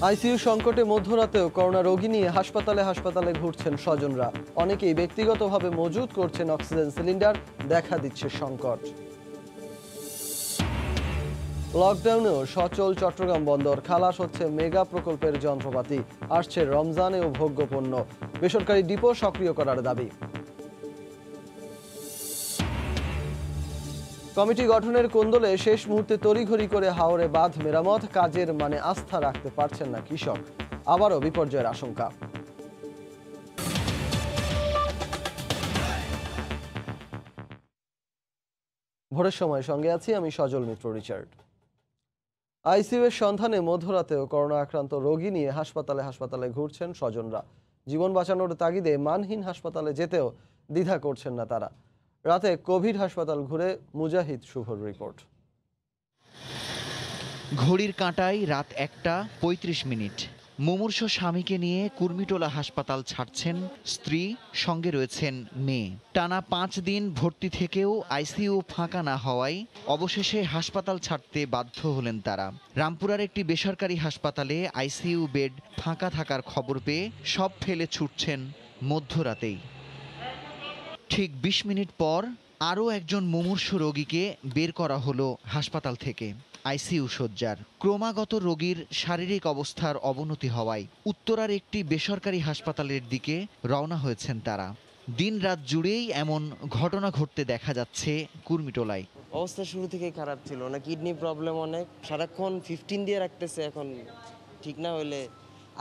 ICU সংকটে মধ্যরাতেও corona রোগী নিয়ে হাসপাতালে ঘুরছেন স্বজনরা। অনেকেই ব্যক্তিগতভাবে মজুত করছেন অক্সিজেন সিলিন্ডার, দেখা দিচ্ছে সংকট। লকডাউনেও সচল চট্টগ্রাম বন্দর, খালাস হচ্ছে মেগা প্রকল্পের যন্ত্রপাতি, আসছে রমজানেও ভোগ্যপণ্য, বেসরকারি ডিপো সক্রিয় করার দাবি। কমিটি গঠনের কোন্দলে শেষ মুহূর্তে তড়িঘড়ি করে হাওরে বাঁধ মেরামত, কাজের মানে আস্থা রাখতে পারছেন না কৃষক, আবারও বিপর্যয়ের আশঙ্কা। ভোরের সময় সঙ্গে আছি আমি সজল মিত্র রিচার্ড। আইসিইউ এর সন্ধানে মধ্যরাতেও করোনা আক্রান্ত রোগী নিয়ে হাসপাতালে ঘুরছেন স্বজনরা। জীবন বাঁচানোর তাগিদে মানহীন হাসপাতালে যেতেও দ্বিধা করছেন না তারা। রাতে কোভিড হাসপাতাল ঘুরে মুজাহিদ শুভর রিপোর্ট। ঘড়ির কাঁটায় রাত 1:35। মুমূর্ষু স্বামীকে নিয়ে কুর্মিটোলা হাসপাতাল ছাড়ছেন স্ত্রী, সঙ্গে রয়েছেন মেয়ে। টানা 5 দিন ভর্তি থেকেও আইসিইউ ফাঁকা না হওয়ায় অবশেষে হাসপাতাল ছাড়তে বাধ্য হলেন তারা। রামপুরার একটি বেসরকারি হাসপাতালে আইসিইউ বেড ফাঁকা থাকার খবর পেয়ে সব ফেলে ছুটছেন মধ্যরাতেই। ঠিক 20 মিনিট পর আরও একজন মুমূর্ষু রোগীকে বের করা হলো হাসপাতাল থেকে। আইসিইউ শয্যার ক্রমাগত রোগীর শারীরিক অবস্থার অবনতি হওয়ায় উত্তরার একটি বেসরকারি হাসপাতালের দিকে রওনা হয়েছেন তারা। দিন রাত জুড়েই এমন ঘটনা ঘটতে দেখা যাচ্ছে কুর্মিটোলায়। অবস্থা শুরু থেকেই খারাপ ছিল, না কিডনি প্রবলেম অনেক, সারাক্ষণ 15 দিয়ে রাখতেছে, এখন ঠিক না হলে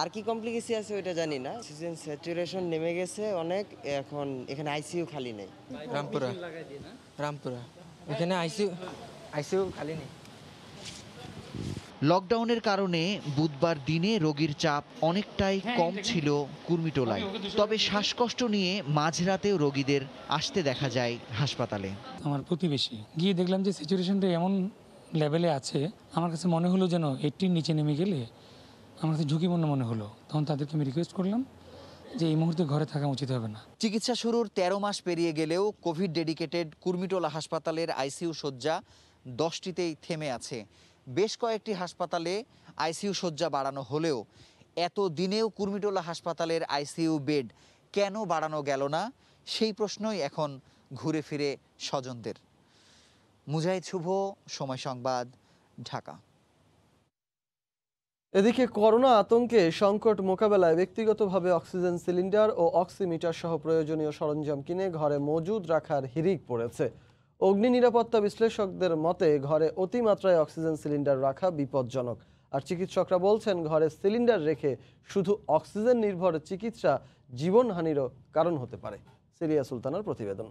আর কি কমপ্লিকেশন আছে ওইটা জানি না। অক্সিজেন স্যাচুরেশন নেমে গেছে অনেক, এখন এখানে আইসিইউ খালি নেই। রামপুরা এখানে আইসিইউ খালি নেই। লকডাউনের কারণে বুধবার দিনে রোগীর চাপ অনেকটাই কম ছিল কুর্মিটোলায়, তবে শ্বাসকষ্ট নিয়ে মাঝরাতেও রোগীদের আসতে দেখা যায় হাসপাতালে। আমার প্রতিবেশী গিয়ে দেখলাম যে স্যাচুরেশনটা এমন লেভেলে আছে, আমার কাছে মনে হলো যেন 80-র নিচে নেমে গেলে আমার কাছে ঝুঁকিপূর্ণ মনে হলো। তখন তাদেরকে আমি রিকোয়েস্ট করলাম যে এই মুহূর্তে ঘরে থাকা উচিত হবে না। চিকিৎসা শুরুর 13 মাস পেরিয়ে গেলেও কোভিড ডেডিকেটেড কুর্মিটোলা হাসপাতালের আইসিইউ শয্যা 10টিতেই থেমে আছে। বেশ কয়েকটি হাসপাতালে আইসিইউ শয্যা বাড়ানো হলেও এত দিনেও কুর্মিটোলা হাসপাতালের আইসিইউ বেড কেন বাড়ানো গেল না, সেই প্রশ্নই এখন ঘুরে ফিরে স্বজনদের। মুজাহিদ শুভ, সময় সংবাদ, ঢাকা। এদিকে করোনা আতঙ্কে সংকট মোকাবেলায় ব্যক্তিগতভাবে অক্সিজেন সিলিন্ডার ও অক্সিমিটার সহ প্রয়োজনীয় সরঞ্জাম কিনে ঘরে মজুদ রাখার হিড়িক পড়েছে। অগ্নি নিরাপত্তা বিশ্লেষকদের মতে ঘরে অতিমাত্রায় অক্সিজেন সিলিন্ডার রাখা বিপজ্জনক। আর চিকিৎসকরা বলছেন ঘরে সিলিন্ডার রেখে শুধু অক্সিজেন নির্ভর চিকিৎসা জীবনহানিরও কারণ হতে পারে। সিরিয়া সুলতানার প্রতিবেদন।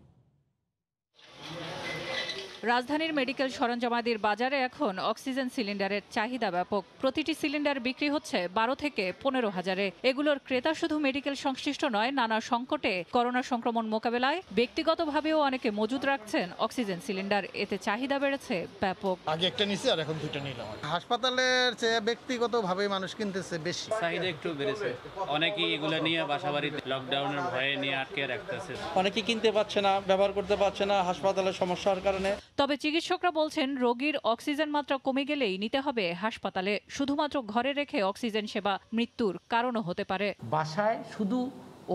রাজধানীর মেডিকেল সরঞ্জামাদির বাজারে এখন অক্সিজেন সিলিন্ডারের চাহিদা ব্যাপক। প্রতিটি সিলিন্ডার বিক্রি হচ্ছে 12 থেকে 15 হাজারে। এগুলোর ক্রেতা শুধু মেডিকেল সংশ্লিষ্ট নয়, নানা সংকটে করোনা সংক্রমণ মোকাবেলায় ব্যক্তিগতভাবেও অনেকে মজুদ রাখছেন অক্সিজেন সিলিন্ডার। এতে চাহিদা বেড়েছে ব্যাপক। আগে একটা নিছি আর এখন দুইটা নিলাম। হাসপাতালের চেয়ে ব্যক্তিগতভাবে মানুষ কিনতেছে বেশি, চাহিদা একটু বেড়েছে। অনেকেই এগুলো নিয়ে বাসাবাড়িতে লকডাউনের ভয়ে নিয়ে আটকে রাখতেছে। অনেকে কিনতে পারছে না, ব্যবহার করতে পারছে না হাসপাতালের সমস্যার কারণে। তবে চিকিৎসকরা বলছেন রোগীর অক্সিজেন মাত্রা কমে গেলেই নিতে হবে হাসপাতালে। শুধুমাত্র ঘরে রেখে অক্সিজেন সেবা মৃত্যুর কারণও হতে পারে। বাসায় শুধু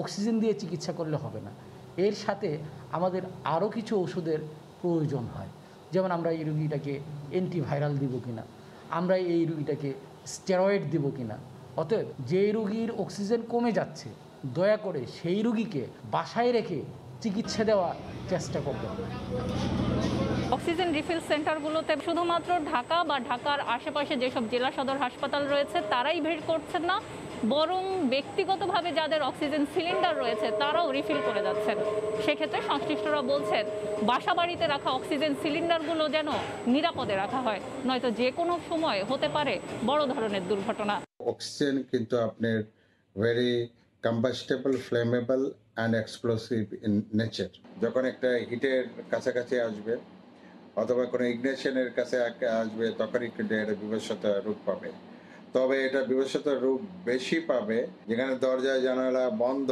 অক্সিজেন দিয়ে চিকিৎসা করলে হবে না, এর সাথে আমাদের আরও কিছু ওষুধের প্রয়োজন হয়। যেমন আমরা এই রোগীটাকে অ্যান্টিভাইরাল দিব কিনা, আমরা এই রোগীটাকে স্টেরয়েড দিব কিনা। অতএব যে রোগীর অক্সিজেন কমে যাচ্ছে, দয়া করে সেই রোগীকে বাসায় রেখে চিকিৎসা দেওয়ার চেষ্টা করবেন। অক্সিজেন রিফিল সেন্টারগুলোতে শুধুমাত্র ঢাকা বা ঢাকার আশেপাশে যেসব জেলা সদর হাসপাতাল রয়েছে তারাই ভিড় করছেন না, বরং ব্যক্তিগতভাবে যাদের অক্সিজেন সিলিন্ডার রয়েছে তারাও রিফিল করে যাচ্ছেন। সেক্ষেত্রে সংশ্লিষ্টরা বলছেন বাসা বাড়িতে রাখা অক্সিজেন সিলিন্ডারগুলো যেন নিরাপদে রাখা হয়, নয়তো যে কোনো সময় হতে পারে বড় ধরনের দুর্ঘটনা। অক্সিজেন কিন্তু আপনার very combustible, flammable and explosive in nature. যখন একটা হিটের কাছাকাছি আসবে অথবা কোনো ইগনিশনের কাছে আসবে তখনই কিন্তু এটা বিভৎসতার রূপ পাবে। তবে এটা বিভৎসতার রূপ বেশি পাবে যেখানে দরজা জানালা বন্ধ,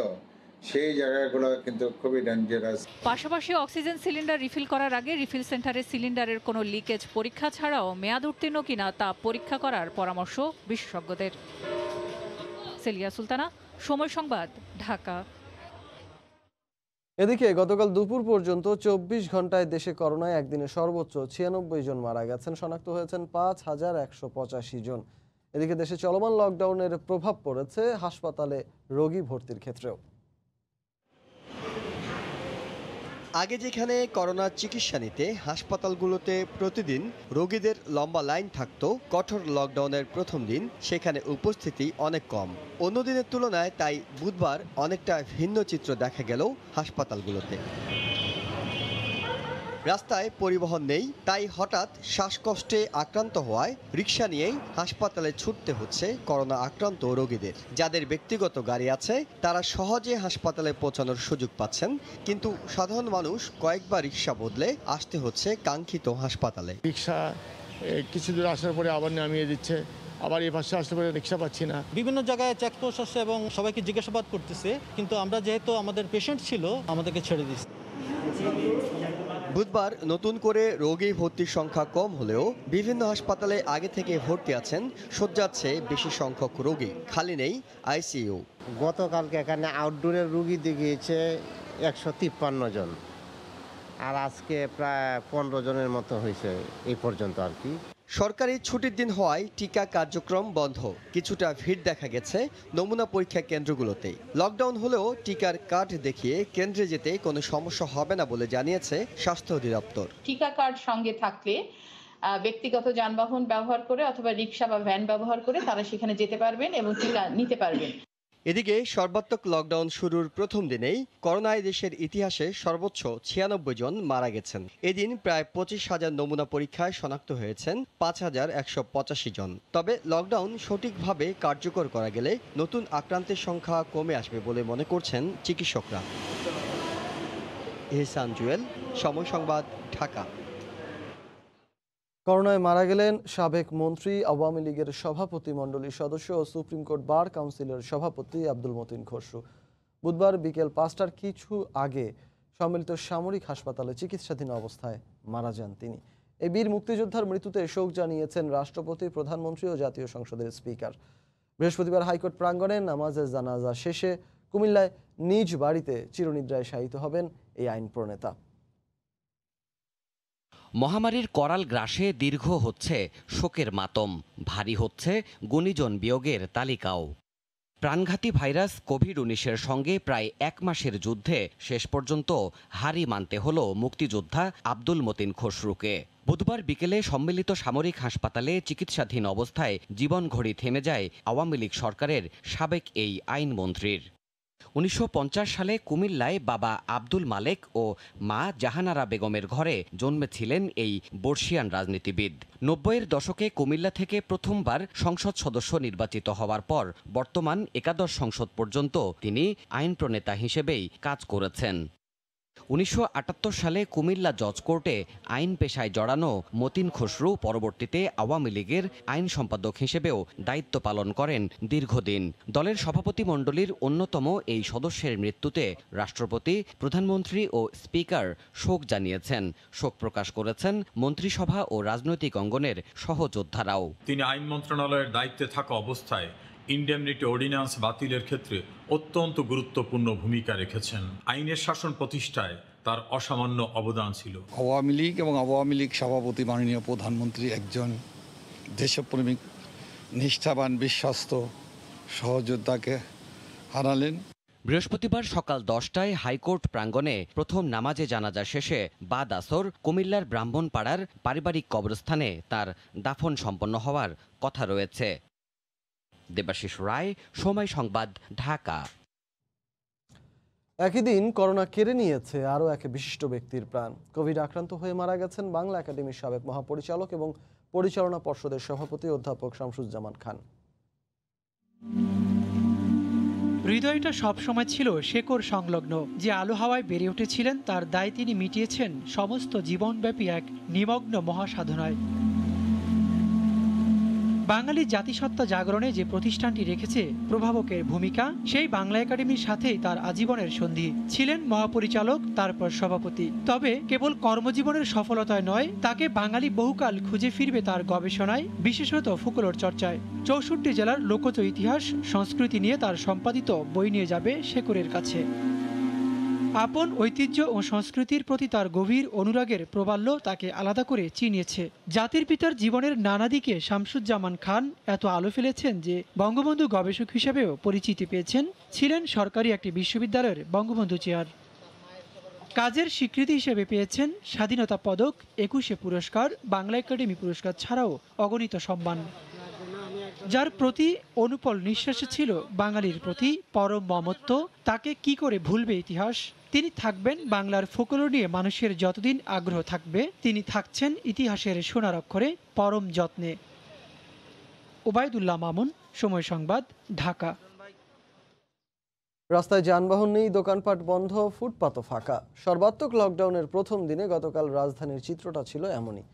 সেই জায়গাগুলো কিন্তু খুবই ডেঞ্জারাস। পাশাপাশি অক্সিজেন সিলিন্ডার রিফিল করার আগে রিফিল সেন্টারে সিলিন্ডারের কোনো লিকেজ পরীক্ষা ছাড়াও মেয়াদ উত্তীর্ণ কিনা তা পরীক্ষা করার পরামর্শ বিশেষজ্ঞদের। সেলিয়া সুলতানা, সময় সংবাদ, ঢাকা। এদিকে গতকাল দুপুর পর্যন্ত 24 ঘন্টায় দেশে করোনায় একদিনে সর্বোচ্চ 96 জন মারা গেছেন, শনাক্ত হয়েছেন 5185 জন। এদিকে দেশে চলমান লকডাউনের প্রভাব পড়েছে হাসপাতালে রোগী ভর্তির ক্ষেত্রেও। আগে যেখানে করোনার চিকিৎসা নিতে হাসপাতালগুলোতে প্রতিদিন রোগীদের লম্বা লাইন থাকতো, কঠোর লকডাউনের প্রথম দিন সেখানে উপস্থিতি অনেক কম। অন্য দিনের তুলনায় তাই বুধবার অনেকটা ভিন্ন চিত্র দেখা গেল হাসপাতালগুলোতে। রাস্তায় পরিবহন নেই, তাই হঠাৎ শ্বাসকষ্টে আক্রান্ত হওয়ায় রিকশা নিয়েই হাসপাতালে ছুটতে হচ্ছে করোনা আক্রান্ত রোগীদের। যাদের ব্যক্তিগত গাড়ি আছে তারা সহজে হাসপাতালে পৌঁছানোর সুযোগ পাচ্ছেন, কিন্তু সাধারণ মানুষ কয়েকবার রিকশা বদলে আসতে হচ্ছে কাঙ্ক্ষিত হাসপাতালে। রিকশা কিছু দূর আসার পরে আবার নামিয়ে দিচ্ছে, আবার এই পাশে আসতে পারে রিকশা পাচ্ছি না। বিভিন্ন জায়গায় চেকপোস্ট আসছে এবং সবাইকে জিজ্ঞাসাবাদ করতেছে, কিন্তু আমরা যেহেতু আমাদের পেশেন্ট ছিল আমাদেরকে ছেড়ে দিচ্ছে। বুধবার নতুন করে রোগী ভর্তির সংখ্যা কম হলেও বিভিন্ন হাসপাতালে আগে থেকে ভর্তি আছেন শয্যাচ্ছে বেশি সংখ্যক রোগী, খালি নেই আইসিইউ। গতকালকে এখানে আউটডোরের রোগী দেখিয়েছে 153 জন, আর আজকে প্রায় 15 জনের মতো হয়েছে এই পর্যন্ত আর কি। সরকারি ছুটির দিন হওয়ায় টিকা কার্যক্রম বন্ধ, কিছুটা ভিড় দেখা গেছে নমুনা পরীক্ষা কেন্দ্রগুলোতে। লকডাউন হলেও টিকার কার্ড দেখিয়ে কেন্দ্রে যেতে কোনো সমস্যা হবে না বলে জানিয়েছে স্বাস্থ্য অধিদপ্তর। টিকা কার্ড সঙ্গে থাকলে ব্যক্তিগত যানবাহন ব্যবহার করে অথবা রিকশা বা ভ্যান ব্যবহার করে তারা সেখানে যেতে পারবেন এবং টিকা নিতে পারবেন। এদিকে সর্বাত্মক লকডাউন শুরুর প্রথম দিনেই করোনায় দেশের ইতিহাসে সর্বোচ্চ 96 জন মারা গেছেন। এদিন প্রায় 25,000 নমুনা পরীক্ষায় শনাক্ত হয়েছেন 5185 জন। তবে লকডাউন সঠিকভাবে কার্যকর করা গেলে নতুন আক্রান্তের সংখ্যা কমে আসবে বলে মনে করছেন চিকিৎসকরা। এহসান জুয়েল, সময় সংবাদ, ঢাকা। করোনায় মারা গেলেন সাবেক মন্ত্রী, আওয়ামী লীগের সভাপতি মণ্ডলীর সদস্য ও সুপ্রিম কোর্ট বার কাউন্সিলের সভাপতি আব্দুল মতিন খসরু। বুধবার বিকেল 5টার কিছু আগে সম্মিলিত সামরিক হাসপাতালে চিকিৎসাধীন অবস্থায় মারা যান তিনি। এই বীর মুক্তিযোদ্ধার মৃত্যুতে শোক জানিয়েছেন রাষ্ট্রপতি, প্রধানমন্ত্রী ও জাতীয় সংসদের স্পিকার। বৃহস্পতিবার হাইকোর্ট প্রাঙ্গণে নামাজে জানাজা শেষে কুমিল্লায় নিজ বাড়িতে চিরনিদ্রায় শায়িত হবেন এই আইন প্রণেতা। মহামারীর করাল গ্রাসে দীর্ঘ হচ্ছে শোকের মাতম, ভারী হচ্ছে গুণীজন বিয়োগের তালিকাও। প্রাণঘাতী ভাইরাস কোভিড-19-এর সঙ্গে প্রায় 1 মাসের যুদ্ধে শেষ পর্যন্ত হারই মানতে হলো মুক্তিযোদ্ধা আব্দুল মতিন খসরুকে। বুধবার বিকেলে সম্মিলিত সামরিক হাসপাতালে চিকিৎসাধীন অবস্থায় জীবনঘড়ি থেমে যায় আওয়ামী লীগ সরকারের সাবেক এই আইনমন্ত্রীর। 1950 সালে কুমিল্লায় বাবা আব্দুল মালেক ও মা জাহানারা বেগমের ঘরে জন্মেছিলেন এই বর্ষিয়ান রাজনীতিবিদ। 90-এর দশকে কুমিল্লা থেকে প্রথমবার সংসদ সদস্য নির্বাচিত হওয়ার পর বর্তমান একাদশ সংসদ পর্যন্ত তিনি আইন প্রণেতা হিসেবেই কাজ করেছেন। 1978 সালে কুমিল্লা জজ কোর্টে আইন পেশায় জড়ানো মতিন খসরু পরবর্তীতে আওয়ামী লীগের আইন সম্পাদক হিসেবেও দায়িত্ব পালন করেন দীর্ঘদিন। দলের সভাপতিমণ্ডলীর অন্যতম এই সদস্যের মৃত্যুতে রাষ্ট্রপতি, প্রধানমন্ত্রী ও স্পিকার শোক জানিয়েছেন। শোক প্রকাশ করেছেন মন্ত্রিসভা ও রাজনৈতিক অঙ্গনের সহযোদ্ধারাও। তিনি আইন মন্ত্রণালয়ের দায়িত্বে থাকা অবস্থায় ইনডেমনিটি অর্ডিন্যান্স বাতিলের ক্ষেত্রে অত্যন্ত গুরুত্বপূর্ণ ভূমিকা রেখেছেন। আইনের শাসন প্রতিষ্ঠায় তার অসামান্য অবদান ছিল। আওয়ামী লীগ এবং আওয়ামী লীগ সভাপতি মাননীয় প্রধানমন্ত্রী একজন দেশপ্রেমিক, নিষ্ঠাবান, বিশ্বস্ত সহযোদ্ধাকে হারালেন। বৃহস্পতিবার সকাল 10টায় হাইকোর্ট প্রাঙ্গণে প্রথম নামাজে জানাজা শেষে বাদ আসর কুমিল্লার ব্রাহ্মণপাড়ার পারিবারিক কবরস্থানে তার দাফন সম্পন্ন হওয়ার কথা রয়েছে। দেবাশিস রায়, সময় সংবাদ, ঢাকা। একই দিন করোনা কেড়ে নিয়েছে আরও এক বিশিষ্ট ব্যক্তির প্রাণ। কোভিড আক্রান্ত হয়ে মারা গেছেন বাংলা একাডেমির সাবেক মহাপরিচালক এবং পরিচালনা পর্ষদের সভাপতি অধ্যাপক শামসুজ্জামান খান। হৃদয়টা সবসময় ছিল শেকড় সংলগ্ন। যে আলো হাওয়ায় বেড়ে উঠেছিলেন তার দায় তিনি মিটিয়েছেন সমস্ত জীবনব্যাপী এক নিমগ্ন মহাসাধনায়। বাঙালি জাতিসত্তা জাগরণে যে প্রতিষ্ঠানটি রেখেছে প্রভাবকের ভূমিকা, সেই বাংলা একাডেমির সাথেই তার আজীবনের সন্ধি। ছিলেন মহাপরিচালক, তারপর সভাপতি। তবে কেবল কর্মজীবনের সফলতায় নয়, তাকে বাঙালি বহুকাল খুঁজে ফিরবে তার গবেষণায়, বিশেষত ফোকলোর চর্চায়। 64 জেলার লোকজ ইতিহাস সংস্কৃতি নিয়ে তার সম্পাদিত বই নিয়ে যাবে শেকরের কাছে। আপন ঐতিহ্য ও সংস্কৃতির প্রতি তার গভীর অনুরাগের প্রবাল্য তাকে আলাদা করে চিনিয়েছে। জাতির পিতার জীবনের নানা দিকে শামসুজ্জামান খান এত আলো ফেলেছেন যে বঙ্গবন্ধু গবেষক হিসেবেও পরিচিতি পেয়েছেন। ছিলেন সরকারি একটি বিশ্ববিদ্যালয়ের বঙ্গবন্ধু চেয়ার। কাজের স্বীকৃতি হিসেবে পেয়েছেন স্বাধীনতা পদক, 21 পুরস্কার, বাংলা একাডেমি পুরস্কার ছাড়াও অগণিত সম্মান। যার প্রতি অনুপল নিঃশ্বাসে ছিল বাঙালির প্রতি পরম মমত্ব, তাকে কি করে ভুলবে ইতিহাস। তিনি থাকবেন বাংলার ফোকলোর নিয়ে মানুষের যতদিন আগ্রহ থাকবে, তিনি থাকছেন ইতিহাসের সোনার অক্ষরে পরম যত্নে। ওবায়দুল্লাহ মামুন, সময় সংবাদ, ঢাকা। রাস্তায় যানবাহন নেই, দোকানপাট বন্ধ, ফুটপাতও ফাঁকা। সর্বাত্মক লকডাউনের প্রথম দিনে গতকাল রাজধানীর চিত্রটা ছিল এমনই।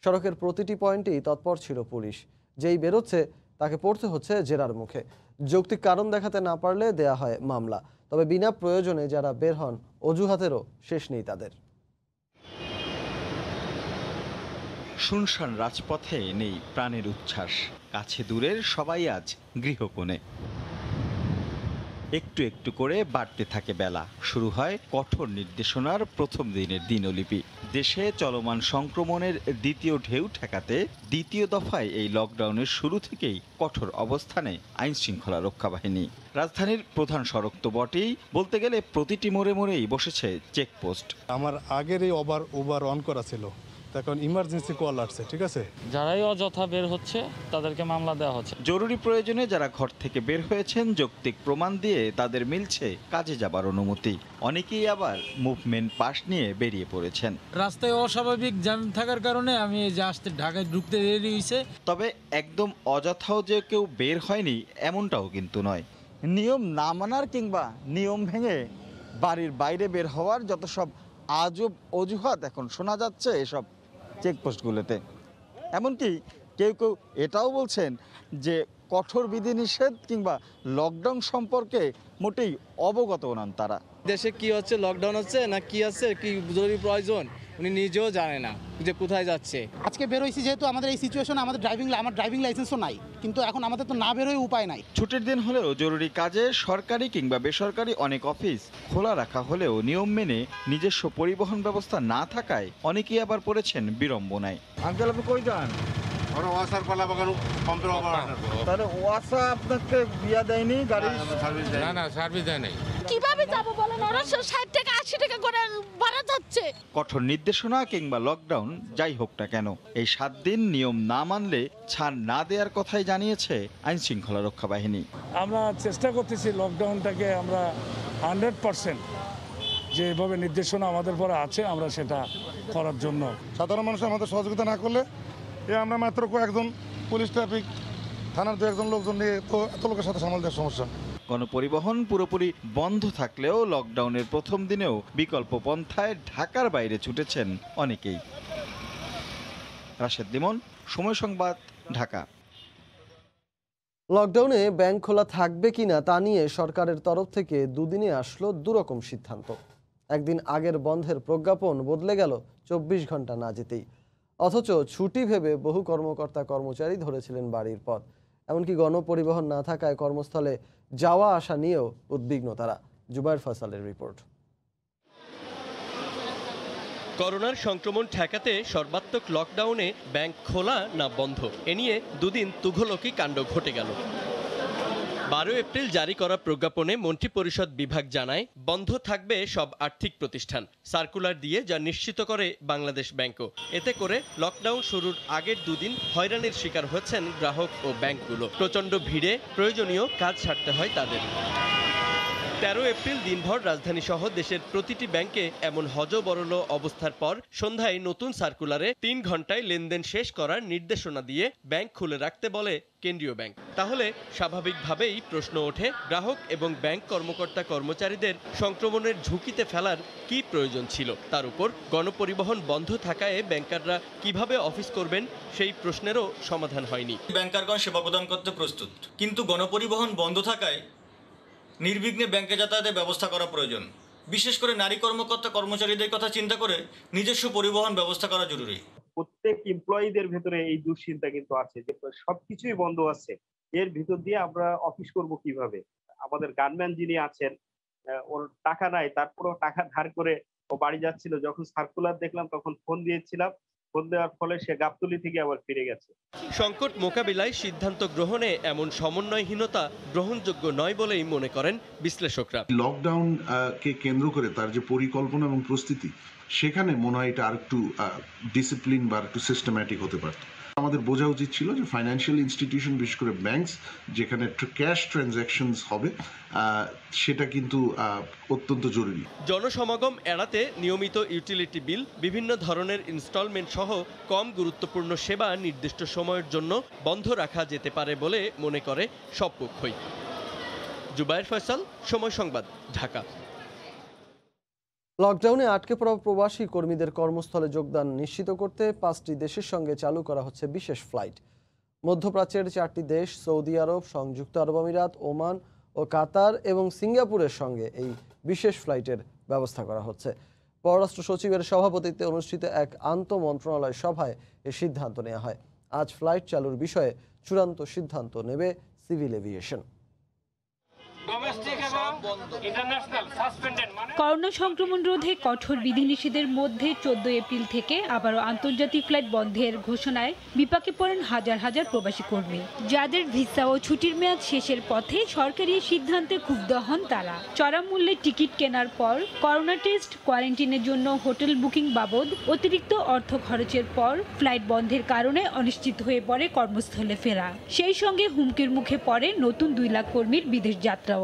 সড়কের প্রতিটি পয়েন্টেই তৎপর ছিল পুলিশ। যেই বেরোচ্ছে তাকে পড়তে হচ্ছে জেরার মুখে। যৌক্তিক কারণ দেখাতে না পারলে দেয়া হয় মামলা। তবে বিনা প্রয়োজনে যারা বের হন, অজুহাতেরও শেষ নেই তাদের। শুনশান রাজপথে নেই প্রাণের উচ্ছ্বাস। কাছে দূরের সবাই আজ গৃহকোণে। একটু একটু করে বাড়তে থাকে বেলা। শুরু হয় কঠোর নির্দেশনার প্রথম দিনের দিনলিপি। দেশে চলমান সংক্রমণের দ্বিতীয় ঢেউ ঠেকাতে দ্বিতীয় দফায় এই লকডাউনের শুরু থেকেই কঠোর অবস্থানে আইন শৃঙ্খলা রক্ষা বাহিনী। রাজধানীর প্রধান সড়ক তো বটেই, বলতে গেলে প্রতিটি মোড়ে মোড়েই বসেছে চেকপোস্ট। আমার আগের এই ওভার অন করা ছিল, এখন ইমার্জেন্সি কল আসছে, ঠিক আছে। যারাই অযথা বের হচ্ছে তাদেরকে মামলা দেওয়া হচ্ছে। জরুরি প্রয়োজনে যারা ঘর থেকে বের হয়েছেন, যৌক্তিক প্রমাণ দিয়ে তাদের মিলছে কাজে যাবার অনুমতি। অনেকেই আবার মুভমেন্ট পাস নিয়ে বেরিয়ে পড়েছেন। রাস্তায় অস্বাভাবিক জ্যাম থাকার কারণে আমি যে আসতে ঢাকায় ঢুকতে দেরি হয়েছে। তবে একদম অযথাও যে কেউ বের হয়নি এমনটাও কিন্তু নয়। নিয়ম না মানার কিংবা নিয়ম ভেঙে বাড়ির বাইরে বের হওয়ার যত সব আজব অজুহাত এখন শোনা যাচ্ছে এসব চেকপোস্টগুলোতে। এমনকি কেউ কেউ এটাও বলছেন যে কঠোর বিধিনিষেধ কিংবা লকডাউন সম্পর্কে মোটেই অবগত নন তারা। দেশে কি হচ্ছে, লকডাউন হচ্ছে না কি আছে, কি জরুরি প্রয়োজন উনি নিজেও জানে না যে কোথায় যাচ্ছে। আজকে বের হয়েছি যেহেতু আমাদের এই সিচুয়েশনে আমার ড্রাইভিং লাইসেন্সও নাই, কিন্তু এখন আমাদের তো না বের হয়ে উপায় নাই। ছুটির দিন হলেও জরুরি কাজে সরকারি কিংবা বেসরকারি অনেক অফিস খোলা রাখা হলেও নিয়ম মেনে নিজস্ব পরিবহন ব্যবস্থা না থাকায় অনেকেই আবার পড়েছেন বিড়ম্বনায়। আঙ্কেল, আপনি কই যান? তাহলে ওয়াসা আপনাকে বিয়া দেয়নি, গাড়ি না সার্ভিস দেয় নাই। কিভাবে যাব বলেন? ওরা 60 টাকা 80 টাকা করে ভাড়া যাচ্ছে। কঠোর নির্দেশনা কিংবা লকডাউন যাই হোক না কেন, এই 7 দিন নিয়ম না মানলে ছাড় না দেওয়ার কথাই জানিয়েছে আইন শৃঙ্খলা রক্ষা বাহিনী। আমরা চেষ্টা করতেছি লকডাউনটাকে আমরা 100% যেভাবে নির্দেশনা আমাদের পরে আছে আমরা সেটা করার জন্য। সাধারণ মানুষ আমাদের সহযোগিতা না করলে আমরা মাত্র কয়েকজন পুলিশ ট্রাফিক থানার 2-1জন লোকজন নিয়ে তো এত লোকের সাথে সামাল দেওয়ার সমস্যা। গণপরিবহন পুরোপুরি বন্ধ থাকলেও লকডাউনের প্রথম দিনেও বিকল্প পন্থায় ঢাকার বাইরে ছুটেছেন অনেকেই। রাশেদ লিমন, সময় সংবাদ, ঢাকা। লকডাউনে ব্যাংক খোলা থাকবে কিনা তা নিয়ে সরকারের তরফ থেকে দুদিনে আসলো দুরকম সিদ্ধান্ত। একদিন আগের বন্ধের প্রজ্ঞাপন বদলে গেল 24 ঘন্টা না যেতেই। অথচ ছুটি ভেবে বহু কর্মকর্তা কর্মচারী ধরেছিলেন বাড়ির পথ। এমনকি গণপরিবহন না থাকায় কর্মস্থলে যাওয়া আসা নিয়েও উদ্বিগ্ন তারা। জুবায়ের ফয়সালের রিপোর্ট। করোনার সংক্রমণ ঠেকাতে সর্বাত্মক লকডাউনে ব্যাংক খোলা না বন্ধ, এ নিয়ে দুদিন তুঘলকি কাণ্ড ঘটে গেল। 12 এপ্রিল জারি করা প্রজ্ঞাপনে মন্ত্রিপরিষদ বিভাগ জানায় বন্ধ থাকবে সব আর্থিক প্রতিষ্ঠান, সার্কুলার দিয়ে যা নিশ্চিত করে বাংলাদেশ ব্যাংকও। এতে করে লকডাউন শুরুর আগের দুদিন হয়রানির শিকার হচ্ছেন গ্রাহক ও ব্যাংকগুলো। প্রচণ্ড ভিড়ে প্রয়োজনীয় কাজ ছাড়তে হয় তাদের। 13 এপ্রিল দিনভর রাজধানী সহ দেশের প্রতিটি ব্যাংকে এমন হযবরল অবস্থার পর সন্ধ্যায় নতুন সার্কুলারে 3 ঘন্টায় লেনদেন শেষ করার নির্দেশনা দিয়ে ব্যাংক খুলে রাখতে বলে কেন্দ্রীয় ব্যাংক। তাহলে স্বাভাবিকভাবেই প্রশ্ন ওঠে, গ্রাহক এবং ব্যাংক কর্মকর্তা কর্মচারীদের সংক্রমণের ঝুঁকিতে ফেলার কি প্রয়োজন ছিল? তার উপর গণপরিবহন বন্ধ থাকায় ব্যাংকাররা কিভাবে অফিস করবেন সেই প্রশ্নেরও সমাধান হয়নি। ব্যাংকারগণ সেবা প্রদান করতে প্রস্তুত, কিন্তু গণপরিবহন বন্ধ থাকায় নির্বিঘ্নে ব্যাংকে যাতায়াতের ব্যবস্থা করা প্রয়োজন। বিশেষ করে নারী কর্মকর্তা কর্মচারীদের কথা চিন্তা করে নিজস্ব পরিবহন ব্যবস্থা করা জরুরি। প্রত্যেক এমপ্লয়ীদের ভেতরে এই দুশ্চিন্তা কিন্তু আছে যে সবকিছুই বন্ধ আছে, এর ভিতর দিয়ে আমরা অফিস করব কিভাবে? আমাদের গানম্যান যিনি আছেন, ওর টাকা নাই, তারপরেও টাকা ধার করে ও বাড়ি যাচ্ছিল। যখন সার্কুলার দেখলাম তখন ফোন দিয়েছিলাম, ফোন দেওয়ার ফলে সে গাবতলী থেকে আবার ফিরে গেছে। সংকট মোকাবিলায় সিদ্ধান্ত গ্রহণে এমন সমন্বয়হীনতা গ্রহণযোগ্য নয় বলেই মনে করেন বিশ্লেষকরা। লকডাউন কে কেন্দ্র করে তার যে পরিকল্পনা এবং প্রস্তুতি, সেখানে মনে হয় এটা আরেকটু ডিসিপ্লিন বা একটু সিস্টেম্যাটিক হতে পারত। আমাদের বোঝা উচিত ছিল যে ফাইন্যান্সিয়াল ইনস্টিটিউশন, বিশেষ করে ব্যাংকস, যেখানে ক্যাশ ট্রানজ্যাকশনস হবে, সেটা কিন্তু অত্যন্ত জরুরি। জনসমাগম এড়াতে নিয়মিত ইউটিলিটি বিল, বিভিন্ন ধরনের ইনস্টলমেন্ট সহ কম গুরুত্বপূর্ণ সেবা নির্দিষ্ট সময়ের জন্য বন্ধ রাখা যেতে পারে বলে মনে করে সব পক্ষই। জুবায়ের ফয়সাল, সময় সংবাদ, ঢাকা। লকডাউনে আটকে পড়া প্রবাসী কর্মীদের কর্মস্থলে যোগদান নিশ্চিত করতে 5টি দেশের সঙ্গে চালু করা হচ্ছে বিশেষ ফ্লাইট। মধ্যপ্রাচ্যের 4টি দেশ সৌদি আরব, সংযুক্ত আরব আমিরাত, ওমান ও কাতার এবং সিঙ্গাপুরের সঙ্গে এই বিশেষ ফ্লাইটের ব্যবস্থা করা হচ্ছে। পররাষ্ট্র সচিবের সভাপতিত্বে অনুষ্ঠিত এক আন্তঃমন্ত্রণালয় সভায় এই সিদ্ধান্ত নেওয়া হয়। আজ ফ্লাইট চালুর বিষয়ে চূড়ান্ত সিদ্ধান্ত নেবে সিভিল এভিয়েশন। করোনা সংক্রমণ রোধে কঠোর বিধিনিষেধের মধ্যে 14 এপ্রিল থেকে আবারও আন্তর্জাতিক ফ্লাইট বন্ধের ঘোষণায় বিপাকে পড়েন হাজার হাজার প্রবাসী কর্মী, যাদের ভিসা ও ছুটির মেয়াদ শেষের পথে সরকারি সিদ্ধান্তে ক্ষুব্ধ হন তারা। চড়া মূল্যে টিকিট কেনার পর করোনা টেস্ট, কোয়ারেন্টিনের জন্য হোটেল বুকিং বাবদ অতিরিক্ত অর্থ খরচের পর ফ্লাইট বন্ধের কারণে অনিশ্চিত হয়ে পড়ে কর্মস্থলে ফেরা। সেই সঙ্গে হুমকির মুখে পড়ে নতুন 2 লাখ কর্মীর বিদেশ যাত্রাও।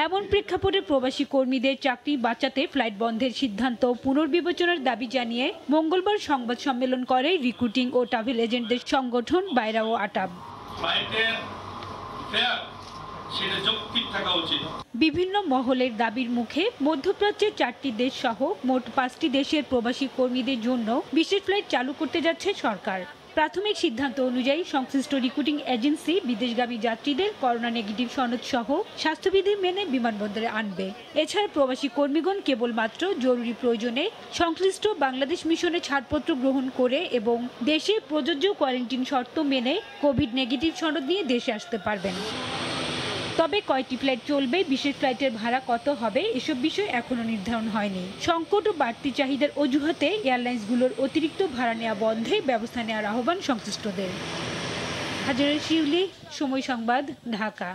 এমন প্রেক্ষাপটে প্রবাসী কর্মীদের চাকরি বাঁচাতে ফ্লাইট বন্ধের সিদ্ধান্ত পুনর্বিবেচনার দাবি জানিয়ে মঙ্গলবার সংবাদ সম্মেলন করে রিক্রুটিং ও ট্রাভেল এজেন্টদের সংগঠন বাইরা ও আটাব। বিভিন্ন মহলের দাবির মুখে মধ্যপ্রাচ্যের 4টি দেশ সহ মোট 5টি দেশের প্রবাসী কর্মীদের জন্য বিশেষ ফ্লাইট চালু করতে যাচ্ছে সরকার। প্রাথমিক সিদ্ধান্ত অনুযায়ী সংশ্লিষ্ট রিক্রুটিং এজেন্সি বিদেশগামী যাত্রীদের করোনা নেগেটিভ সনদ সহ স্বাস্থ্যবিধি মেনে বিমানবন্দরে আনবে। এছাড়া প্রবাসী কর্মীগণ কেবলমাত্র জরুরি প্রয়োজনে সংশ্লিষ্ট বাংলাদেশ মিশনে ছাড়পত্র গ্রহণ করে এবং দেশে প্রযোজ্য কোয়ারেন্টিন শর্ত মেনে কোভিড নেগেটিভ সনদ নিয়ে দেশে আসতে পারবেন। তবে কয়টি ফ্লাইট চলবে, বিশেষ ফ্লাইটের ভাড়া কত হবে, এসব বিষয় এখনো নির্ধারণ হয়নি। সংকট ও বাড়তি চাহিদার অজুহাতে এয়ারলাইন্সগুলোর অতিরিক্ত ভাড়া নেওয়া বন্ধে ব্যবস্থা নেওয়ার আহ্বান সংশ্লিষ্টদের। হাজারের শিউলি, সময় সংবাদ, ঢাকা।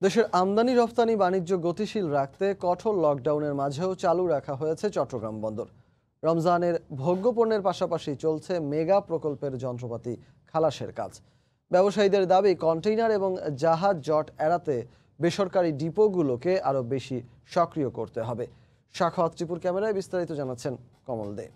দেশের আমদানি রপ্তানি বাণিজ্য গতিশীল রাখতে কঠোর লকডাউনের মাঝেও চালু রাখা হয়েছে চট্টগ্রাম বন্দর। রমজানের ভোগ্যপণ্যের পাশাপাশি চলছে মেগা প্রকল্পের যন্ত্রপাতি খালাসের কাজ। ব্যবসায়ীদের দাবি, কন্টেইনার এবং জাহাজ জট এড়াতে বেসরকারি ডিপোগুলোকে আরও বেশি সক্রিয় করতে হবে। সাখাওয়াত ত্রিপুর ক্যামেরায় বিস্তারিত জানাচ্ছেন কমল দে।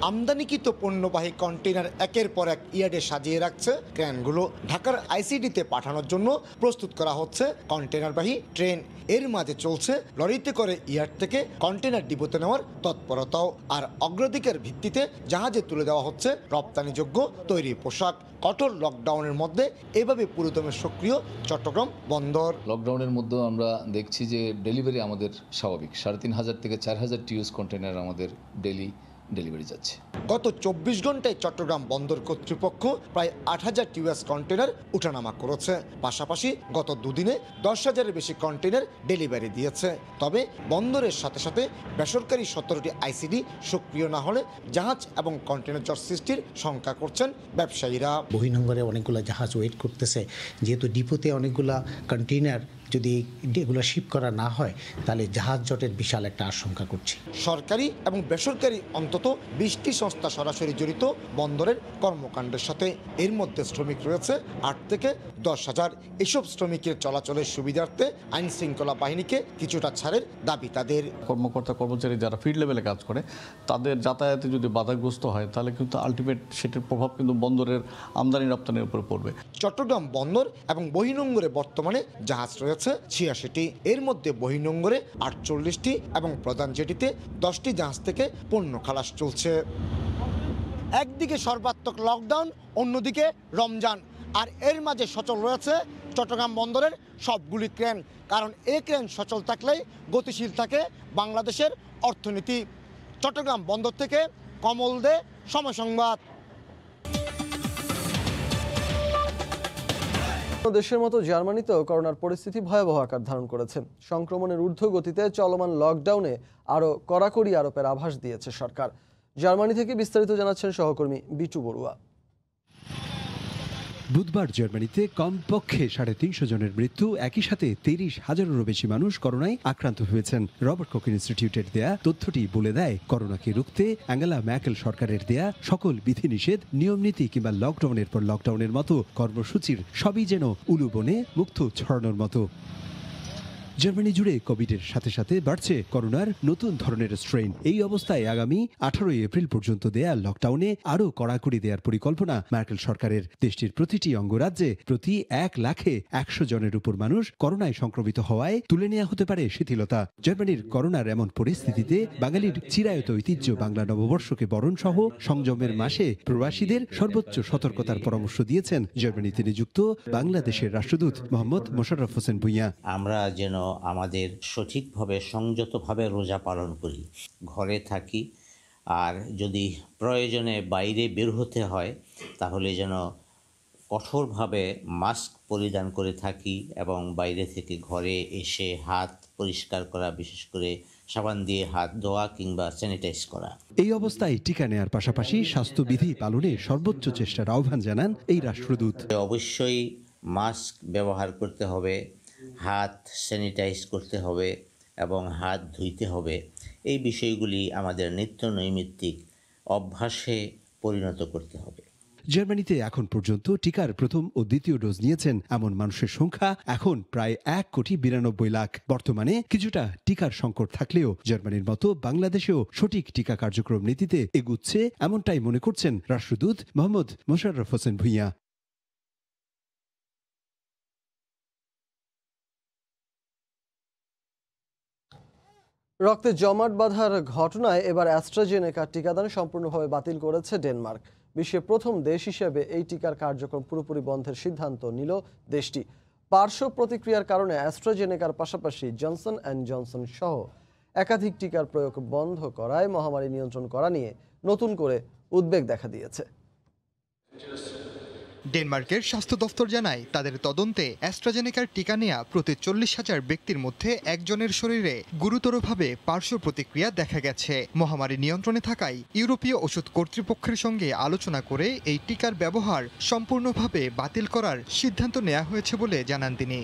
আমদানিকৃত পণ্যবাহী কন্টেইনার একের পর এক ইয়ার্ডে সাজিয়ে রাখছে ক্রেনগুলো। ঢাকার আইসিডিতে পাঠানোর জন্য প্রস্তুত করা হচ্ছে কন্টেইনারবাহী ট্রেন। এর মাঝে চলছে লরিতে করে ইয়ার্ড থেকে কন্টেইনার ডিপোতে নেওয়ার তৎপরতাও। আর অগ্রাধিকার ভিত্তিতে জাহাজে তুলে দেওয়া হচ্ছে রপ্তানিযোগ্য তৈরি পোশাক। কঠোর লকডাউনের মধ্যে এভাবে পুরোদমে সক্রিয় চট্টগ্রাম বন্দর। লকডাউনের মধ্যেও আমরা দেখছি যে ডেলিভারি আমাদের স্বাভাবিক, 3500 থেকে 4000 টিউএস কন্টেইনার আমাদের ডেলিভারি যাচ্ছে। গত 24 ঘন্টায় চট্টগ্রাম বন্দর কর্তৃপক্ষ প্রায় 8000 টিউএস কন্টেইনার উঠানামা করেছে। পাশাপাশি গত দুদিনে 10,000-এর বেশি কন্টেইনার ডেলিভারি দিয়েছে। তবে বন্দরের সাথে সাথে বেসরকারি 17টি আইসিডি সক্রিয় না হলে জাহাজ এবং কন্টেইনার জট সৃষ্টির শঙ্কা করছেন ব্যবসায়ীরা। বহির্নোঙরে অনেকগুলো জাহাজ ওয়েট করতেছে, যেহেতু ডিপোতে অনেকগুলা কন্টেইনার যদি এগুলো শিপ করা না হয় তাহলে জাহাজ জটের বিশাল একটা আশঙ্কা করছি। সরকারি এবং বেসরকারি অন্তত 20টি সংস্থা সরাসরি জড়িত বন্দরের কর্মকাণ্ডের সাথে। এর মধ্যে শ্রমিক রয়েছে 8 থেকে 10,000। এসব শ্রমিকের চলাচলের সুবিধার্থে আইন শৃঙ্খলা বাহিনীকে কিছুটা ছাড়ের দাবি তাদের। কর্মকর্তা কর্মচারী যারা ফিল্ড লেভেলে কাজ করে তাদের যাতায়াতে যদি বাধাগ্রস্ত হয় তাহলে কিন্তু আলটিমেট সেটার প্রভাব কিন্তু বন্দরের আমদানি রপ্তানির উপর পড়বে। চট্টগ্রাম বন্দর এবং বহির্নোঙরে বর্তমানে জাহাজ রয়েছে 86টি। এর মধ্যে বহির্নোঙরে 48টি এবং প্রধান জেটিতে 10টি জাহাজ থেকে পণ্য খালাস চলছে। একদিকে সর্বাত্মক লকডাউন, অন্যদিকে রমজান, আর এর মাঝে সচল রয়েছে চট্টগ্রাম বন্দরের সবগুলি ক্রেন। কারণ এই ক্রেন সচল থাকলেই গতিশীল থাকে বাংলাদেশের অর্থনীতি। চট্টগ্রাম বন্দর থেকে কমল দে, সময় সংবাদ। দেশের মতো জার্মানিতেও করোনার পরিস্থিতি ভয়াবহ আকার ধারণ করেছে। সংক্রমণের ঊর্ধ্বগতিতে চলমান লকডাউনে আরও কড়াকড়ি আরোপের আভাস দিয়েছে সরকার। জার্মানি থেকে বিস্তারিত জানাচ্ছেন সহকর্মী বিটু বড়ুয়া। বুধবার জার্মানিতে কমপক্ষে 350 জনের মৃত্যু, একই সাথে 30,000-এরও বেশি মানুষ করোনায় আক্রান্ত হয়েছেন। রবার্ট কোখ ইনস্টিটিউটের দেয়া তথ্যটি বলে দেয়, করোনাকে রুখতে অ্যাঙ্গেলা ম্যার্কেল সরকারের দেয়া সকল বিধিনিষেধ, নিয়মনীতি কিংবা লকডাউনের পর লকডাউনের মতো কর্মসূচির সবই যেন উলুবনে মুক্ত ছড়ানোর মতো। জার্মানি জুড়ে কোভিডের সাথে সাথে বাড়ছে করোনার নতুন ধরনের স্ট্রেন। এই অবস্থায় আগামী 18 এপ্রিল পর্যন্ত দেয়া লকডাউনে আরও কড়াকড়ি দেওয়ার পরিকল্পনা মার্কেল সরকারের। দেশটির প্রতিটি অঙ্গরাজ্যে প্রতি 1 লাখে 100 জনের উপর মানুষ করোনায় সংক্রমিত হওয়ায় তুলে নেওয়া হতে পারে শিথিলতা। জার্মানির করোনার এমন পরিস্থিতিতে বাঙালির চিরায়ত ঐতিহ্য বাংলা নববর্ষকে বরণ সহ সংযমের মাসে প্রবাসীদের সর্বোচ্চ সতর্কতার পরামর্শ দিয়েছেন জার্মানিতে নিযুক্ত বাংলাদেশের রাষ্ট্রদূত মোহাম্মদ মোশাররফ হোসেন ভূঁইয়া। আমরা যেন আমাদের সঠিকভাবে সংযতভাবে রোজা পালন করি, ঘরে থাকি, আর যদি প্রয়োজনে বাইরে বের হতে হয় তাহলে যেন কঠোরভাবে মাস্ক পরিধান করে থাকি এবং বাইরে থেকে ঘরে এসে হাত পরিষ্কার করা, বিশেষ করে সাবান দিয়ে হাত ধোয়া কিংবা স্যানিটাইজ করা। এই অবস্থায় টিকা নেয়ার পাশাপাশি স্বাস্থ্যবিধি পালনে সর্বোচ্চ চেষ্টার আহ্বান জানান এই রাষ্ট্রদূত। অবশ্যই মাস্ক ব্যবহার করতে হবে, হাত স্যানিটাইজ করতে হবে এবং হাত ধুইতে হবে। এই বিষয়গুলি আমাদের নিত্য নৈমিত্তিক অভ্যাসে পরিণত করতে হবে। জার্মানিতে এখন পর্যন্ত টিকার প্রথম ও দ্বিতীয় ডোজ নিয়েছেন এমন মানুষের সংখ্যা এখন প্রায় 1,92,00,000। বর্তমানে কিছুটা টিকার সংকট থাকলেও জার্মানির মতো বাংলাদেশেও সঠিক টিকা কার্যক্রম নীতিতে এগুচ্ছে, এমনটাই মনে করছেন রাষ্ট্রদূত মোহাম্মদ মোশাররফ হোসেন ভূঁইয়া। রক্তে জমাট বাঁধার ঘটনায় এবার অ্যাস্ট্রাজেনেকা টিকাদান সম্পূর্ণভাবে বাতিল করেছে ডেনমার্ক। বিশ্বের প্রথম দেশ হিসেবে এই টিকার কার্যক্রম পুরোপুরি বন্ধের সিদ্ধান্ত নিল দেশটি। পার্শ্ব প্রতিক্রিয়ার কারণে অ্যাস্ট্রাজেনেকার পাশাপাশি জনসন অ্যান্ড জনসন সহ একাধিক টিকার প্রয়োগ বন্ধ করায় মহামারী নিয়ন্ত্রণ করা নিয়ে নতুন করে উদ্বেগ দেখা দিয়েছে। ডেনমার্কের স্বাস্থ্য দফতর জানায়, তাদের তদন্তে অ্যাস্ট্রাজেনেকার টিকা নেয়া প্রতি 40,000 ব্যক্তির মধ্যে একজনের শরীরে গুরুতরভাবে পার্শ্ব প্রতিক্রিয়া দেখা গেছে। মহামারী নিয়ন্ত্রণে থাকায় ইউরোপীয় ওষুধ কর্তৃপক্ষের সঙ্গে আলোচনা করে এই টিকার ব্যবহার সম্পূর্ণভাবে বাতিল করার সিদ্ধান্ত নেওয়া হয়েছে বলে জানান তিনি।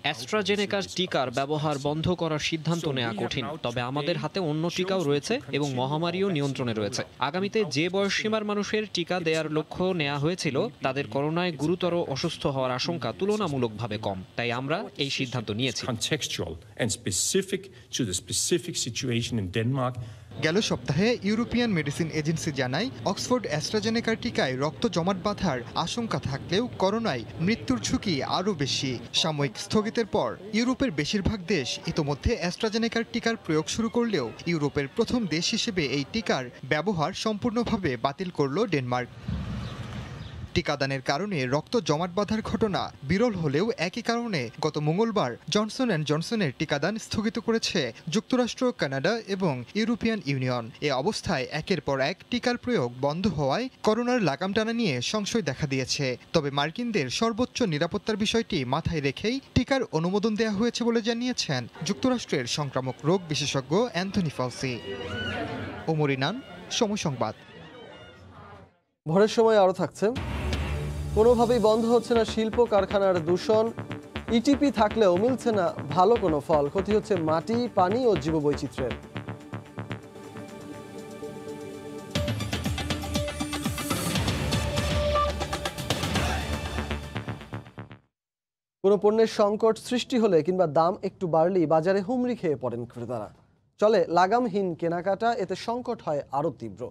অ্যাস্ট্রাজেনেকার টিকার ব্যবহার বন্ধ করার সিদ্ধান্ত নেওয়া কঠিন, তবে আমাদের হাতে অন্য টিকাও রয়েছে এবং মহামারীও নিয়ন্ত্রণে রয়েছে। আগামীতে যে বয়সসীমার মানুষের টিকা দেওয়ার লক্ষ্য নেওয়া হয়েছিল তাদের করোনায় গুরুতর অসুস্থ হওয়ার আশঙ্কা তুলনামূলকভাবে কম, তাই আমরা এই সিদ্ধান্ত নিয়েছি। গেল সপ্তাহে ইউরোপিয়ান মেডিসিন এজেন্সি জানায়, অক্সফোর্ড অ্যাস্ট্রাজেনেকার টিকায় রক্ত জমাট বাঁধার আশঙ্কা থাকলেও করোনায় মৃত্যুর ঝুঁকি আরও বেশি। সাময়িক স্থগিতের পর ইউরোপের বেশিরভাগ দেশ ইতোমধ্যে অ্যাস্ট্রাজেনেকার টিকার প্রয়োগ শুরু করলেও ইউরোপের প্রথম দেশ হিসেবে এই টিকার ব্যবহার সম্পূর্ণভাবে বাতিল করল ডেনমার্ক। টিকাদানের কারণে রক্ত জমাট বাঁধার ঘটনা বিরল হলেও একই কারণে গত মঙ্গলবার জনসন অ্যান্ড জনসনের টিকাদান স্থগিত করেছে যুক্তরাষ্ট্র, কানাডা এবং ইউরোপিয়ান ইউনিয়ন। এ অবস্থায় একের পর এক টিকার প্রয়োগ বন্ধ হওয়ায় করোনার লাগাম টানা নিয়ে সংশয় দেখা দিয়েছে। তবে মার্কিনদের সর্বোচ্চ নিরাপত্তার বিষয়টি মাথায় রেখেই টিকার অনুমোদন দেওয়া হয়েছে বলে জানিয়েছেন যুক্তরাষ্ট্রের সংক্রামক রোগ বিশেষজ্ঞ অ্যান্থনি ফাউসি। ওমর ইনান, সময় সংবাদ। ভোরের সময় আরও থাকছে। কোনোভাবেই বন্ধ হচ্ছে না শিল্প কারখানার দূষণ। ইটিপি থাকলেও মিলছে না ভালো কোনো ফল। ক্ষতি হচ্ছে মাটি, পানি ও জীববৈচিত্র্যের। কোনো পণ্যের সংকট সৃষ্টি হলে কিংবা দাম একটু বাড়লেই বাজারে হুমড়ি খেয়ে পড়েন ক্রেতারা। চলে লাগামহীন কেনাকাটা, এতে সংকট হয় আরও তীব্র।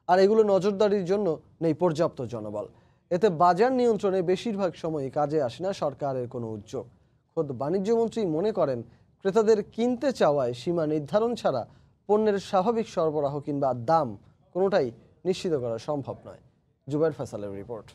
আর এগুলো নজরদারির জন্য নেই পর্যাপ্ত জনবল। এতে বাজার নিয়ন্ত্রণে বেশিরভাগ সময়ই কাজে আসে না সরকারের কোনো উদ্যোগ। খোদ বাণিজ্যমন্ত্রী মনে করেন, ক্রেতাদের কিনতে চাওয়ায় সীমা নির্ধারণ ছাড়া পণ্যের স্বাভাবিক সরবরাহ কিংবা দাম কোনোটাই নিশ্চিত করা সম্ভব নয়। জুবাইর ফয়সালের রিপোর্ট।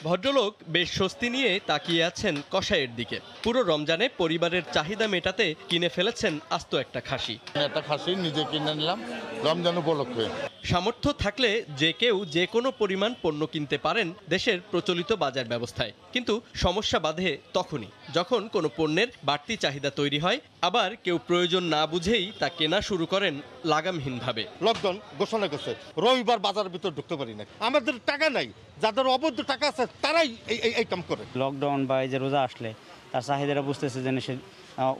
ভদ্রলোক বেশ স্বস্তি নিয়ে তাকিয়ে আছেন কষাইয়ের দিকে। পুরো রমজানে পরিবারের চাহিদা মেটাতে কিনে ফেলেছেন আস্ত একটা খাসি। একটা খাসি নিজে কিনে নিলাম রমজান উপলক্ষে। সামর্থ্য থাকলে যে কেউ যে কোনো পরিমাণ পণ্য কিনতে পারেন দেশের প্রচলিত বাজার ব্যবস্থায়, কিন্তু সমস্যা বাধে তখনই যখন কোনো পণ্যের বাড়তি চাহিদা তৈরি হয়, আবার কেউ প্রয়োজন না বুঝেই তা কেনা শুরু করেন লাগামহীনভাবে। লকডাউন ঘোষণা করছে, রবিবার বাজারের ভিতর ঢুকতে পারি না। আমাদের টাকা নাই, যাদের অবৈধ টাকা আছে তারাই এই কাম করে। লকডাউন বা এই যে রোজা আসলে তার চাহিদাটা বুঝতেছে যে সে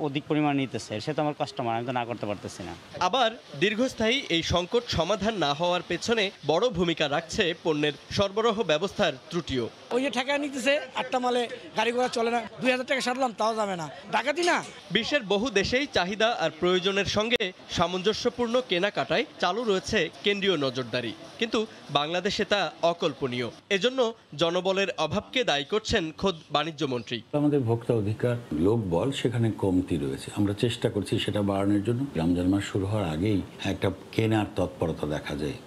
অধিক পরিমাণ নিতেছে, সে তো আমার কাস্টমার, আমি তো না করতে পারতেছি না। আবার দীর্ঘস্থায়ী এই সংকট সমাধান না হওয়ার পেছনে বড় ভূমিকা রাখছে পণ্যের সরবরাহ ব্যবস্থার ত্রুটিও। ওই যে টাকা নিতেছে, আটটা মালে গাড়ি ঘোড়া চলে না, 2000 টাকা সারলাম তাও যাবে না, ডাকাতি না। বিশ্বের বহু দেশেই চাহিদা আর প্রয়োজনের সঙ্গে সামঞ্জস্যপূর্ণ কেনাকাটায় চালু রয়েছে কেন্দ্রীয় নজরদারি, কিন্তু বাংলাদেশে তা অকল্পনীয়। এজন্য জনবলের অভাবকে দায়ী করছেন খোদ বাণিজ্যমন্ত্রী। আমাদের ভোক্তা অধিকার লোকবল সেখানে কমতি রয়েছে, আমরা চেষ্টা করছি সেটা বাড়ানোর জন্য। রমজান মাস শুরু হওয়ার আগেই একটা কেনার তৎপরতা দেখা যায়,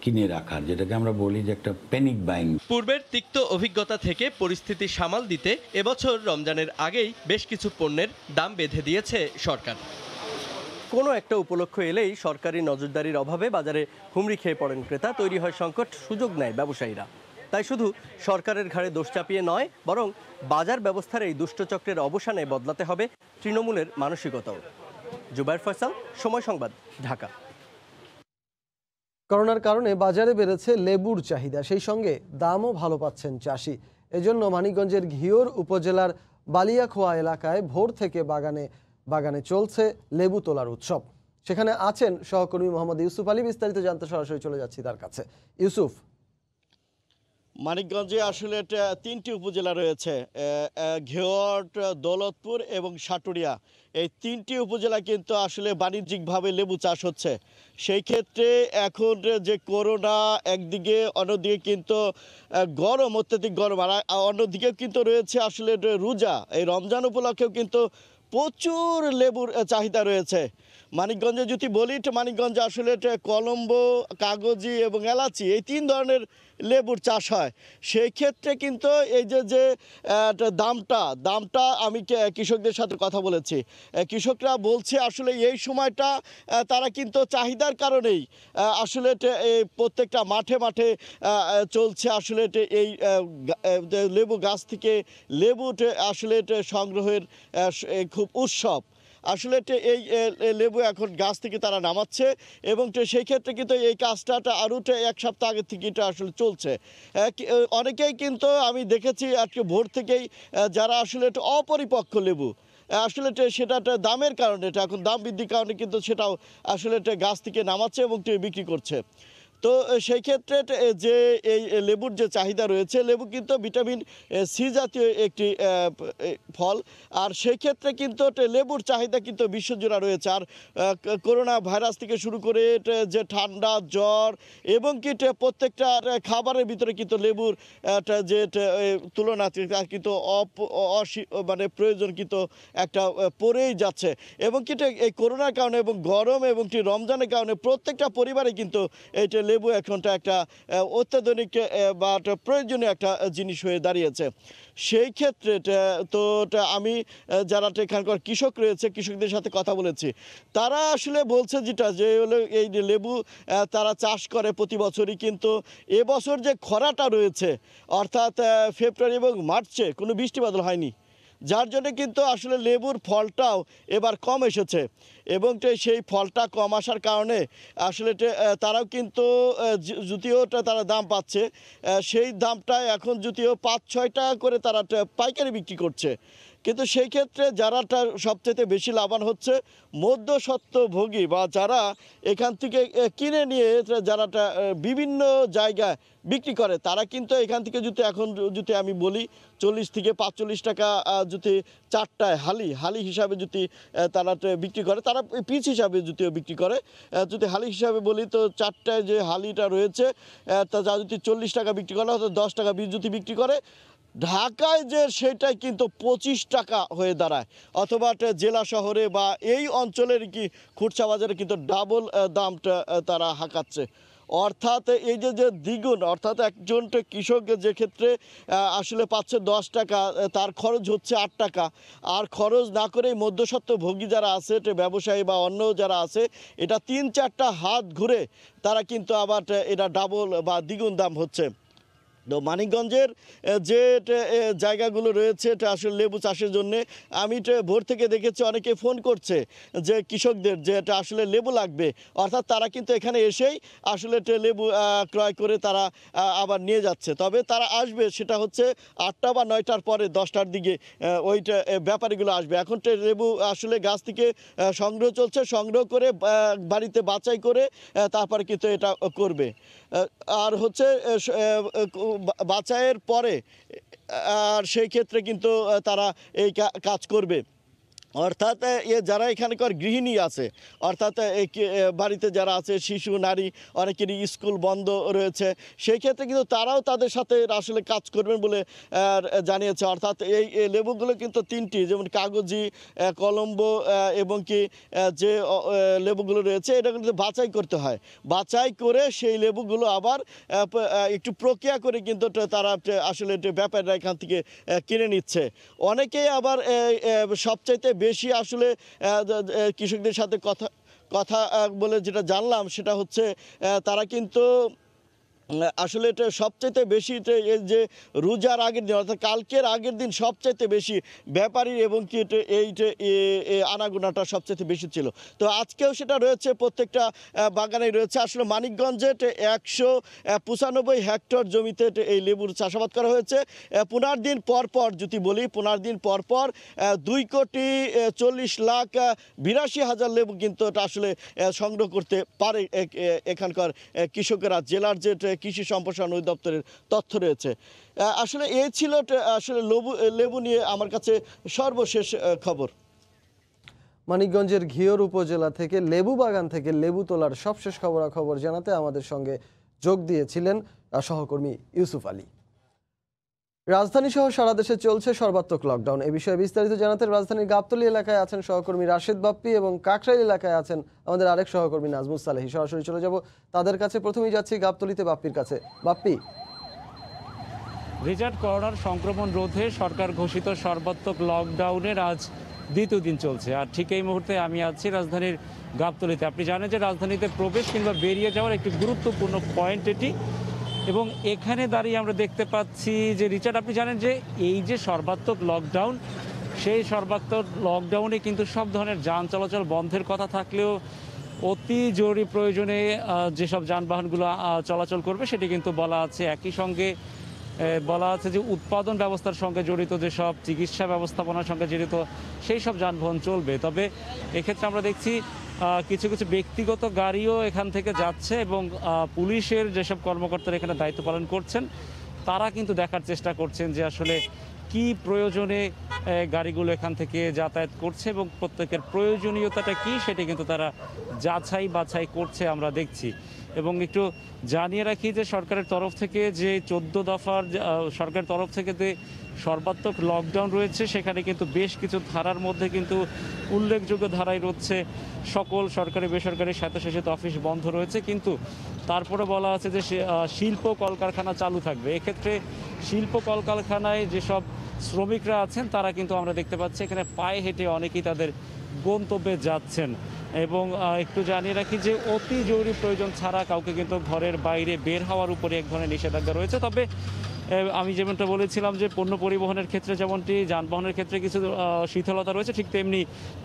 কিনে রাখার, যেটাকে আমরা বলি যে একটা প্যানিক বাইং। পূর্বের তিক্ত অভিজ্ঞতা থেকে পরিস্থিতি সামাল দিতে এবছর রমজানের আগেই বেশ কিছু পণ্যের দাম বেঁধে দিয়েছে সরকার। কোনো একটা উপলক্ষ এলেই সরকারি নজরদারির অভাবে বাজারে হুমড়ি খেয়ে পড়েন ক্রেতা, তৈরি হয় সংকট, সুযোগ নেয় ব্যবসায়ীরা। তাই শুধু সরকারের ঘাড়ে দোষ চাপিয়ে নয়, বরং বাজার ব্যবস্থার এই দুষ্টচক্রের অবসানে বদলাতে হবে তৃণমূলের মানসিকতাও। জুবাইর ফয়সাল, সময় সংবাদ, ঢাকা। করোনার কারণে বাজারে বেড়েছে লেবুর চাহিদা, সেই সঙ্গে দামও ভালো পাচ্ছেন চাষি। এজন্য মানিকগঞ্জের ঘিওর উপজেলার বালিয়াখোয়া এলাকায় ভোর থেকে বাগানে চলছে লেবু তোলার উৎসব। সেখানে আছেন সহকর্মী মোহাম্মদ ইউসুফ আলী। বিস্তারিত জানতে সরাসরি চলে যাচ্ছি তার কাছে। ইউসুফ, মানিকগঞ্জে আসলে তিনটি উপজেলা রয়েছে, ঘেওয়াট, দৌলতপুর এবং সাটুরিয়া। এই তিনটি উপজেলা কিন্তু আসলে বাণিজ্যিকভাবে লেবু চাষ হচ্ছে। সেই ক্ষেত্রে এখন যে করোনা একদিকে, অন্যদিকে কিন্তু গরম, অত্যাধিক গরম, আর অন্যদিকে কিন্তু রয়েছে আসলে রোজা। এই রমজান উপলক্ষেও কিন্তু প্রচুর লেবুর চাহিদা রয়েছে। মানিকগঞ্জে যদি বলি, মানিকগঞ্জে আসলে কলম্বো, কাগজি এবং এলাচি এই তিন ধরনের লেবুর চাষ হয়। সেই ক্ষেত্রে কিন্তু এই যে দামটা আমি কৃষকদের সাথে কথা বলেছি, কৃষকরা বলছে আসলে এই সময়টা তারা কিন্তু চাহিদার কারণেই আসলে প্রত্যেকটা মাঠে মাঠে চলছে আসলে এই লেবু গাছ থেকে লেবু আসলে সংগ্রহের খুব উৎসব। আসলে এই লেবু এখন গাছ থেকে তারা নামাচ্ছে এবং সেই ক্ষেত্রে কিন্তু এই কাজটা আরও এক সপ্তাহ আগের থেকে এটা আসলে চলছে। অনেকেই কিন্তু আমি দেখেছি আজকে ভোর থেকেই যারা আসলে অপরিপক্ক লেবু, আসলে সেটা দামের কারণে, এটা এখন দাম বৃদ্ধির কারণে কিন্তু সেটাও আসলে গাছ থেকে নামাচ্ছে এবং বিক্রি করছে। তো সেই ক্ষেত্রে যে এই লেবুর যে চাহিদা রয়েছে, লেবু কিন্তু ভিটামিন সি জাতীয় একটি ফল, আর সেই ক্ষেত্রে কিন্তু লেবুর চাহিদা কিন্তু বিশ্বজোড়া রয়েছে। আর করোনা ভাইরাস থেকে শুরু করে যে ঠান্ডা, জ্বর এবং কি প্রত্যেকটা খাবারের ভিতরে কিন্তু লেবুর যে তুলনা কিন্তু মানে প্রয়োজন কিন্তু একটা পড়েই যাচ্ছে। এবং কি এই করোনার কারণে এবং গরম এবং রমজানের কারণে প্রত্যেকটা পরিবারে কিন্তু এইটা লেবু এখনটা একটা অত্যাধুনিক বা প্রয়োজনীয় একটা জিনিস হয়ে দাঁড়িয়েছে। সেই ক্ষেত্রে তো আমি যারা এখানকার কৃষক রয়েছে, কৃষকদের সাথে কথা বলেছি, তারা আসলে বলছে যেটা যে হলো এই লেবু তারা চাষ করে প্রতি বছরই, কিন্তু এবছর যে খরাটা রয়েছে, অর্থাৎ ফেব্রুয়ারি এবং মার্চে কোনো বৃষ্টি বাদল হয়নি, যার জন্য কিন্তু আসলে লেবুর ফলটাও এবার কম এসেছে এবং সেই ফলটা কম আসার কারণে আসলে তারাও কিন্তু যদিও তারা দাম পাচ্ছে সেই দামটা এখন যদিও 5-6 টাকা করে তারা পাইকারি বিক্রি করছে, কিন্তু সেই ক্ষেত্রে যারা সবচেয়ে বেশি লাভবান হচ্ছে মধ্যস্বত্বভোগী বা যারা এখান থেকে কিনে নিয়ে যারা বিভিন্ন জায়গায় বিক্রি করে তারা কিন্তু এখান থেকে যদি আমি বলি 40 থেকে 45 টাকা যদি 4টায় হালি হিসাবে যদি তারা বিক্রি করে, তারা পিস হিসাবে যদিও বিক্রি করে, যদি হালি হিসাবে বলি তো 4টায় যে হালিটা রয়েছে তা যা যদি 40 টাকা বিক্রি করে অর্থাৎ 10 টাকা বীজ যদি বিক্রি করে, ঢাকায় যে সেটাই কিন্তু 25 টাকা হয়ে দাঁড়ায়, অথবা জেলা শহরে বা এই অঞ্চলের কি খুচরা বাজারে কিন্তু ডাবল দামটা তারা হাঁকাচ্ছে। অর্থাৎ এই যে দ্বিগুণ, অর্থাৎ একজন কৃষক যে ক্ষেত্রে আসলে পাচ্ছে 10 টাকা, তার খরচ হচ্ছে 8 টাকা, আর খরচ না করেই মধ্যস্বত্বভোগী যারা আছে ব্যবসায়ী বা অন্য যারা আছে এটা 3-4টা হাত ঘুরে তারা কিন্তু আবার এটা ডাবল বা দ্বিগুণ দাম হচ্ছে। তো মানিকগঞ্জের যে জায়গাগুলো রয়েছে আসলে লেবু চাষের জন্য আমি ভোর থেকে দেখেছি অনেকে ফোন করছে যে কৃষকদের যে এটা আসলে লেবু লাগবে, অর্থাৎ তারা কিন্তু এখানে এসেই আসলে লেবু ক্রয় করে তারা আবার নিয়ে যাচ্ছে। তবে তারা আসবে সেটা হচ্ছে 8টা বা 9টার পরে 10টার দিকে ওইটা ব্যাপারীগুলো আসবে। এখন লেবু আসলে গাছ থেকে সংগ্রহ চলছে, সংগ্রহ করে বাড়িতে বাছাই করে তারপরে কিন্তু এটা করবে। আর হচ্ছে বাছাইয়ের পরে আর সেই ক্ষেত্রে কিন্তু তারা এই কাজ করবে। অর্থাৎ যারা এখানকার গৃহিণী আছে, অর্থাৎ বাড়িতে যারা আছে শিশু নারী অনেকেরই স্কুল বন্ধ রয়েছে, সেই ক্ষেত্রে কিন্তু তারাও তাদের সাথে আসলে কাজ করবেন বলে জানিয়েছে। অর্থাৎ এই লেবুগুলো কিন্তু 3টি, যেমন কাগজি, কলম্বো এবং কি যে লেবুগুলো রয়েছে এটা কিন্তু বাছাই করতে হয়, বাছাই করে সেই লেবুগুলো আবার একটু প্রক্রিয়া করে কিন্তু তারা আসলে ব্যাপারীরা এখান থেকে কিনে নিচ্ছে। অনেকেই আবার সবচাইতে বেশি আসলে কৃষকদের সাথে কথা বলে যেটা জানলাম সেটা হচ্ছে তারা কিন্তু আসলে এটা সবচাইতে বেশি এই যে রোজার আগের দিন অর্থাৎ কালকের আগের দিন সবচাইতে বেশি ব্যাপারী এবং কি এই আনাগোনাটা সবচাইতে বেশি ছিল। তো আজকেও সেটা রয়েছে, প্রত্যেকটা বাগানেই রয়েছে। আসলে মানিকগঞ্জে 195 হেক্টর জমিতে এই লেবুর চাষাবাদ করা হয়েছে। 15 দিন পর পর যদি বলি, 15 দিন পর পর 2,40,82,000 লেবু কিন্তু এটা আসলে সংগ্রহ করতে পারে এখানকার কৃষকেরা। জেলার যে কৃষি সম্প্রসারণ অধিদপ্তরের তথ্য রয়েছে। আসলে এই ছিল আসলে লেবু নিয়ে আমার কাছে সর্বশেষ খবর। মানিকগঞ্জের ঘিওর উপজেলা থেকে লেবু বাগান থেকে লেবু তোলার সবশেষ খবরাখবর জানাতে আমাদের সঙ্গে যোগ দিয়েছিলেন সহকর্মী ইউসুফ আলী। রাজধানী সহ সারা দেশে চলছে সর্বাত্মক লকডাউন। এ বিষয়ে বিস্তারিত জানাতে রাজধানীর গাবতলী এলাকায় আছেন সহকর্মী রাশেদ বাপ্পি এবং কাকরাইল এলাকায় আছেন আমাদের আরেক সহকর্মী নাজমুস সালেহী। সরাসরি চলে যাব তাদের কাছে। প্রথমেই যাচ্ছি গাবতলীতে বাপ্পির কাছে। বাপ্পি, রিচার্ড, করোনার সংক্রমণ রোধে সরকার ঘোষিত সর্বাত্মক লকডাউনের আজ দ্বিতীয় দিন চলছে, আর ঠিক এই মুহূর্তে আমি আছি রাজধানীর গাবতলীতে। আপনি জানেন যে রাজধানীতে প্রবেশ কিংবা বেরিয়ে যাওয়ার একটি গুরুত্বপূর্ণ পয়েন্ট এটি, এবং এখানে দাঁড়িয়ে আমরা দেখতে পাচ্ছি যে রিচার্ড, আপনি জানেন যে এই যে সর্বাত্মক লকডাউন, সেই সর্বাত্মক লকডাউনে কিন্তু সব ধরনের যান চলাচল বন্ধের কথা থাকলেও অতি জরুরি প্রয়োজনে যেসব যানবাহনগুলো চলাচল করবে সেটি কিন্তু বলা আছে। একই সঙ্গে বলা আছে যে উৎপাদন ব্যবস্থার সঙ্গে জড়িত যেসব চিকিৎসা ব্যবস্থাপনার সঙ্গে জড়িত সেই সব যানবাহন চলবে। তবে এক্ষেত্রে আমরা দেখছি কিছু কিছু ব্যক্তিগত গাড়িও এখান থেকে যাচ্ছে, এবং পুলিশের যেসব কর্মকর্তারা এখানে দায়িত্ব পালন করছেন তারা কিন্তু দেখার চেষ্টা করছেন যে আসলে কি প্রয়োজনে গাড়িগুলো এখান থেকে যাতায়াত করছে এবং প্রত্যেকের প্রয়োজনীয়তাটা কি সেটি কিন্তু তারা যাচাই বাছাই করছে আমরা দেখছি। এবং একটু জানিয়ে রাখি যে সরকারের তরফ থেকে যে 14 দফার সরকারের তরফ থেকে যে সর্বাত্মক লকডাউন রয়েছে সেখানে কিন্তু বেশ কিছু ধারার মধ্যে কিন্তু উল্লেখযোগ্য ধারায় রয়েছে সকল সরকারি বেসরকারি স্বায়ত্তশাসিত অফিস বন্ধ রয়েছে, কিন্তু তারপরে বলা আছে যে শিল্প কলকারখানা চালু থাকবে। এক্ষেত্রে শিল্প কলকারখানায় যেসব শ্রমিকরা আছেন তারা কিন্তু আমরা দেখতে পাচ্ছি এখানে পায়ে হেঁটে অনেকেই তাদের গন্তব্যে যাচ্ছেন। এবং একটু জানিয়ে রাখি যে অতি জরুরি প্রয়োজন ছাড়া কাউকে কিন্তু ঘরের বাইরে বের হওয়ার উপরে এক ধরনের নিষেধাজ্ঞা রয়েছে। তবে আমি যেমনটা বলেছিলাম যে পণ্য পরিবহনের ক্ষেত্রে যেমনটি যানবাহনের ক্ষেত্রে কিছু শিথিলতা রয়েছে, ঠিক তেমনি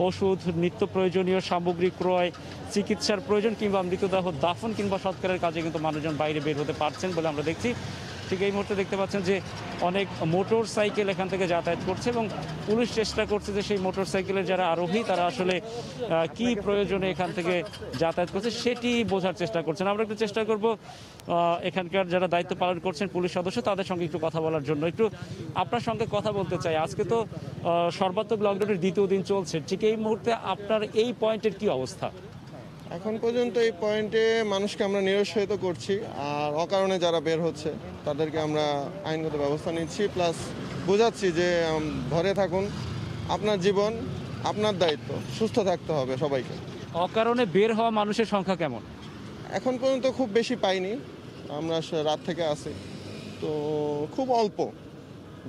ওষুধ, নিত্য প্রয়োজনীয় সামগ্রী ক্রয়, চিকিৎসার প্রয়োজন কিংবা মৃতদেহ দাফন কিংবা সৎকারের কাজে কিন্তু মানুষজন বাইরে বের হতে পারছেন বলে আমরা দেখছি। ঠিক এই মুহূর্তে দেখতে পাচ্ছেন যে অনেক মোটর সাইকেল এখান থেকে যাতায়াত করছে এবং পুলিশ চেষ্টা করছে যে সেই মোটর সাইকেলের যারা আরোহী তারা আসলে কি প্রয়োজনে এখান থেকে যাতায়াত করছে সেটি বোঝার চেষ্টা করছেন। আমরা একটু চেষ্টা করব এখানকার যারা দায়িত্ব পালন করছেন পুলিশ সদস্য তাদের সঙ্গে একটু কথা বলার জন্য। একটু আপনার সঙ্গে কথা বলতে চাই। আজকে তো সর্বাত্মক লকডাউনের দ্বিতীয় দিন চলছে, ঠিক এই মুহূর্তে আপনার এই পয়েন্টের কি অবস্থা? এখন পর্যন্ত এই পয়েন্টে মানুষকে আমরা নিরুৎসাহিত করছি, আর অকারণে যারা বের হচ্ছে তাদেরকে আমরা আইনগত ব্যবস্থা নিচ্ছি, প্লাস বোঝাচ্ছি যে ঘরে থাকুন, আপনার জীবন আপনার দায়িত্ব, সুস্থ থাকতে হবে সবাইকে। অকারণে বের হওয়া মানুষের সংখ্যা কেমন? এখন পর্যন্ত খুব বেশি পাইনি, আমরা রাত থেকে আসি তো খুব অল্প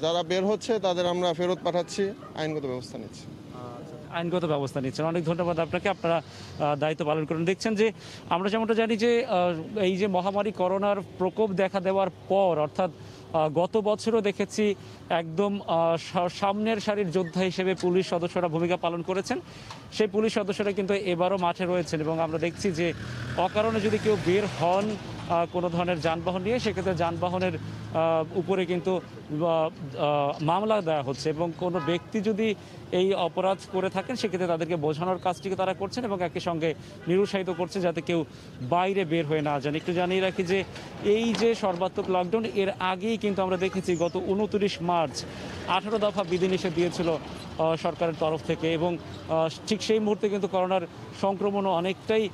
যারা বের হচ্ছে তাদের আমরা ফেরত পাঠাচ্ছি, আইনগত ব্যবস্থা নিচ্ছি। আইনগত ব্যবস্থা নিচ্ছেন, অনেক ধন্যবাদ আপনাকে, আপনারা দায়িত্ব পালন করেন। দেখছেন যে আমরা যেমনটা জানি যে এই যে মহামারী করোনার প্রকোপ দেখা দেওয়ার পর, অর্থাৎ গত বছরও দেখেছি একদম সামনের সারির যোদ্ধা হিসেবে পুলিশ সদস্যরা ভূমিকা পালন করেছেন। সেই পুলিশ সদস্যরা কিন্তু এবারও মাঠে রয়েছেন এবং আমরা দেখছি যে অকারণে যদি কেউ বের হন কোনো ধরনের যানবাহন নিয়ে, সেক্ষেত্রে যানবাহনের উপরে কিন্তু মামলা দেওয়া হচ্ছে এবং কোনো ব্যক্তি যদি এই অপরাধ করে থাকেন সেক্ষেত্রে তাদেরকে বোঝানোর কাজটিকে তারা করছেন এবং একই সঙ্গে নিরুৎসাহিত করছেন যাতে কেউ বাইরে বের হয়ে না যান। একটু জানিয়ে রাখি যে এই যে সর্বাত্মক লকডাউন, এর আগেই কিন্তু আমরা দেখেছি গত 29 মার্চ 18 দফা বিধিনিষেধ দিয়েছিল সরকারের তরফ থেকে এবং ঠিক সেই মুহূর্তে কিন্তু করোনার সংক্রমণও অনেকটাই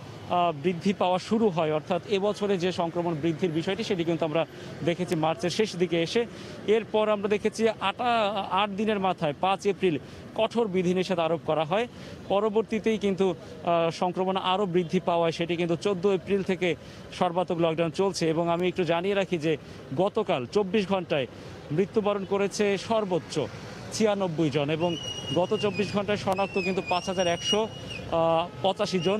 বৃদ্ধি পাওয়া শুরু হয়। অর্থাৎ এবছরে যে সংক্রমণ বৃদ্ধির বিষয়টি সেটি কিন্তু আমরা দেখেছি মার্চের শেষ দিকে এসে। এরপর আমরা দেখেছি 8 দিনের মাথায় 5 এপ্রিল কঠোর বিধিনিষেধ আরোপ করা হয়। পরবর্তীতেই কিন্তু সংক্রমণ আরও বৃদ্ধি পাওয়ায় সেটি কিন্তু 14 এপ্রিল থেকে সর্বাত্মক লকডাউন চলছে এবং আমি একটু জানিয়ে রাখি যে গতকাল 24 ঘন্টায় মৃত্যুবরণ করেছে সর্বোচ্চ 96 জন এবং গত 24 ঘন্টায় শনাক্ত কিন্তু 5185 জন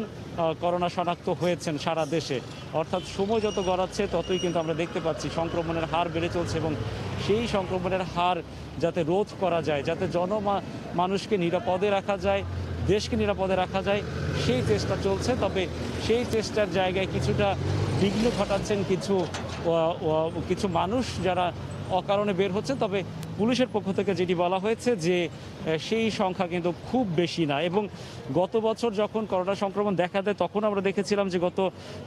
করোনা শনাক্ত হয়েছেন সারা দেশে। অর্থাৎ সময় যত গড়াচ্ছে ততই কিন্তু আমরা দেখতে পাচ্ছি সংক্রমণের হার বেড়ে চলছে এবং সেই সংক্রমণের হার যাতে রোধ করা যায়, যাতে মানুষকে নিরাপদে রাখা যায়, দেশকে নিরাপদে রাখা যায়, সেই চেষ্টা চলছে। তবে সেই চেষ্টার জায়গায় কিছুটা বিঘ্ন ঘটাচ্ছেন কিছু মানুষ যারা অকারণে বের হচ্ছে। তবে পুলিশের পক্ষ থেকে যেটি বলা হয়েছে যে সেই সংখ্যা কিন্তু খুব বেশি না এবং গত বছর যখন করোনা সংক্রমণ দেখা দেয় তখন আমরা দেখেছিলাম যে গত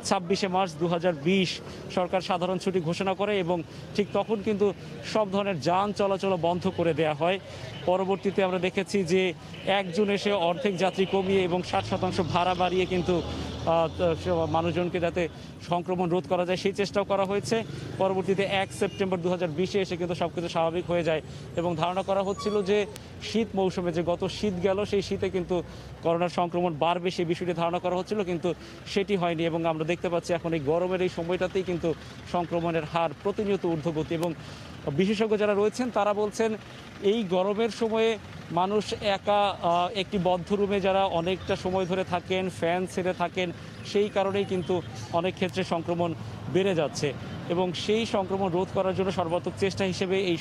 26 মার্চ 2020 সরকার সাধারণ ছুটি ঘোষণা করে এবং ঠিক তখন কিন্তু সব ধরনের যান চলাচল বন্ধ করে দেয়া হয়। পরবর্তীতে আমরা দেখেছি যে একজন এসে অর্ধেক যাত্রী কমিয়ে এবং 60% ভাড়া বাড়িয়ে কিন্তু মানুষজনকে যাতে সংক্রমণ রোধ করা যায় সেই চেষ্টাও করা হয়েছে। পরবর্তীতে 1 সেপ্টেম্বর 2020 এসে কিন্তু সব কিছু স্বাভাবিক হয়ে যায় এবং ধারণা করা হচ্ছিল যে শীত মৌসুমে যে গত শীত গেল সেই শীতে কিন্তু করোনার সংক্রমণ বাড়বে সেই বিষয়টি ধারণা করা হচ্ছিল, কিন্তু সেটি হয়নি এবং আমরা দেখতে পাচ্ছি এখন এই গরমের এই সময়টাতেই কিন্তু সংক্রমণের হার প্রতিনিয়ত ঊর্ধ্বগতি এবং বিশেষজ্ঞ যারা রয়েছেন তারা বলছেন এই গরমের সময়ে মানুষ একা একটি বদ্ধ রুমে যারা অনেকটা সময় ধরে থাকেন, ফ্যান ছেড়ে থাকেন, সেই কারণেই কিন্তু অনেক ক্ষেত্রে সংক্রমণ বেড়ে যাচ্ছে এবং সেই সংক্রমণ রোধ করার জন্য সর্বাত্মক চেষ্টা হিসেবে এই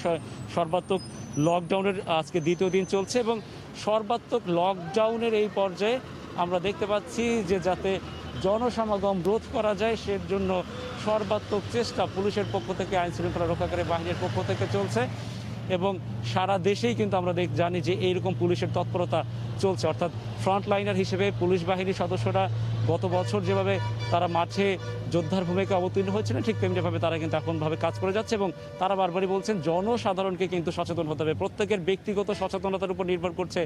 সর্বাত্মক লকডাউনের আজকে দ্বিতীয় দিন চলছে এবং সর্বাত্মক লকডাউনের এই পর্যায়ে আমরা দেখতে পাচ্ছি যে যাতে জনসমাগম রোধ করা যায় সেজন্য সর্বাত্মক চেষ্টা পুলিশের পক্ষ থেকে, আইন শৃঙ্খলা রক্ষাকারী বাহিনীর পক্ষ থেকে চলছে এবং সারা দেশেই কিন্তু আমরা জানি যে এইরকম পুলিশের তৎপরতা চলছে। অর্থাৎ ফ্রন্টলাইনার হিসেবে পুলিশ বাহিনীর সদস্যরা গত বছর যেভাবে তারা মাঠে যোদ্ধার ভূমিকা অবতীর্ণ হয়েছিলেন ঠিক তেমনিভাবে তারা কিন্তু এখনভাবে কাজ করে যাচ্ছে এবং তারা বারবারই বলছেন জনসাধারণকে কিন্তু সচেতন হতে হবে। প্রত্যেকের ব্যক্তিগত সচেতনতার উপর নির্ভর করছে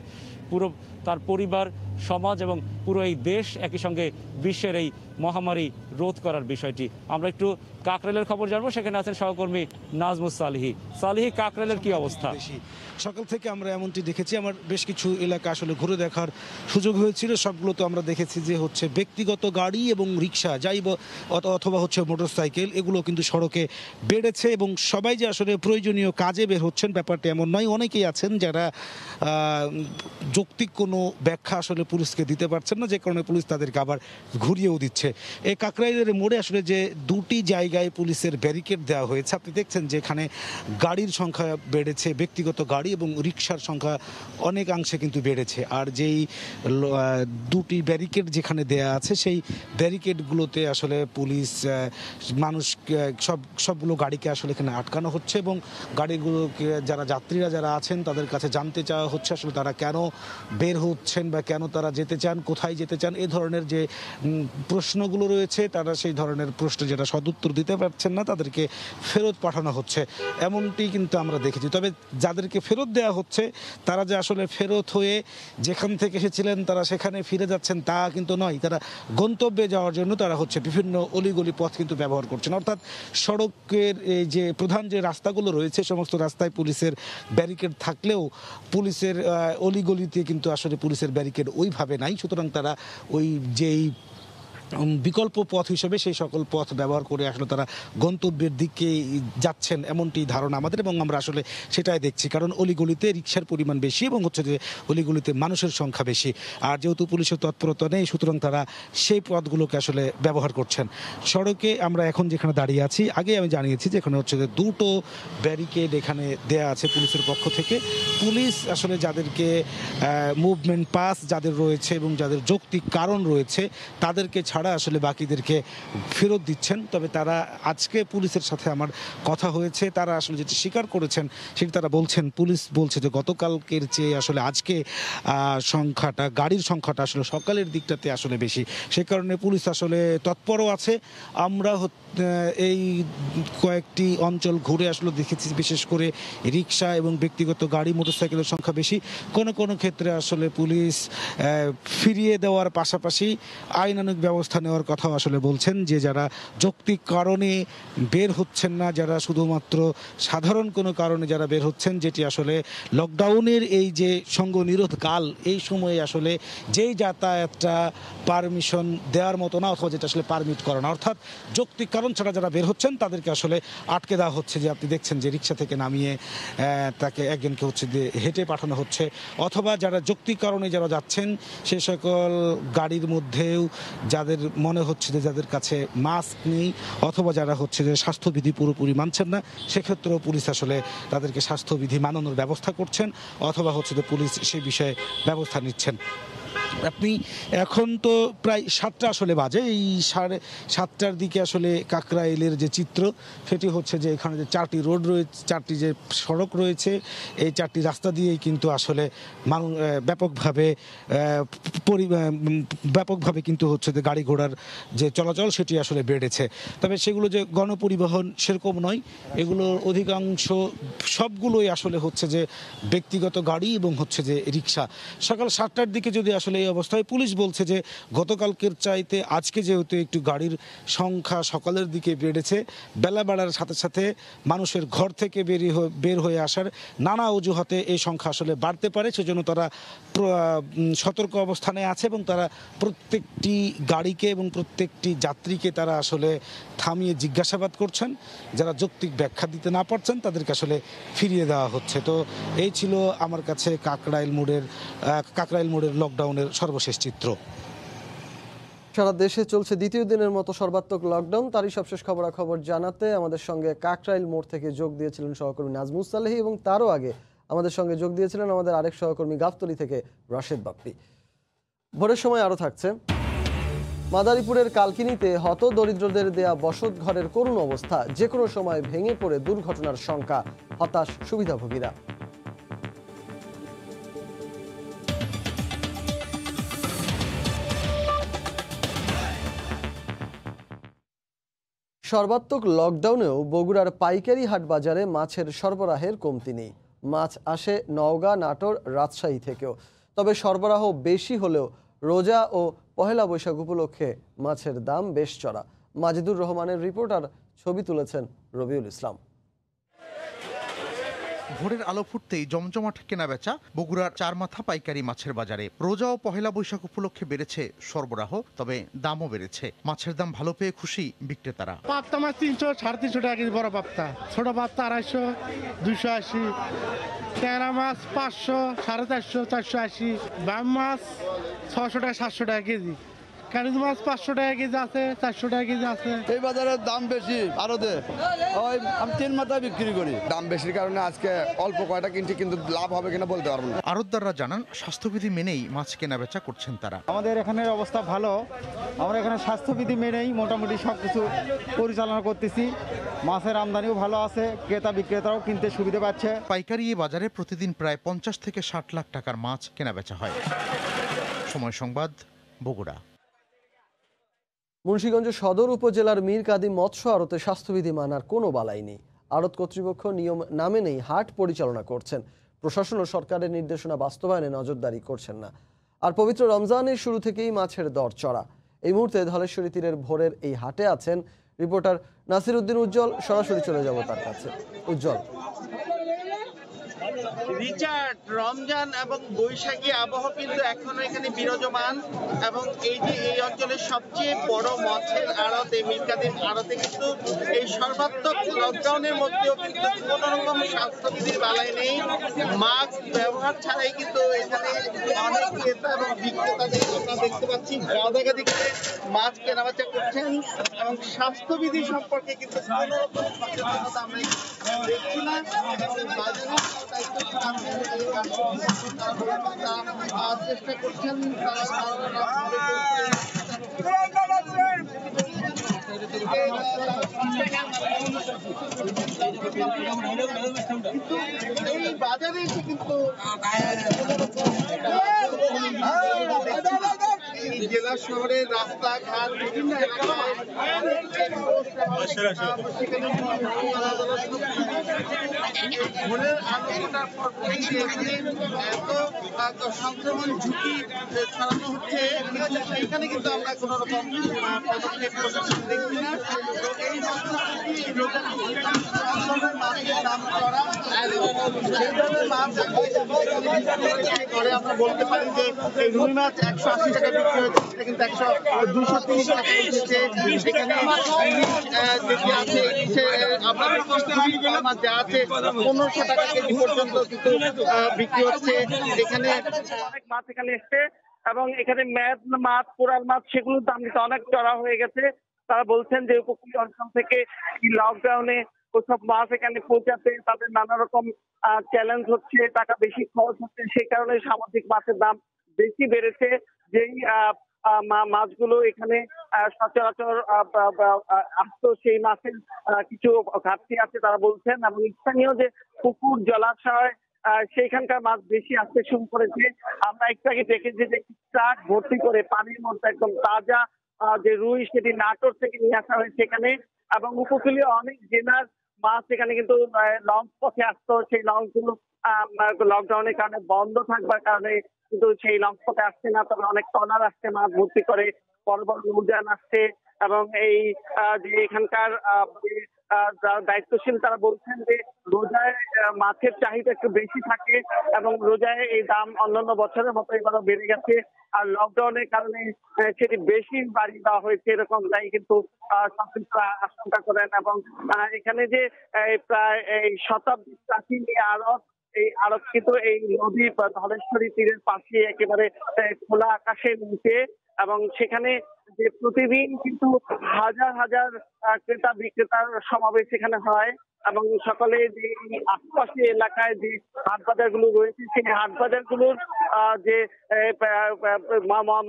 পুরো তার পরিবার, সমাজ এবং পুরো এই দেশ, একই সঙ্গে বিশ্বের এই মহামারী রোধ করার বিষয়টি। আমরা একটু কাকরাইলের খবর জানবো, সেখানে আছেন সহকর্মী নাজমুস সালিহি। সালিহি, কাকরাইলের কি অবস্থা? সকাল থেকে আমরা এমনটি দেখেছি, আমার বেশ কিছু এলাকা আসলে ঘুরে দেখার সুযোগ হয়েছিল, সবগুলো তো আমরা দেখেছি যে হচ্ছে ব্যক্তিগত গাড়ি এবং রিক্সা যাই অথবা হচ্ছে মোটরসাইকেল, এগুলো কিন্তু সড়কে বেড়েছে এবং সবাই যে আসলে প্রয়োজনীয় কাজে বের হচ্ছেন ব্যাপারটা এমন নয়। অনেকেই আছেন যারা যৌক্তিক কোনো ব্যাখ্যা আসলে পুলিশকে দিতে পারছেন না, যে কারণে পুলিশ তাদেরকে আবার ঘুরিয়েও দিচ্ছে। এই কাকরাইলের মোড়ে আসলে যে দুটি জায়গায় পুলিশের ব্যারিকেড দেওয়া হয়েছে, আপনি দেখছেন যে এখানে গাড়ির সংখ্যা বেড়েছে, ব্যক্তিগত গাড়ি এবং রিকশার সংখ্যা অনেকাংশে কিন্তু বেড়েছে। আর যেই দুটি ব্যারিকেড যেখানে দেয়া আছে সেই ব্যারিকেডগুলোতে আসলে পুলিশ মানুষ সবগুলো গাড়িকে আসলে এখানে আটকানো হচ্ছে এবং গাড়িগুলোকে যাত্রীরা যারা আছেন তাদের কাছে জানতে চাওয়া হচ্ছে আসলে তারা কেন বের হচ্ছেন বা কেন তারা যেতে চান, কোথায় যেতে চান। এই ধরনের যে প্রশ্নগুলো রয়েছে তারা সেই ধরনের প্রশ্ন যেটা সদুত্তর দিতে পারছেন না তাদেরকে ফেরত পাঠানো হচ্ছে, এমনটি কিন্তু আমরা দেখেছি। তবে যাদেরকে ফেরত দেওয়া হচ্ছে তারা যে আসলে ফেরত হয়ে যেখান থেকে এসেছিলেন তারা সেখানে ফিরে যাচ্ছেন তা কিন্তু নয়। তারা গন্তব্যে যাওয়ার জন্য তারা হচ্ছে বিভিন্ন অলিগলি পথ কিন্তু ব্যবহার করছেন। অর্থাৎ সড়কের এই যে প্রধান যে রাস্তাগুলো রয়েছে সমস্ত রাস্তায় পুলিশের ব্যারিকেড থাকলেও পুলিশের অলিগলিতে কিন্তু আসলে পুলিশের ব্যারিকেড ওইভাবে নাই। সুতরাং তারা ওই যেই বিকল্প পথ হিসেবে সেই সকল পথ ব্যবহার করে আসলে তারা গন্তব্যের দিকে যাচ্ছেন এমনটি ধারণা আমাদের, এবং আমরা আসলে সেটাই দেখছি। কারণ অলিগলিতে রিকশার পরিমাণ বেশি এবং হচ্ছে যে অলিগলিতে মানুষের সংখ্যা বেশি, আর যেহেতু পুলিশের তৎপরতা নেই সুতরাং তারা সেই পথগুলোকে আসলে ব্যবহার করছেন। সড়কে আমরা এখন যেখানে দাঁড়িয়ে আছি, আগে আমি জানিয়েছি যে এখানে হচ্ছে যে দুটো ব্যারিকেড এখানে দেয়া আছে পুলিশের পক্ষ থেকে। পুলিশ আসলে যাদেরকে মুভমেন্ট পাস যাদের রয়েছে এবং যাদের যৌক্তিক কারণ রয়েছে তাদেরকে ছাড়া আসলে বাকিদেরকে ফেরত দিচ্ছেন। তবে তারা আজকে পুলিশের সাথে আমার কথা হয়েছে, তারা আসলে যেটি স্বীকার করেছেন সেটি তারা বলছেন, পুলিশ বলছে যে গতকালকের চেয়ে আসলে আজকে সংখ্যাটা গাড়ির সংখ্যাটা আসলে সকালের দিকটাতে আসলে বেশি, সে কারণে পুলিশ আসলে তৎপরও আছে। আমরা এই কয়েকটি অঞ্চল ঘুরে আসলে দেখেছি বিশেষ করে রিক্সা এবং ব্যক্তিগত গাড়ি মোটরসাইকেলের সংখ্যা বেশি। কোনো কোনো ক্ষেত্রে আসলে পুলিশ ফিরিয়ে দেওয়ার পাশাপাশি আইনানুগ ব্যবস্থা নেওয়ার কথাও আসলে বলছেন, যে যারা যৌক্তিক কারণে বের হচ্ছেন না, যারা শুধুমাত্র সাধারণ কোনো কারণে যারা বের হচ্ছেন, যেটি আসলে লকডাউনের এই যে সঙ্গ নিরোধ কাল, এই সময়ে আসলে যেই যাতায়াতটা পারমিশন দেওয়ার মতো না অথবা যেটা আসলে পারমিট করে না, অর্থাৎ যৌক্তিক কারণ ছাড়া যারা বের হচ্ছেন তাদেরকে আসলে আটকে দেওয়া হচ্ছে। যে আপনি দেখছেন যে রিক্সা থেকে নামিয়ে তাকে একজনকে হচ্ছে যে হেঁটে পাঠানো হচ্ছে, অথবা যারা যৌক্তিক কারণে যারা যাচ্ছেন সে সকল গাড়ির মধ্যেও যাদের মনে হচ্ছে যে যাদের কাছে মাস্ক নেই অথবা যারা হচ্ছে যে স্বাস্থ্যবিধি পুরোপুরি মানছেন না, সেক্ষেত্রেও পুলিশ আসলে তাদেরকে স্বাস্থ্যবিধি মানানোর ব্যবস্থা করছেন অথবা হচ্ছে যে পুলিশ সেই বিষয়ে ব্যবস্থা নিচ্ছেন। আপনি এখন তো প্রায় 7টা আসলে বাজে, এই 7:30টার দিকে আসলে কাকরাইলের যে চিত্র সেটি হচ্ছে যে এখানে যে 4টি রোড রয়েছে, 4টি যে সড়ক রয়েছে, এই 4টি রাস্তা দিয়েই কিন্তু আসলে মানুষ ব্যাপকভাবে কিন্তু হচ্ছে যে গাড়ি ঘোড়ার যে চলাচল সেটি আসলে বেড়েছে। তবে সেগুলো যে গণপরিবহন সেরকম নয়, এগুলো অধিকাংশ সবগুলোই আসলে হচ্ছে যে ব্যক্তিগত গাড়ি এবং হচ্ছে যে রিক্সা। সকাল 7টার দিকে যদি আসলে এই অবস্থায় পুলিশ বলছে যে গতকালকের চাইতে আজকে যেহেতু একটু গাড়ির সংখ্যা সকালের দিকে বেড়েছে, বেলা বাড়ার সাথে সাথে মানুষের ঘর থেকে বের হয়ে আসার নানা অজুহাতে এই সংখ্যা আসলে বাড়তে পারে, সেজন্য তারা সতর্ক অবস্থানে আছে এবং তারা প্রত্যেকটি গাড়িকে এবং প্রত্যেকটি যাত্রীকে তারা আসলে থামিয়ে জিজ্ঞাসাবাদ করছেন। যারা যৌক্তিক ব্যাখ্যা দিতে না পারছেন তাদেরকে আসলে ফিরিয়ে দেওয়া হচ্ছে। তো এই ছিল আমার কাছে কাকরাইল মোড়ের লকডাউনের সর্বশেষ চিত্র। সারা দেশে চলছে দ্বিতীয় দিনের মতো সর্বাত্মক লকডাউন। তারই সবশেষ খবরাখবর জানাতে আমাদের সঙ্গে কাকরাইল মোড় থেকে যোগ দিয়েছিলেন সহকর্মী নাজমুস সালেহী, এবং তারও আগে আমাদের সঙ্গে যোগ দিয়েছিলেন আমাদের আরেক সহকর্মী গাবতলী থেকে রাশেদ বাপ্পি। ভোরের সময় আরও থাকছে মাদারীপুরের কালকিনিতে হত দরিদ্রদের দেয়া বসত ঘরের করুণ অবস্থা, যে কোনো সময় ভেঙে পড়ে দুর্ঘটনার শঙ্কা, হতাশ সুবিধাভোগীরা। সর্বাত্মক লকডাউনেও বগুড়ার পাইকারি হাট বাজারে মাছের সরবরাহের কমতি নেই। মাছ আসে নওগাঁ, নাটোর, রাজশাহী থেকেও। তবে সরবরাহ বেশি হলেও রোজা ও পহেলা বৈশাখ উপলক্ষে মাছের দাম বেশ চড়া। মাজিদুর রহমানের রিপোর্ট আর ছবি তুলেছেন রবিউল ইসলাম। ভোরের আলো ফুটতেই জমজমাট কেনাবেচা বগুড়ার চারমাথা পাইকারি মাছের বাজারে। রোজা ও পহেলা বৈশাখ উপলক্ষে বেড়েছে সরবরাহ, তবে দামও বেড়েছে। মাছের দাম ভালো পেয়ে খুশি বিক্রেতারা। পাপ্তা মাছ 300, 350 টাকা কেজি বড় পাপ্তা, ছোট পাপ্তা 250, 280, ট্যাংরা মাছ 500, 450, 480, বাম মাছ 600 টাকা 700 টাকা কেজি, কানিজ মাছ 500 টাকা কেজি আছে, 400 টাকা কেজি আছে। এই বাজারের দাম বেশি আরতে, ওই আমি 3 মাথায় বিক্রি করি। দাম বেশির কারণে আজকে অল্প কয়টা কিনছি, কিন্তু লাভ হবে কিনা বলতে পারবো না। আড়তদাররা জানান স্বাস্থ্যবিধি মেনেই মাছ কেনাবেচা করছেন তারা। আমাদের এখানের অবস্থা ভালো, আমরা এখানে স্বাস্থ্যবিধি মেনেই মোটামুটি সবকিছু পরিচালনা করতেছি। মাছের আমদানিও ভালো আছে, ক্রেতা বিক্রেতারাও কিনতে সুবিধা পাচ্ছে। পাইকারি এই বাজারে প্রতিদিন প্রায় 50 থেকে 60 লাখ টাকার মাছ কেনাবেচা হয়। সময় সংবাদ, বগুড়া। মুন্সিগঞ্জ সদর উপজেলার মীর কাদিম মৎস্য আড়তে স্বাস্থ্যবিধি মানার কোনো বালাই নেই। আড়ত কর্তৃপক্ষ নিয়ম না মেনেই হাট পরিচালনা করছেন। প্রশাসন ও সরকারের নির্দেশনা বাস্তবায়নে নজরদারি করছেন না। আর পবিত্র রমজানের শুরু থেকেই মাছের দর চড়া। এই মুহূর্তে ধলেশ্বরী তীরের ভোরের এই হাটে আছেন রিপোর্টার নাসির উদ্দিন উজ্জ্বল। সরাসরি চলে যাব তার কাছে। উজ্জ্বল। রিচার্ড, রমজান এবং বৈশাখী আবহাওয়া কিন্তু এখনো এখানে বিরাজমান, এবং এই যে এই অঞ্চলের সবচেয়ে বড় মাছের আড়ত এই মীর কাদিম আড়তে কিন্তু এই সর্বাত্মক লকডাউনের মধ্যেও কিন্তু কোনো রকম স্বাস্থ্যবিধির বালাই নেই। মাস্ক ব্যবহার ছাড়াই কিন্তু এখানে অনেক ক্রেতা এবং বিক্রেতাদের আমরা দেখতে পাচ্ছি গাদাগাদি করে মাছ কেনাবেচা করছেন, এবং স্বাস্থ্যবিধি সম্পর্কে কিন্তু কোনো রকম সচেতনতা আমরা দেখছি না। চেষ্টা করছেন এই বাজারে এসে কিন্তু জেলা শহরের রাস্তাঘাট বিভিন্ন এলাকায় ভোরের আলো ফোটার পর এত সংক্রমণ ঝুঁকি ছড়ানো হচ্ছে, সেইখানে কিন্তু আমরা কোন রকম পদক্ষেপ প্রশাসন দেখছি না। এই মাছের দাম করা করে আমরা বলতে পারি যে এই রুই মাছ 180 টাকা বিক্রি হয়েছে, সেটা কিন্তু 230 টাকা উঠেছে। এখানে যেটি আছে আপনাদের মাছ যা আছে 1500 টাকা কেজি পর্যন্ত কিন্তু বিক্রি হচ্ছে। এখানে অনেক মাছ এখানে এসছে, এবং এখানে ম্যাদ মাছ, কোরাল মাছ, সেগুলোর দাম কিন্তু অনেক চড়া হয়ে গেছে। তারা বলছেন যে উপকূলীয় অঞ্চল থেকে লকডাউনে ওসব মাছ এখানে পৌঁছাতে তাদের নানা রকম চ্যালেঞ্জ হচ্ছে, টাকা বেশি খরচ হচ্ছে, সেই কারণে সামুদ্রিক মাছের দাম বেশি বেড়েছে। যেই মাছগুলো এখানে সচরাচর আসতো, সেই মাছের কিছু ঘাটতি আছে তারা বলছেন, এবং স্থানীয় যে পুকুর জলাশয় সেইখানকার মাছ বেশি আসতে শুরু করেছে। আমরা একটু আগে দেখেছি যে ট্রাক ভর্তি করে পানির মধ্যে একদম তাজা যে রুই, সেটি নাটোর থেকে নিয়ে আসা হয়েছে এখানে, এবং উপকূলীয় অনেক জেলার মাছ এখানে কিন্তু লঞ্চ পথে আসতো। সেই লঞ্চগুলো লকডাউনের কারণে বন্ধ থাকবার কারণে কিন্তু সেই লঞ্চ পথে আসছে না, তবে অনেক ট্রলার আসছে মাছ ভর্তি করে, বড় বড় নৌযান আসছে। এবং এই যে এখানকার দায়িত্বশীল তারা বলছেন যে রোজায় মাছের চাহিদা একটু বেশি থাকে, এবং রোজায় এই দাম অন্যান্য বছরের মতো এবারও বেড়ে গেছে। আর লকডাউনের কারণে সেটি বেশি বাড়িয়ে দেওয়া হয়েছে, এরকম তাই কিন্তু সংশ্লিষ্টরা আশঙ্কা করেন। এবং এখানে যে প্রায় এই শতাব্দী প্রাচীন আড়ত, এই আড়ত কিন্তু এই নদী ধলেশ্বরী তীরের পাশে একেবারে খোলা আকাশের নিচে, এবং সেখানে যে প্রতিদিন কিন্তু হাজার হাজার ক্রেতা বিক্রেতার সমাবেশ এখানে হয়, এবং সকলে যে আশপাশে এলাকায় যে হাট বাজার গুলো রয়েছে, সেই হাট বাজার গুলোর যে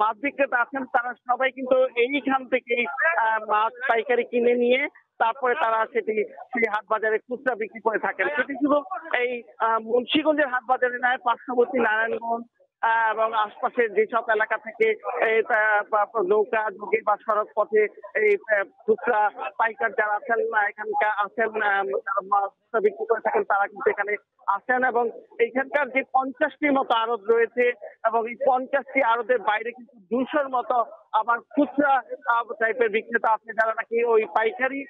মাছ বিক্রেতা আছেন তারা সবাই কিন্তু এইখান থেকে মাছ পাইকারি কিনে নিয়ে তারপরে তারা সেই হাট বাজারে খুচরা বিক্রি করে থাকেন। সেটি শুধু এই মুন্সিগঞ্জের হাট বাজারে নয়, পার্শ্ববর্তী নারায়ণগঞ্জ এবং আশপাশের যেসব এলাকা থেকে নৌকা যোগে বা সড়ক পথে এই খুচরা পাইকার যারা আছেন এখানকার আছেন বিক্রি করে থাকেন, তারা কিন্তু এখানে আসেন এবং এইখানকার যে 50টির মতো আড়ত রয়েছে এবং এই 50টি আড়তের বাইরে কিন্তু 200-র মতো আবার খুচরা টাইপের বিক্রেতা আছে যারা নাকি ওই পাইকারি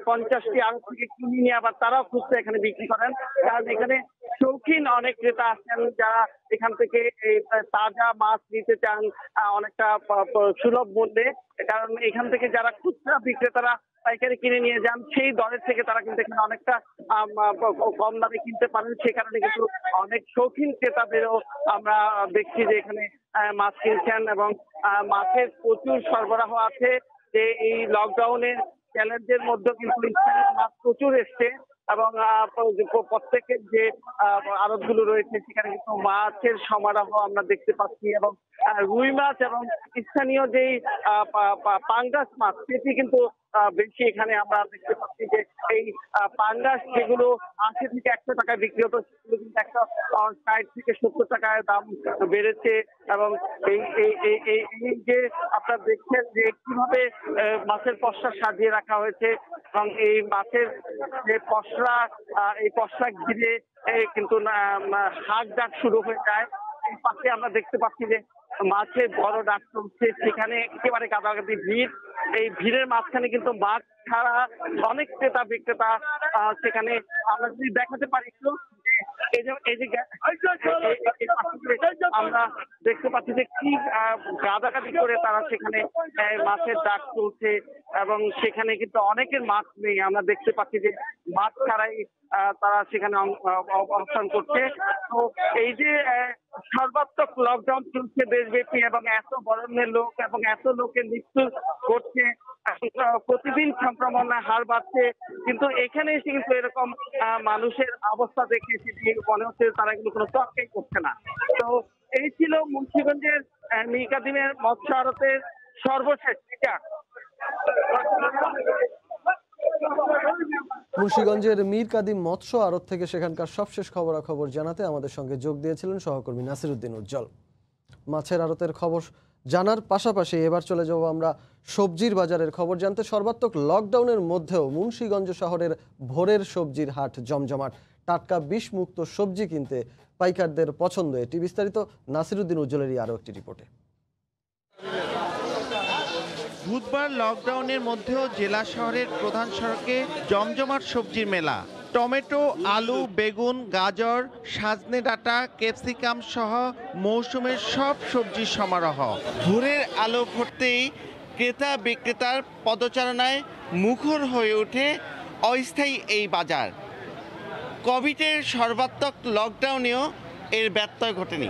50টি আড়ত থেকে কিনে নিয়ে আবার তারাও খুচরা এখানে বিক্রি করেন। কারণ এখানে শৌখিন অনেক ক্রেতা আছেন যারা এখান থেকে এই তাজা মাছ নিতে চান অনেকটা সুলভ মূল্যে। কারণ এখান থেকে যারা খুচরা বিক্রেতারা পাইকারি কিনে নিয়ে যান সেই দরের থেকে তারা কিন্তু এখানে অনেকটা কম দামে কিনতে পারেন। সে কারণে কিন্তু অনেক শৌখিন ক্রেতাদেরও আমরা দেখছি যে এখানে মাছ কিনছেন এবং মাছের প্রচুর সরবরাহ আছে। যে এই লকডাউনের চ্যালেঞ্জের মধ্যে কিন্তু স্থানীয় মাছ প্রচুর এসছে এবং প্রত্যেকের যে আড়তগুলো রয়েছে সেখানে কিন্তু মাছের সমারোহ আমরা দেখতে পাচ্ছি এবং রুই মাছ এবং স্থানীয় যেই পাঙ্গাস মাছ সেটি কিন্তু বেশি এখানে আমরা দেখতে পাচ্ছি যে এই পাঙ্গাস যেগুলো 80 থেকে 100 টাকায় বিক্রি হতো সেগুলো কিন্তু 160 থেকে 70 টাকায় দাম বেড়েছে। এবং এই যে আপনারা দেখছেন যে কিভাবে মাছের পসরা সাজিয়ে রাখা হয়েছে এবং এই মাছের যে পসরা এই পসরা ঘিরে কিন্তু হাঁক ডাক শুরু হয়ে যায়। এই পাশে আমরা দেখতে পাচ্ছি যে মাছের বড় ডাক চলছে, সেখানে একেবারে গাদাগাদি ভিড়। এই ভিড়ের মাঝখানে কিন্তু মাছ ছাড়া অনেক ক্রেতা বিক্রেতা সেখানে আমরা যদি দেখাতে পারি একটু আমরা দেখতে পাচ্ছি যে কি গাদাগাদি করে তারা সেখানে মাছের ডাক চলছে এবং সেখানে কিন্তু অনেকের মাছ নেই। আমরা দেখতে পাচ্ছি যে মাছ ছাড়াই তারা সেখানে অবস্থান করছে। তো এই যে সর্বাত্মক লকডাউন চলছে দেশব্যাপী এবং এত বরণের লোক এবং এত লোকের মৃত্যু ঘটছে, প্রতিদিন সংক্রমণের হার বাড়ছে, কিন্তু এখানে এসে কিন্তু এরকম মানুষের অবস্থা দেখে সেটি মনে হচ্ছে তারা কিন্তু কোনো তর্কই করছে না। তো এই ছিল মুন্সিগঞ্জের মীর কাদিমের মৎস্য আড়তের সর্বশেষ টিকা। মুন্সিগঞ্জের মীর কাদিম মৎস্য আড়ত থেকে সেখানকার সবশেষ খবরাখবর জানাতে আমাদের সঙ্গে যোগ দিয়েছিলেন সহকর্মী নাসিরউদ্দিন উজ্জ্বল। মাছের আড়তের খবর জানার পাশাপাশি এবার চলে যাব আমরা সবজির বাজারের খবর জানতে। সর্বাত্মক লকডাউনের মধ্যেও মুন্সিগঞ্জ শহরের ভোরের সবজির হাট জমজমাট। টাটকা বিষমুক্ত সবজি কিনতে পাইকারদের পছন্দ। এটি বিস্তারিত নাসিরউদ্দিন উজ্জ্বলেরই আরও একটি রিপোর্টে। বুধবার লকডাউনের মধ্যেও জেলা শহরের প্রধান সড়কে জমজমাট সবজির মেলা। টমেটো, আলু, বেগুন, গাজর, সাজনে ডাঁটা, ক্যাপসিকাম সহ মৌসুমের সব সবজির সমারোহ। ভোরের আলো ফুটতেই ক্রেতা বিক্রেতার পদচারণায় মুখর হয়ে ওঠে অস্থায়ী এই বাজার। কোভিডের সর্বাত্মক লকডাউনেও এর ব্যত্যয় ঘটেনি।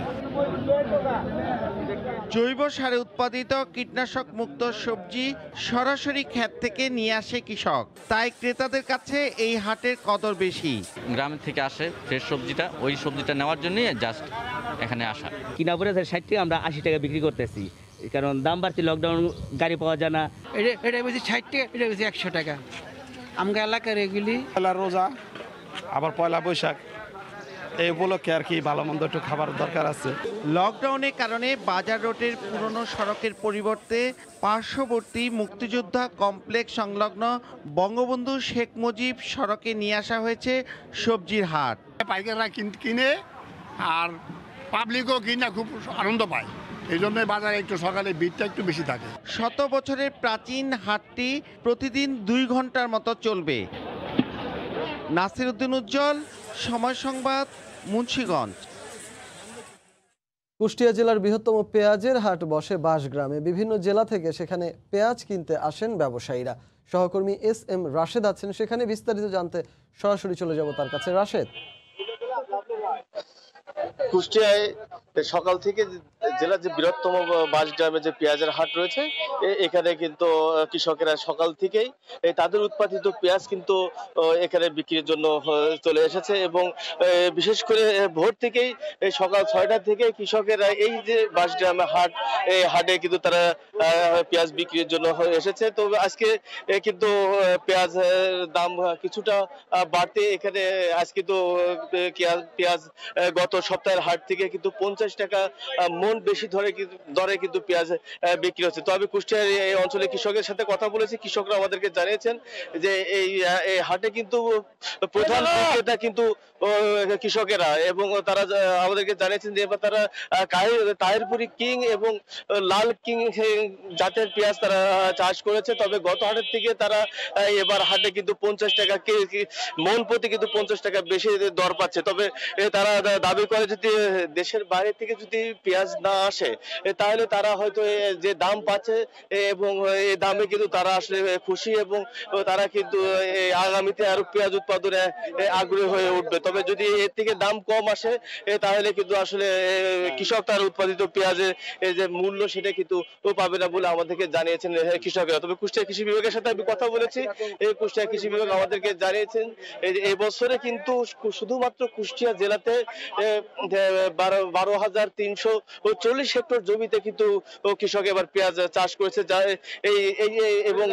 জৈব সারে উৎপাদিত কীটনাশক মুক্ত সবজি সরাসরি ক্ষেত থেকে নিয়ে আসে কৃষক, তাই ক্রেতাদের কাছে এই হাটের কদর বেশি। গ্রামের থেকে আসে ফ্রেশ সবজিটা, ওই সবজিটা নেওয়ার জন্যই জাস্ট এখানে আসা। কিনা পরে 60 টাকা আমরা 80 টাকা বিক্রি করতেছি, কারণ দাম বাড়ছে, লকডাউন গাড়ি পাওয়া যায় না। এটা বেশি 60 টাকা, এটা বেশি 100 টাকা। আমগা এলাকার এগুলি পয়লা রোজা আবার পয়লা বৈশাখ এই উপলক্ষে আর কি ভালো মন্দ একটু খাবার দরকার আছে। লকডাউনের কারণে বাজার রোডের পুরনো সড়কের পরিবর্তে পার্শ্ববর্তী মুক্তিযোদ্ধা কমপ্লেক্স সংলগ্ন বঙ্গবন্ধু শেখ মুজিব সড়কে নিয়ে আসা হয়েছে সবজির হাট। পাইকাররা কিনে আর পাবলিকও কিনা খুব আনন্দ পায়, এই জন্য বাজারে একটু সকালে ভিড়টা একটু বেশি থাকে। শত বছরের প্রাচীন হাটটি প্রতিদিন 2 ঘন্টার মতো চলবে। নাসিরউদ্দিন উজ্জ্বল, সময় সংবাদ, মুন্সিগঞ্জ। কুষ্টিয়া জেলার বৃহত্তম পেঁয়াজের হাট বসে বাঁশগ্রামে। বিভিন্ন জেলা থেকে সেখানে পেঁয়াজ কিনতে আসেন ব্যবসায়ীরা। সহকর্মী SM রাশেদ আছেন সেখানে, বিস্তারিত জানতে সরাসরি চলে যাব তার কাছে। রাশেদ, কুষ্টিয়ায় সকাল থেকে জেলার যে বৃহত্তম বাঁশগ্রামে যে পেঁয়াজের হাট রয়েছে, এখানে কিন্তু কৃষকেরা সকাল থেকেই তাদের উৎপাদিত পেঁয়াজ কিন্তু এখানে বিক্রির জন্য চলে এসেছে এবং বিশেষ করে ভোর থেকেই সকাল 6টা থেকে কৃষকেরা এই যে বাঁশগ্রামে হাট, এই হাটে কিন্তু তারা পেঁয়াজ বিক্রির জন্য এসেছে। তো আজকে কিন্তু পেঁয়াজের দাম কিছুটা বাড়তে এখানে আজ কিন্তু পেঁয়াজ গত সপ্তাহের হাট থেকে কিন্তু 50 টাকা মন বেশি দরে কিন্তু পেঁয়াজ বিক্রি হচ্ছে। তো আমি কুষ্টিয়ার এই অঞ্চলে কৃষকের সাথে কথা বলেছি, কৃষকরা আমাদেরকে জানিয়েছেন যে এই হাটে কিন্তু প্রধান বিক্রেতা কিন্তু কৃষকেরা, এবং তারা আমাদেরকে জানিয়েছেন যে এবার তারা তাহিরপুরি কিং এবং লাল কিং জাতের পেঁয়াজ তারা চাষ করেছে। তবে গত হাটের থেকে তারা এবার হাটে কিন্তু 50 টাকা মন প্রতি কিন্তু 50 টাকা বেশি দর পাচ্ছে। তবে তারা দাবি করে যদি দেশের বাইরে থেকে যদি পেঁয়াজ না আসে তাহলে তারা হয়তো যে দাম পাচ্ছে এবং এই দামে কিন্তু তারা আসলে খুশি, এবং তারা কিন্তু আগামীতে আরো পেঁয়াজ উৎপাদনে আগ্রহী হয়ে উঠবে। তবে যদি এর থেকে দাম কম আসে তাহলে কিন্তু আসলে কৃষক তার উৎপাদিত পেঁয়াজের যে মূল্য সেটা কিন্তু পাবে না বলে আমাদেরকে জানিয়েছেন কৃষকেরা। তবে কুষ্টিয়া কৃষি বিভাগের সাথে আমি কথা বলেছি, এই কুষ্টিয়া কৃষি বিভাগ আমাদেরকে জানিয়েছেন এই বছরে কিন্তু শুধুমাত্র কুষ্টিয়া জেলাতে 12,340 হেক্টর জমিতে কিন্তু কৃষক এবার পেঁয়াজ চাষ করেছে, এবং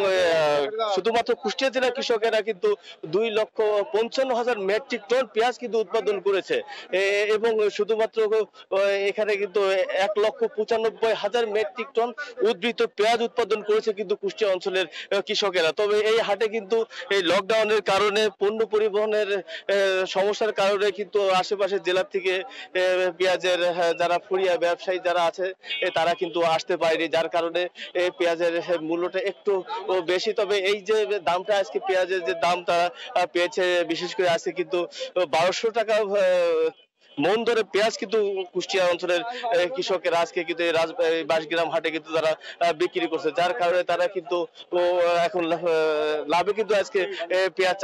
শুধুমাত্র কুষ্টিয়া জেলার কৃষকেরা কিন্তু 2,55,000 মেট্রিক টন পেঁয়াজ কিন্তু উৎপাদন করেছে, এবং শুধুমাত্র এখানে কিন্তু 1,95,000 মেট্রিক টন উদ্বৃত্ত পেঁয়াজ উৎপাদন করেছে কিন্তু কুষ্টিয়া অঞ্চলের কৃষকেরা। তবে এই হাটে কিন্তু এই লকডাউনের কারণে পণ্য পরিবহনের সমস্যার কারণে কিন্তু আশেপাশের জেলা থেকে পেঁয়াজের যারা ফুরিয়া ব্যবসায়ী যারা আছে তারা কিন্তু আসতে পারেনি, যার কারণে পেঁয়াজের মূল্যটা একটু বেশি। তবে এই যে দামটা আজকে পেঁয়াজের যে দাম তারা পেয়েছে, বিশেষ করে আজকে কিন্তু 1200 টাকা মন ধরে পেঁয়াজ কিন্তু কুষ্টিয়া অঞ্চলের কৃষকেরা আজকে কিন্তু বাঁশগ্রাম হাটে কিন্তু তারা বিক্রি করছে, যার কারণে তারা কিন্তু এখন লাভে কিন্তু আজকে পেঁয়াজ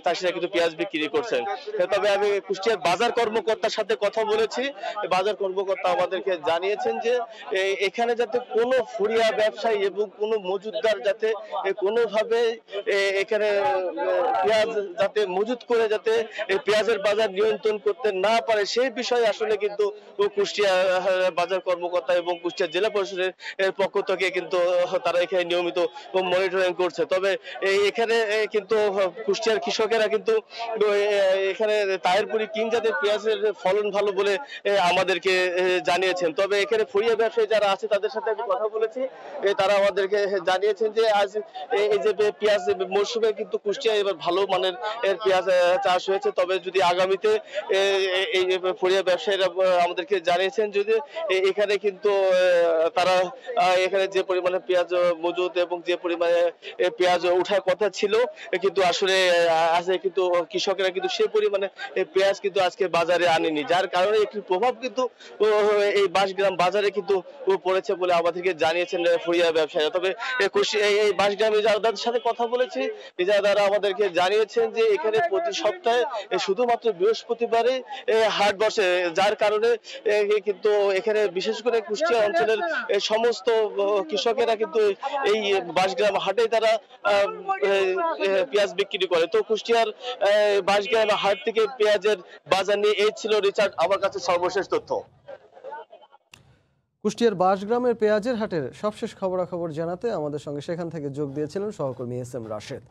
চাষিরা কিন্তু পেঁয়াজ বিক্রি করছেন। তবে আমি কুষ্টিয়ার বাজার কর্মকর্তার সাথে কথা বলেছি, বাজার কর্মকর্তা আমাদেরকে জানিয়েছেন যে এখানে যাতে কোনো ফুরিয়া ব্যবসায়ী এবং কোনো মজুদদার যাতে কোনোভাবে এখানে পেঁয়াজ যাতে মজুদ করে যাতে পেঁয়াজের বাজার নিয়ন্ত্রণ করতে না পারে সেই বিষয়ে আসলে কিন্তু কুষ্টিয়া বাজার কর্মকর্তা এবং কুষ্টিয়া জেলা পরিষদের পক্ষ থেকে কিন্তু তারা এখানে নিয়মিত মনিটরিং করছে। তবে এখানে কিন্তু কুষ্টিয়ার কৃষকেরা কিন্তু এখানে তাহিরপুরি কিং জাতের পেঁয়াজের ফলন ভালো বলে আমাদেরকে জানিয়েছেন। তবে এখানে ফুরিয়া ব্যবসায়ী যারা আছে তাদের সাথে আমি কথা বলেছি, তারা আমাদেরকে জানিয়েছেন যে আজ এই যে পেঁয়াজ মৌসুমে কিন্তু কুষ্টিয়া এবার ভালো মানের পেঁয়াজ চাষ হয়েছে। তবে যদি আগামীতে এই ফুরিয়া ব্যবসায়ীরা আমাদেরকে জানিয়েছেন যদি এখানে কিন্তু তারা এখানে যে পরিমাণে পেঁয়াজ মজুদ এবং যে পরিমাণে পেঁয়াজ ওঠার কথা ছিল কিন্তু আসলে আজকে কিন্তু কৃষকেরা কিন্তু সেই পরিমাণে পেঁয়াজ কিন্তু আজকে বাজারে আনেনি, যার কারণে একটি প্রভাব কিন্তু এই বাঁশগ্রাম বাজারে কিন্তু পড়েছে বলে আমাদেরকে জানিয়েছেন ফুরিয়া ব্যবসায়ীরা। তবে এই বাঁশগ্রামে যাদের সাথে কথা বলেছি যারা আমাদেরকে জানিয়েছেন যে এখানে প্রতি সপ্তাহে শুধুমাত্র বৃহস্পতিবারে হাট বসে, যার কারণে কিন্তু এখানে বিশেষ করে কুষ্টিয়া অঞ্চলের সমস্ত কৃষকেরা কিন্তু এই বাঁশগ্রাম হাটে তারা পেঁয়াজ বিক্রি করে। তো কুষ্টিয়ার বাঁশগ্রাম হাট থেকে পেঁয়াজের বাজার নিয়ে এই ছিল রিচার্ড আমার কাছে সর্বশেষ তথ্য। কুষ্টিয়ার বাঁশগ্রামের পেঁয়াজের হাটের সবশেষ খবরাখবর জানাতে আমাদের সঙ্গে সেখান থেকে যোগ দিয়েছিলেন সহকর্মী SM রাশেদ।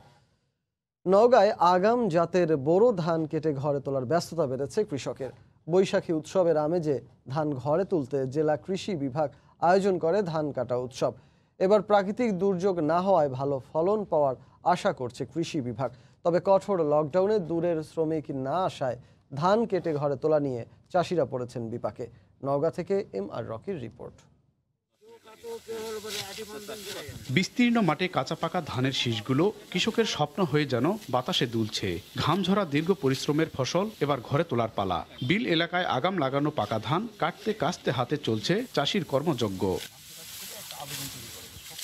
নওগাঁয় আগাম জাতের বোরো ধান কেটে ঘরে তোলার ব্যস্ততা বেড়েছে কৃষকের। বৈশাখী উৎসবের আমেজে ধান ঘরে তুলতে জেলা কৃষি বিভাগ আয়োজন করে ধান কাটা উৎসব। এবার প্রাকৃতিক দুর্যোগ না হওয়ায় ভালো ফলন পাওয়ার আশা করছে কৃষি বিভাগ। তবে কঠোর লকডাউনে দূরের শ্রমিক না আসায় ধান কেটে ঘরে তোলা নিয়ে চাষিরা পড়েছেন বিপাকে। নওগাঁ থেকে MR রকির রিপোর্ট। বিস্তীর্ণ মাঠে কাঁচা পাকা ধানের শীষগুলো কৃষকের স্বপ্ন হয়ে যেন বাতাসে দুলছে। ঘাম ঝরা দীর্ঘ পরিশ্রমের ফসল এবার ঘরে তোলার পালা। বিল এলাকায় আগাম লাগানো পাকা ধান কাটতে কাস্তে হাতে চলছে চাষির কর্মযজ্ঞ।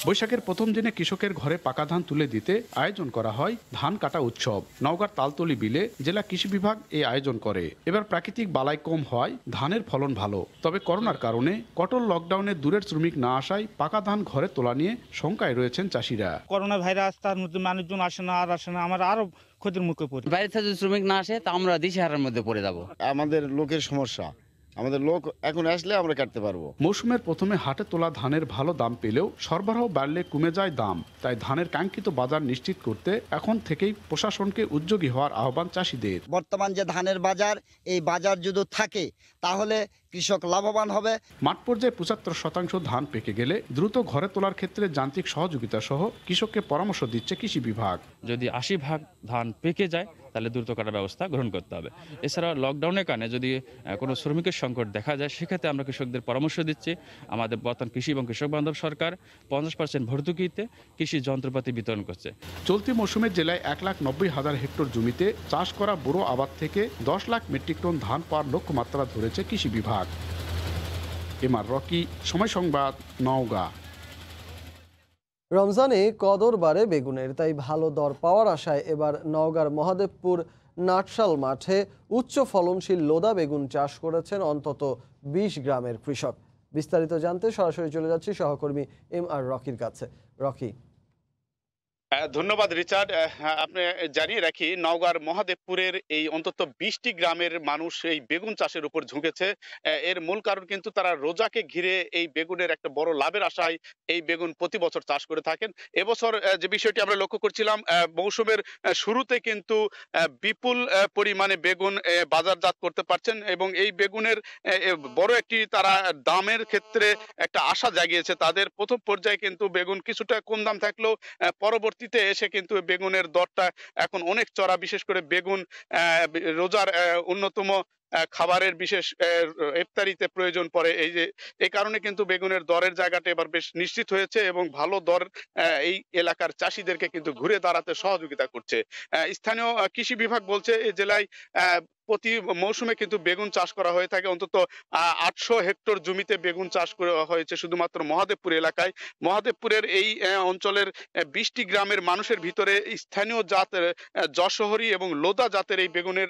বৈশাখের প্রথম দিনে কৃষকের ঘরে পাকা ধান তুলে দিতে আয়োজন করা হয় ধান কাটা উৎসব। নওগাঁর তালতলি বিলে জেলা কৃষি বিভাগ এই আয়োজন করে। এবার প্রাকৃতিক বালাই কম হয় ধানের ফলন ভালো। তবে করোনার কারণে কঠোর লকডাউনে দূরের শ্রমিক না আসায় পাকা ধান ঘরে তোলা নিয়ে শঙ্কায় রয়েছেন চাষিরা। করোনা ভাইরাস, তার মধ্যে মানুষজন আসে না, আমরা আরো ক্ষতির মুখে পড়ি। বাইরে থেকে শ্রমিক না আসে তা আমরা দিশেহারার মধ্যে পড়ে যাব। আমাদের লোকের সমস্যা, আমাদের লোক এখন আসলে আমরা কাটতে পারবো। মৌসুমের প্রথমে হাটে তোলা ধানের ভালো দাম পেলেও সরবরাহ বাড়লে কমে যায় দাম, তাই ধানের কাঙ্ক্ষিত বাজার নিশ্চিত করতে এখন থেকেই প্রশাসনকে উদ্যোগী হওয়ার আহ্বান চাষিদের। বর্তমান যে ধানের বাজার, এই বাজার যদি থাকে তাহলে কৃষক লাভবান হবে। মাঠ পর্যায়ে 75% ধান পেকে গেলে দ্রুত ঘরে তোলার ক্ষেত্রে যান্ত্রিক সহযোগিতা সহ কৃষককে পরামর্শ দিচ্ছে কৃষি বিভাগ। যদি 80% ধান পেকে যায় তাহলে দ্রুত কাটার ব্যবস্থা গ্রহণ করতে হবে। এছাড়া লকডাউনের কারণে যদি কোনো শ্রমিকের সংকট দেখা যায়, সেক্ষেত্রে আমরা কৃষকদের পরামর্শ দিচ্ছি আমাদের বর্তমান কৃষি এবং কৃষক বান্ধব সরকার 50% ভর্তুকিতে কৃষি যন্ত্রপাতি বিতরণ করছে। চলতি মৌসুমে জেলায় 1,90,000 হেক্টর জমিতে চাষ করা বোরো আবাদ থেকে 10 লাখ মেট্রিক টন ধান পাওয়ার লক্ষ্যমাত্রা ধরেছে কৃষি বিভাগ। এমআর রকি, সময় সংবাদ, নওগাঁ। রমজানে কদর বাড়ে বেগুনের, তাই ভালো দর পাওয়ার আশায় এবার নওগাঁর মহাদেবপুর নাটশাল মাঠে উচ্চ ফলনশীল লোদা বেগুন চাষ করেছেন অন্তত 20 গ্রামের কৃষক। বিস্তারিত জানতে সরাসরি চলে যাচ্ছি সহকর্মী এমআর রকির কাছে। রকি। ধন্যবাদ রিচার্ড। আপনি জানিয়ে রাখি, নওগাঁর মহাদেবপুরের এই অন্তত 20টি গ্রামের মানুষ এই বেগুন চাষের উপর ঝুঁকেছে। এর মূল কারণ কিন্তু তারা রোজাকে ঘিরে এই বেগুনের একটা বড় লাভের আশায় এই বেগুন প্রতি বছর চাষ করে থাকেন। এবছর যে বিষয়টি আমরা লক্ষ্য করছিলাম, মৌসুমের শুরুতে কিন্তু বিপুল পরিমাণে বেগুন বাজারজাত করতে পারছেন এবং এই বেগুনের বড় একটি তারা দামের ক্ষেত্রে একটা আশা জাগিয়েছে তাদের। প্রথম পর্যায়ে কিন্তু বেগুন কিছুটা কম দাম থাকলেও পরবর্তীতে এসে কিন্তু বেগুনের দরটা এখন অনেক চড়া। বিশেষ করে বেগুন রোজার অন্যতম খাবারের বিশেষ ইফতারিতে প্রয়োজন পড়ে। এই কারণে কিন্তু বেগুনের দরের জায়গাটা এবার বেশ নিশ্চিত হয়েছে এবং ভালো দর এই এলাকার চাষিদেরকে কিন্তু ঘুরে দাঁড়াতে সহযোগিতা করছে। স্থানীয় কৃষি বিভাগ বলছে এই জেলায় প্রতি মৌসুমে কিন্তু বেগুন চাষ করা হয়ে থাকে। অন্তত 800 হেক্টর জমিতে বেগুন চাষ করা হয়েছে শুধুমাত্র মহাদেবপুর এলাকায়। মহাদেবপুরের এই অঞ্চলের 20টি গ্রামের মানুষের ভিতরে স্থানীয় জাতের যশোহরী এবং লোদা জাতের এই বেগুনের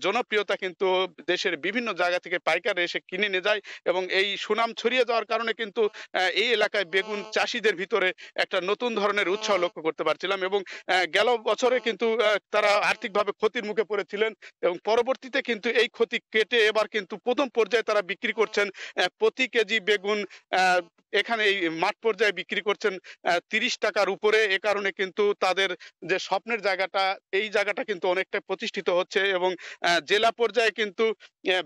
জনপ্রিয়তা কিন্তু দেশের বিভিন্ন জায়গা থেকে পাইকার এসে কিনে নিয়ে যায় এবং এই সুনাম ছড়িয়ে যাওয়ার কারণে কিন্তু এই এলাকায় বেগুন চাষিদের ভিতরে একটা নতুন ধরনের উৎসাহ লক্ষ্য করতে পারছিলাম। এবং গেল বছরে কিন্তু তারা আর্থিকভাবে ক্ষতির মুখে পড়েছিলেন এবং পরবর্তীতে কিন্তু এই ক্ষতি কেটে এবার কিন্তু প্রথম পর্যায়ে তারা বিক্রি করছেন প্রতি কেজি বেগুন এখানে এই মাঠ পর্যায়ে বিক্রি করছেন 30 টাকার উপরে। এ কারণে কিন্তু তাদের যে স্বপ্নের জায়গাটা, এই জায়গাটা কিন্তু অনেকটা প্রতিষ্ঠিত হচ্ছে এবং জেলা পর্যায়ে কিন্তু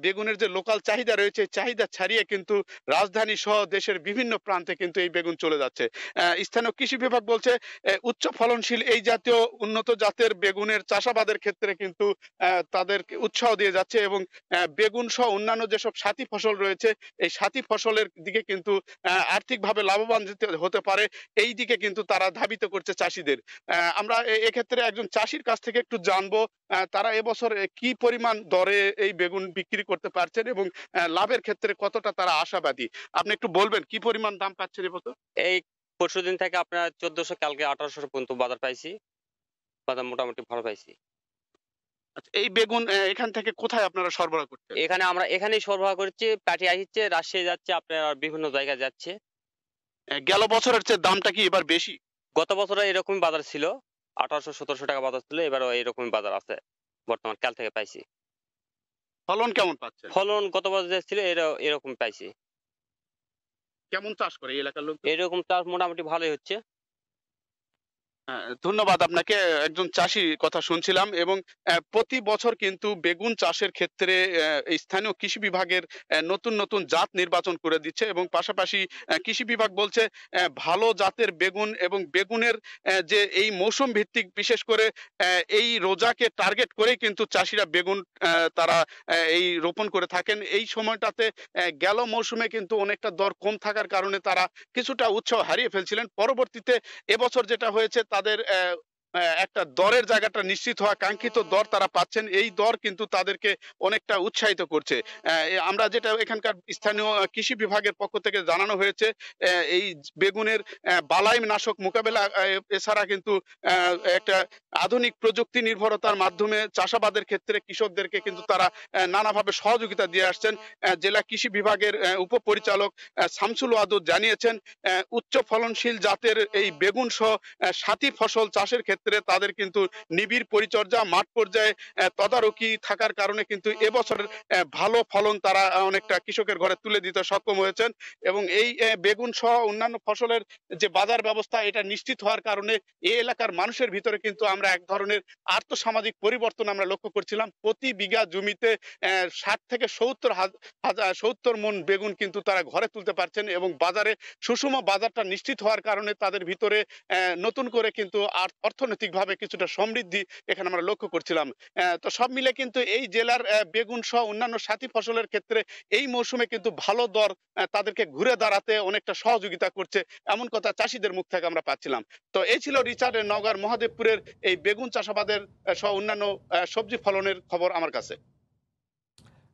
বেগুনের যে লোকাল চাহিদা রয়েছে, চাহিদা ছাড়িয়ে কিন্তু রাজধানী সহ দেশের বিভিন্ন প্রান্তে কিন্তু এই বেগুন চলে যাচ্ছে। স্থানীয় কৃষি বিভাগ বলছে উচ্চ ফলনশীল এই জাতীয় উন্নত জাতের বেগুনের চাষাবাদের ক্ষেত্রে কিন্তু তাদেরকে উৎসাহ দিয়ে যাচ্ছে এবং বেগুন সহ অন্যান্য যেসব সাথী ফসল রয়েছে, এই সাথী ফসলের দিকে কিন্তু আর্থিকভাবে লাভবান হতে পারে, এই দিকে কিন্তু তারা ধাবিত করছে চাষিদের। আমরা এক্ষেত্রে একজন চাষির কাছ থেকে একটু জানবো তারা এবছর কি পরিমাণ দরে এই বেগুন বিক্রি করতে পারছেন এবং লাভের ক্ষেত্রে কতটা তারা আশাবাদী। আপনি একটু বলবেন কি পরিমাণ দাম পাচ্ছেন এবছর? এই পরশুদিন থেকে আপনার 1400, কালকে 1800 পর্যন্ত বাজার পাইছি। বাজার মোটামুটি ভালো পাইছি। এই বেগুন এখান থেকে কোথায় আপনারা সরবরাহ করছেন? এখানে আমরা এখানেই সরবরাহ করছি, পাটি আসছে, রাজশাহী যাচ্ছে, আপনার বিভিন্ন জায়গায় যাচ্ছে। গেল বছরের চেয়ে দামটা কি এবার বেশি? গত বছরে এরকমই বাজার ছিল, 1800-1700 টাকা বাজার ছিল, এবারও এরকমই বাজার আছে বর্তমান। কাল থেকে পাইছি। ফলন কেমন পাচ্ছেন? ফলন গত বছর ছিল এরকম পাইছি। কেমন চাষ করে এই এলাকার লোক? এরকম চাষ মোটামুটি ভালোই হচ্ছে। ধন্যবাদ আপনাকে। একজন চাষি কথা শুনছিলাম এবং প্রতি বছর কিন্তু বেগুন চাষের ক্ষেত্রে স্থানীয় কৃষি বিভাগের নতুন নতুন জাত নির্বাচন করে দিচ্ছে এবং পাশাপাশি কৃষি বিভাগ বলছে ভালো জাতের বেগুন এবং বেগুনের যে এই মৌসুম ভিত্তিক বিশেষ করে এই রোজাকে টার্গেট করেই কিন্তু চাষিরা বেগুন তারা এই রোপণ করে থাকেন। এই সময়টাতে গেল মৌসুমে কিন্তু অনেকটা দর কম থাকার কারণে তারা কিছুটা উৎসাহ হারিয়ে ফেলছিলেন। পরবর্তীতে এবছর যেটা হয়েছে তাদের একটা দরের জায়গাটা নিশ্চিত হওয়া, কাঙ্ক্ষিত দর তারা পাচ্ছেন। এই দর কিন্তু তাদেরকে অনেকটা উৎসাহিত করছে। আমরা যেটা এখানকার স্থানীয় কৃষি বিভাগের পক্ষ থেকে জানানো হয়েছে, এই বেগুনের বালাই নাশক মোকাবেলা এছাড়া কিন্তু একটা আধুনিক প্রযুক্তি নির্ভরতার মাধ্যমে চাষাবাদের ক্ষেত্রে কৃষকদেরকে কিন্তু তারা নানাভাবে সহযোগিতা দিয়ে আসছেন। জেলা কৃষি বিভাগের উপপরিচালক শামসুল ওয়াদুদ জানিয়েছেন উচ্চ ফলনশীল জাতের এই বেগুন সহ সাথী ফসল চাষের ক্ষেত্রে ক্ষেত্রে তাদের কিন্তু নিবিড় পরিচর্যা, মাঠ পর্যায়ে তদারকি থাকার কারণে কিন্তু এবছর ভালো ফলন তারা অনেকটা কৃষকের ঘরে তুলে দিতে সক্ষম হয়েছেন। এবং এই বেগুন সহ অন্যান্য ফসলের যে বাজার ব্যবস্থা এটা নিশ্চিত হওয়ার কারণে এই এলাকার মানুষের ভিতরে কিন্তু আমরা এক ধরনের আর্থসামাজিক পরিবর্তন আমরা লক্ষ্য করছিলাম। প্রতি বিঘা জমিতে 60 থেকে 70 মণ বেগুন কিন্তু তারা ঘরে তুলতে পারছেন এবং বাজারে সুষম বাজারটা নিশ্চিত হওয়ার কারণে তাদের ভিতরে নতুন করে কিন্তু অর্থনৈতিকভাবে কিছুটা সমৃদ্ধি এখানে আমরা লক্ষ্য করছিলাম। তো সব মিলে কিন্তু এই জেলার বেগুন সহ অন্যান্য সাথী ফসলের ক্ষেত্রে এই মৌসুমে কিন্তু ভালো দর তাদেরকে ঘুরে দাঁড়াতে অনেকটা সহযোগিতা করছে, এমন কথা চাষিদের মুখ থেকে আমরা পাচ্ছিলাম। তো এই ছিল রিচার্ডের নওগাঁর মহাদেবপুরের এই বেগুন চাষাবাদের সহ অন্যান্য সবজি ফলনের খবর আমার কাছে।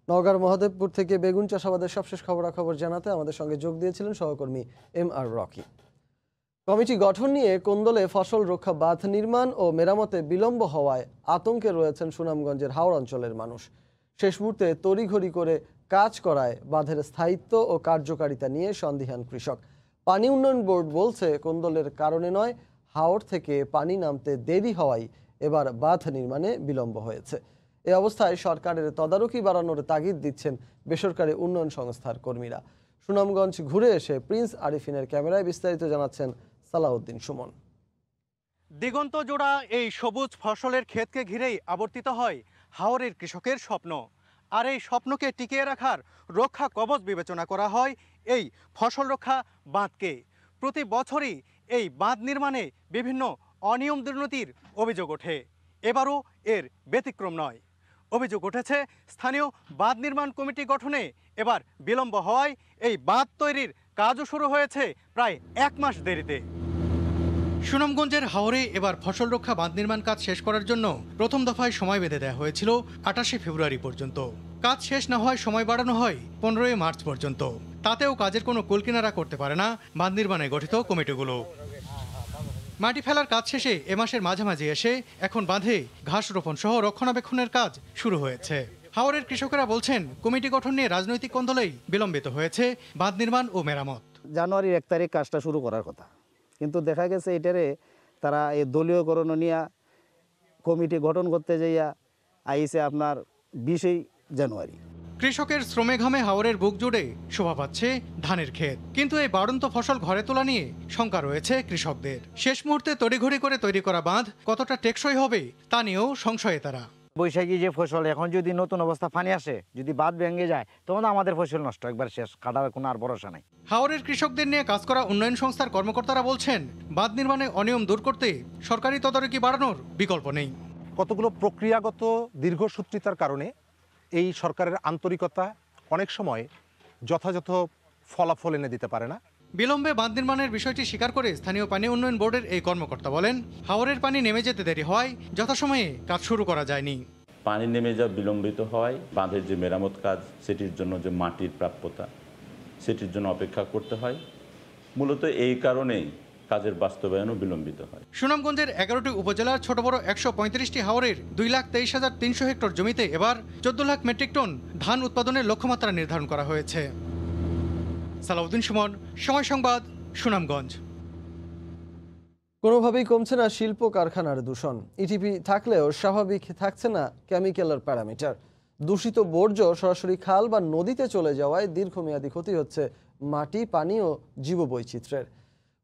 নওগাঁর মহাদেবপুর থেকে বেগুন চাষাবাদের সবশেষ খবরাখবর জানাতে আমাদের সঙ্গে যোগ দিয়েছিলেন সহকর্মী MR রকি। কমিটি গঠন নিয়ে কোন্দলে ফসল রক্ষা বাঁধ নির্মাণ ও মেরামতে বিলম্ব হওয়ায় আতঙ্কে রয়েছেন সুনামগঞ্জের হাওড় অঞ্চলের মানুষ। শেষ মুহূর্তে তড়িঘড়ি করে কাজ করায় বাঁধের স্থায়িত্ব ও কার্যকারিতা নিয়ে সন্দিহান কৃষক। পানি উন্নয়ন বোর্ড বলছে কোন্দলের কারণে নয়, হাওড় থেকে পানি নামতে দেরি হওয়ায় এবার বাঁধ নির্মাণে বিলম্ব হয়েছে। এ অবস্থায় সরকারের তদারকি বাড়ানোর তাগিদ দিচ্ছেন বেসরকারি উন্নয়ন সংস্থার কর্মীরা। সুনামগঞ্জ ঘুরে এসে প্রিন্স আরিফিনের ক্যামেরায় বিস্তারিত জানাচ্ছেন সালাউদ্দিন সুমন। দিগন্ত জোড়া এই সবুজ ফসলের ক্ষেতকে ঘিরেই আবর্তিত হয় হাওরের কৃষকের স্বপ্ন। আর এই স্বপ্নকে টিকিয়ে রাখার রক্ষা কবচ বিবেচনা করা হয় এই ফসল রক্ষা বাঁধকে। প্রতি বছরই এই বাঁধ নির্মাণে বিভিন্ন অনিয়ম দুর্নীতির অভিযোগ ওঠে, এবারও এর ব্যতিক্রম নয়। অভিযোগ উঠেছে স্থানীয় বাঁধ নির্মাণ কমিটি গঠনে এবার বিলম্ব হওয়ায় এই বাঁধ তৈরির কাজও শুরু হয়েছে প্রায় 1 মাস দেরিতে। সুনামগঞ্জের হাওরে এবার ফসল রক্ষা বাঁধ নির্মাণ কাজ শেষ করার জন্য প্রথম দফায় সময় বেঁধে দেওয়া হয়েছিল 28শে ফেব্রুয়ারি পর্যন্ত। কাজ শেষ না হওয়ায় সময় বাড়ানো হয় 15ই মার্চ পর্যন্ত। তাতেও কাজের কোনো কুলকিনারা করতে পারে না বাঁধ নির্মাণে গঠিত কমিটিগুলো। মাটি ফেলার কাজ শেষে এ মাসের মাঝামাঝি এসে এখন বাঁধে ঘাস রোপণ সহ রক্ষণাবেক্ষণের কাজ শুরু হয়েছে। হাওরের কৃষকেরা বলছেন কমিটি গঠন নিয়ে রাজনৈতিক কোন্দলেই বিলম্বিত হয়েছে বাঁধ নির্মাণ ও মেরামত। জানুয়ারির 1 তারিখ কাজটা শুরু করার কথা, কিন্তু দেখা গেছে এটারে তারা এই দলীয়করণ নিয়ে কমিটি গঠন করতে যাইয়া আইসে আপনার 20 জানুয়ারি। কৃষকের শ্রমে ঘামে হাওরের বুক জুড়ে শোভা পাচ্ছে ধানের ক্ষেত, কিন্তু এই বাড়ন্ত ফসল ঘরে তোলা নিয়ে শঙ্কা রয়েছে কৃষকদের। শেষ মুহূর্তে তড়িঘড়ি করে তৈরি করা বাঁধ কতটা টেকসই হবে তা নিয়েও সংশয়ে তারা। বৈশাখী যে ফসল, এখন যদি নতুন অবস্থা পানি আসে, যদি বাঁধ ভেঙে যায় তখন আমাদের ফসল নষ্ট, একবার শেষ, কাটার কোনো আর ভরসা নাই। হাওরের কৃষকদের নিয়ে কাজ করা উন্নয়ন সংস্থার কর্মকর্তারা বলছেন বাঁধ নির্মাণে অনিয়ম দূর করতে সরকারি তদারকি বাড়ানোর বিকল্প নেই। কতগুলো প্রক্রিয়াগত দীর্ঘসূত্রিতার কারণে এই সরকারের আন্তরিকতা অনেক সময় যথাযথ ফলাফল এনে দিতে পারে না। বিলম্বে বাঁধ নির্মাণের বিষয়টি স্বীকার করে স্থানীয় পানি উন্নয়ন বোর্ডের এই কর্মকর্তা বলেন, হাওরের পানি নেমে যেতে দেরি হয়, যথাসময়ে কাজ শুরু করা যায়নি। পানি নেমে যাওয়া বিলম্বিত হয়, বাঁধের যে মেরামত কাজ সেটির জন্য যে মাটির প্রাপ্যতা সেটির জন্য অপেক্ষা করতে হয়। মূলত এই কারণেই কাজের বাস্তবায়নও বিলম্বিত হয়। সুনামগঞ্জের 11টি উপজেলার ছোট বড় 135টি হাওরের 2,23,300 হেক্টর জমিতে এবার 14 লাখ মেট্রিক টন ধান উৎপাদনের লক্ষ্যমাত্রা নির্ধারণ করা হয়েছে। সালাউদ্দিন সুমন, সময় সংবাদ, সুনামগঞ্জ। কোনোভাবেই কমছে না শিল্প কারখানার দূষণ। ইটিপি থাকলেও স্বাভাবিক থাকছে না কেমিক্যালের প্যারামিটার। দূষিত বর্জ্য সরাসরি খাল বা নদীতে চলে যাওয়ায় দীর্ঘমেয়াদী ক্ষতি হচ্ছে মাটি, পানি ও জীববৈচিত্র্যের।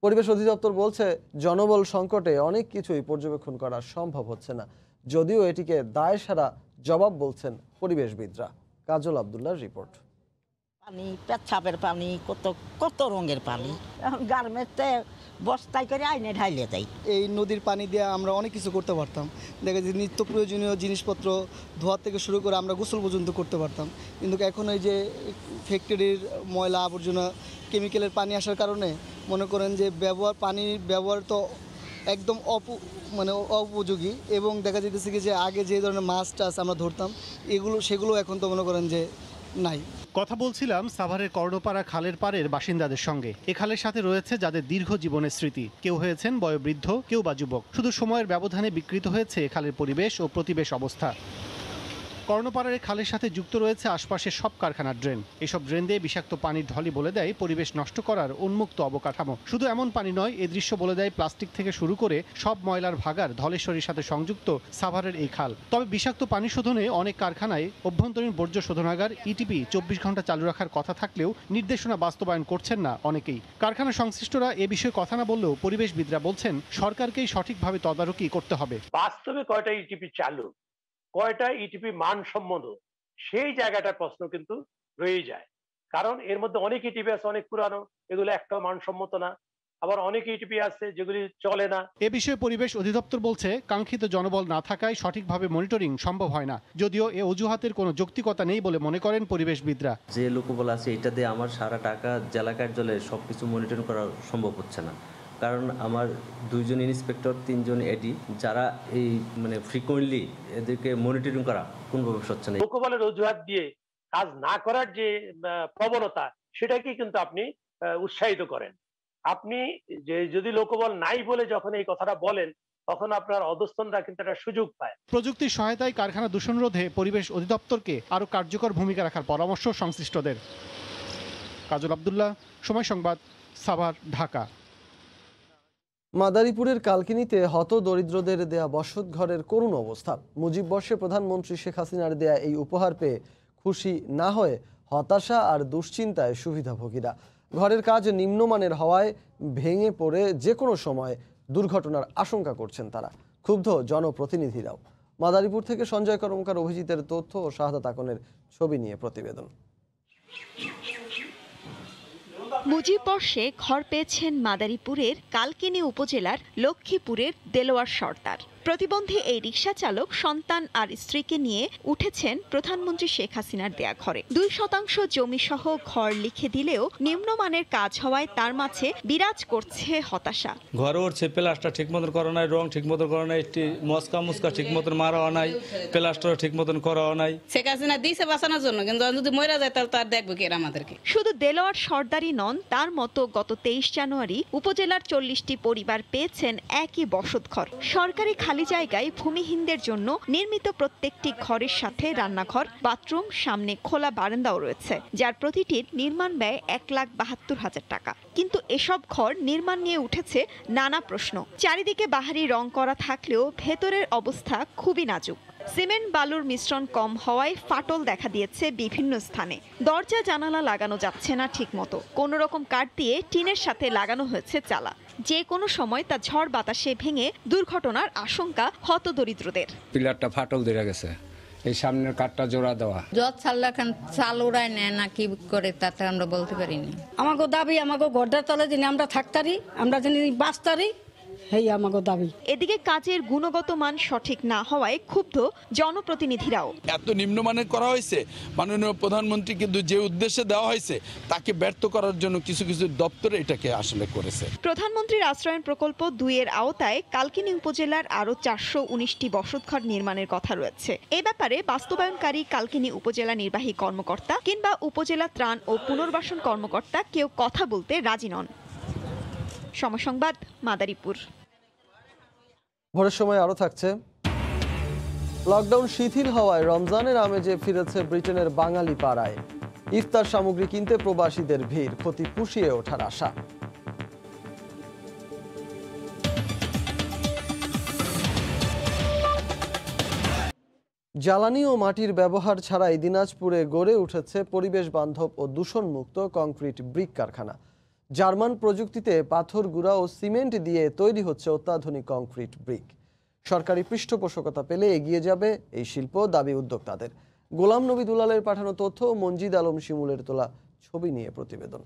পরিবেশ অধিদপ্তর বলছে জনবল সংকটে অনেক কিছুই পর্যবেক্ষণ করা সম্ভব হচ্ছে না, যদিও এটিকে দায়সারা জবাব বলছেন পরিবেশবিদরা। কাজল আব্দুল্লাহর রিপোর্ট। পানি, পেচ্ছাপের পানি, কত কত রঙের পানি, এখন গার্মেন্টে বস্তায় করে আইনে ঢাইলে দেয়। এই নদীর পানি দিয়ে আমরা অনেক কিছু করতে পারতাম, দেখা যায় নিত্য প্রয়োজনীয় জিনিসপত্র ধোয়া থেকে শুরু করে আমরা গোসল পর্যন্ত করতে পারতাম। কিন্তু এখন এই যে ফ্যাক্টরির ময়লা আবর্জনা, কেমিক্যালের পানি আসার কারণে মনে করেন যে পানির ব্যবহার তো একদম অপযোগী, এবং দেখা যেতেছে কি যে আগে যে ধরনের মাছ টাছ আমরা ধরতাম সেগুলো এখন তো মনে করেন যে নাই। কথা বলছিলাম সাভারের কর্ণপাড়া খালের পাড়ের বাসিন্দাদের সঙ্গে। এ খালের সাথে রয়েছে যাদের দীর্ঘ জীবনের স্মৃতি, কেউ হয়েছেন বয়োবৃদ্ধ, কেউ বা যুবক। শুধু সময়ের ব্যবধানে বিকৃত হয়েছে খালের পরিবেশ ও প্রতিবেশ অবস্থা। কর্ণপাড়ার এই খালের সাথে যুক্ত রয়েছে আশপাশের সব কারখানার ড্রেন। এসব ড্রেন দিয়ে বিষাক্ত পানির ঢলই বলে দেয় পরিবেশ নষ্ট করার উন্মুক্ত অবকাঠামো। শুধু এমন পানি নয়, এই দৃশ্য বলে দেয় প্লাস্টিক থেকে শুরু করে সব ময়লার ভাগার ধলেশ্বরীর সাথে সংযুক্ত সাভারের এই খাল। তবে বিষাক্ত পানি শোধনে অনেক কারখানায় অভ্যন্তরীণ বর্জ্য শোধনাগার ইটিপি 24 ঘন্টা চালু রাখার কথা থাকলেও নির্দেশনা বাস্তবায়ন করছেন না অনেকেই। কারখানা সংশ্লিষ্টরা এ বিষয়ে কথা না বললেও পরিবেশবিদরা বলছেন সরকারকেই সঠিকভাবে তদারকি করতে হবে। বাস্তবে কয়টা ইটিপি চালু, কয়টা ইটিপি মানসম্মত, সেই জায়গাটার প্রশ্ন কিন্তু রয়ে যায়। কারণ এর মধ্যে অনেক ইটিপি আছে অনেক পুরানো, এগুলো একটাও মানসম্মত না। আবার অনেক ইটিপি আছে যেগুলি চলে না। এ বিষয়ে পরিবেশ অধিদপ্তর বলছে কাঙ্ক্ষিত জনবল না থাকায় সঠিকভাবে মনিটরিং সম্ভব হয় না। যদিও এ অজুহাতের কোনো যৌক্তিকতা নেই বলে মনে করেন পরিবেশবিদরা। যে লোকবল আছে এটা দিয়ে আমার সারা টাকা জেলা কার্যালয়ে সবকিছু মনিটরিং করা সম্ভব হচ্ছে না। কারণ আমার 2 জন ইন্সপেক্টর 3 জন এডি যারা এই ফ্রিকোয়েন্টলি এদেরকে মনিটরিং করা কোনোভাবে হচ্ছে না। লোকবলের অজুহাত দিয়ে কাজ না করার যে প্রবণতা, সেটাকে কিন্তু আপনি উৎসাহিত করেন। আপনি যে যদি লোকবল নাই বলে যখন এই কথাটা বলেন, তখন আপনার অধস্তনরা কিন্তু একটা সুযোগ পায়। প্রযুক্তির সহায়তায় কারখানা দূষণ রোধে পরিবেশ অধিদপ্তরকে আরো কার্যকর ভূমিকা রাখার পরামর্শ সংশ্লিষ্টদের। কাজল আব্দুল্লাহ, সময় সংবাদ, সাভার, ঢাকা। মাদারীপুরের কালকিনিতে হত দরিদ্রদের দেয়া বসত ঘরের করুণ অবস্থা। মুজিব বর্ষে প্রধানমন্ত্রী শেখ হাসিনার দেয়া এই উপহার পেয়ে খুশি না হয়ে হতাশা আর দুশ্চিন্তায় সুবিধাভোগীরা। ঘরের কাজ নিম্নমানের হওয়ায় ভেঙে পড়ে যে কোনো সময় দুর্ঘটনার আশঙ্কা করছেন তারা। ক্ষুব্ধ জনপ্রতিনিধিরাও। মাদারীপুর থেকে সঞ্জয় কর্মকার, অভিজিতের তথ্য ও শাহাদাত আকনের ছবি নিয়ে প্রতিবেদন। মুজিব বর্ষে ঘর পেয়েছেন মাদারীপুরের কালকিনি উপজেলার লক্ষ্মীপুরের দেলোয়ার সর্দার। প্রতিবন্ধী এই রিকশা চালক সন্তান আর স্ত্রীকে নিয়ে উঠেছেন প্রধানমন্ত্রী শেখ হাসিনার দেয়া ঘরে। 2% জমি সহ ঘর লিখে দিলেও নিম্নমানের কাজ হওয়ায় তার মাঝে বিরাজ করছে হতাশা। ঘরে উঠছে, প্লাস্টার ঠিক মতন করা নাই, রং ঠিক মতন করা নাই, মস্কা ঠিক মতন মারা নাই, প্লাস্টার ঠিক মতন করা নাই। শেখ হাসিনা দিয়েছে বাঁচানোর জন্য, কিন্তু যদি মরে যায় তাহলে তার দেখবে কে আমাদেরকে। শুধু দেলোয়ার সর্দারই নন, তার মতো গত 23 জানুয়ারি উপজেলার 40টি পরিবার পেয়েছেন একই বসতঘর। সরকারি খালি জায়গায় ভূমিহীনদের জন্য নির্মিত প্রত্যেকটি ঘরের সাথে রান্নাঘর, বাথরুম, সামনে খোলা বারান্দাও রয়েছে, যার প্রতিটির নির্মাণ ব্যয় 1,72,000 টাকা। কিন্তু এসব ঘর নির্মাণ নিয়ে উঠেছে নানা প্রশ্ন। চারিদিকে বাহারি রং করা থাকলেও ভেতরের অবস্থা খুবই নাজুক। সিমেন্ট বালুর মিশ্রণ কম হওয়ায় ফাটল দেখা দিয়েছে বিভিন্ন স্থানে। দরজা জানালা লাগানো যাচ্ছে না ঠিক মতো। কোনো রকম কাঠ দিয়ে টিনের সাথে লাগানো হয়েছে চালা। যে কোনো সময় তা ঝড় বাতাসে ভেঙে দুর্ঘটনার আশঙ্কা হতদরিদ্রদের। পিলারটা ফাটল ধরে গেছে, এই সামনের কাঠটা জোড়া দেওয়া। জজ ছাড়লে চাল উড়ায় নেয় না কি করে তাতে আমরা বলতে পারিনি। আমাকে দাবি, আমাকে ঘরটার তলে যিনি আমরা থাকতারি, আমরা যিনি বাঁচতারি, এদিকে কাজের গুণগত মান সঠিক না হওয়ায় ক্ষুব্ধ জনপ্রতিনিধিরাও। এত নিম্নমানের করা হয়েছে, মাননীয় প্রধানমন্ত্রী কিন্তু যে উদ্দেশ্যে দেওয়া হয়েছে তাকে ব্যর্থ করার জন্য কিছু কিছু দপ্তরে এটাকে আসলে করেছে। প্রধানমন্ত্রীর আশ্রয়ন প্রকল্প 2 এর আওতায় কালকিনি উপজেলার আরো 419টি বসতঘর নির্মাণের কথা রয়েছে। এ ব্যাপারে বাস্তবায়নকারী কালকিনি উপজেলা নির্বাহী কর্মকর্তা কিংবা উপজেলা ত্রাণ ও পুনর্বাসন কর্মকর্তা কেউ কথা বলতে রাজি নন। সময় সংবাদ, মাদারীপুর। ভোরের সময় আরো থাকছে। লকডাউন শিথিল হওয়ায় রমজানের আমেজে ফিরেছে ব্রিটেনের বাঙালি পাড়ায়। ইফতার সামগ্রী কিনতে প্রবাসীদের ভিড়, ক্ষতি পুষিয়ে ওঠার আশা। জ্বালানি ও মাটির ব্যবহার ছাড়াই দিনাজপুরে গড়ে উঠেছে পরিবেশ বান্ধব ও দূষণমুক্ত কংক্রিট ব্রিক কারখানা। জার্মান প্রযুক্তিতে পাথর গুঁড়া ও সিমেন্ট দিয়ে তৈরি হচ্ছে অত্যাধুনিক কংক্রিট ব্রিক। সরকারি পৃষ্ঠপোষকতা পেলে এগিয়ে যাবে এই শিল্প, দাবি উদ্যোক্তাদের। গোলাম নবী দুলালের পাঠানো তথ্য, মঞ্জিদ আলম শিমুলের তোলা ছবি নিয়ে প্রতিবেদন।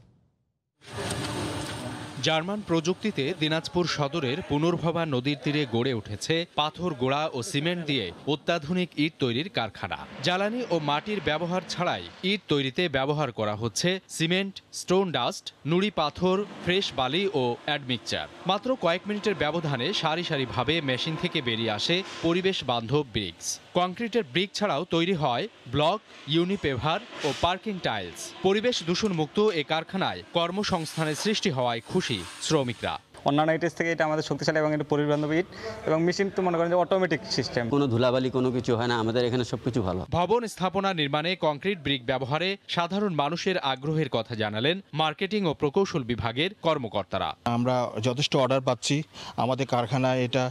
জার্মান প্রযুক্তিতে দিনাজপুর সদরের পুনর্ভবা নদীর তীরে গড়ে উঠেছে পাথর গোড়া ও সিমেন্ট দিয়ে অত্যাধুনিক ইট তৈরির কারখানা। জ্বালানি ও মাটির ব্যবহার ছাড়াই ইট তৈরিতে ব্যবহার করা হচ্ছে সিমেন্ট, স্টোন ডাস্ট, নুড়ি পাথর, ফ্রেশ বালি ও অ্যাডমিকচার। মাত্র কয়েক মিনিটের ব্যবধানে সারি সারিভাবে মেশিন থেকে বেরিয়ে আসে পরিবেশ বান্ধব ব্রিক্স। কংক্রিটের ব্রিক ছাড়াও তৈরি হয় ব্লক, ইউনিপেভার ও পার্কিং টাইলস। পরিবেশ দূষণমুক্ত এ কারখানায় কর্মসংস্থানের সৃষ্টি হওয়ায় খুশি শ্রমিকরা। অন্যান্য ইটের থেকে এটা আমাদের শক্তিশালী এবং এটা পরিবেশ বান্ধব ইট, এবং মেশিন তো মনে করেন যে অটোমেটিক সিস্টেম, কোনো ধুলাবালি কোনো কিছু হয় না, আমাদের এখানে সবকিছু ভালো। ভবন স্থাপনা নির্মাণে কংক্রিট ব্রিক ব্যবহারে সাধারণ মানুষের আগ্রহের কথা জানালেন মার্কেটিং ও প্রকৌশল বিভাগের কর্মকর্তারা। আমরা যথেষ্ট অর্ডার পাচ্ছি, আমাদের কারখানায় এটা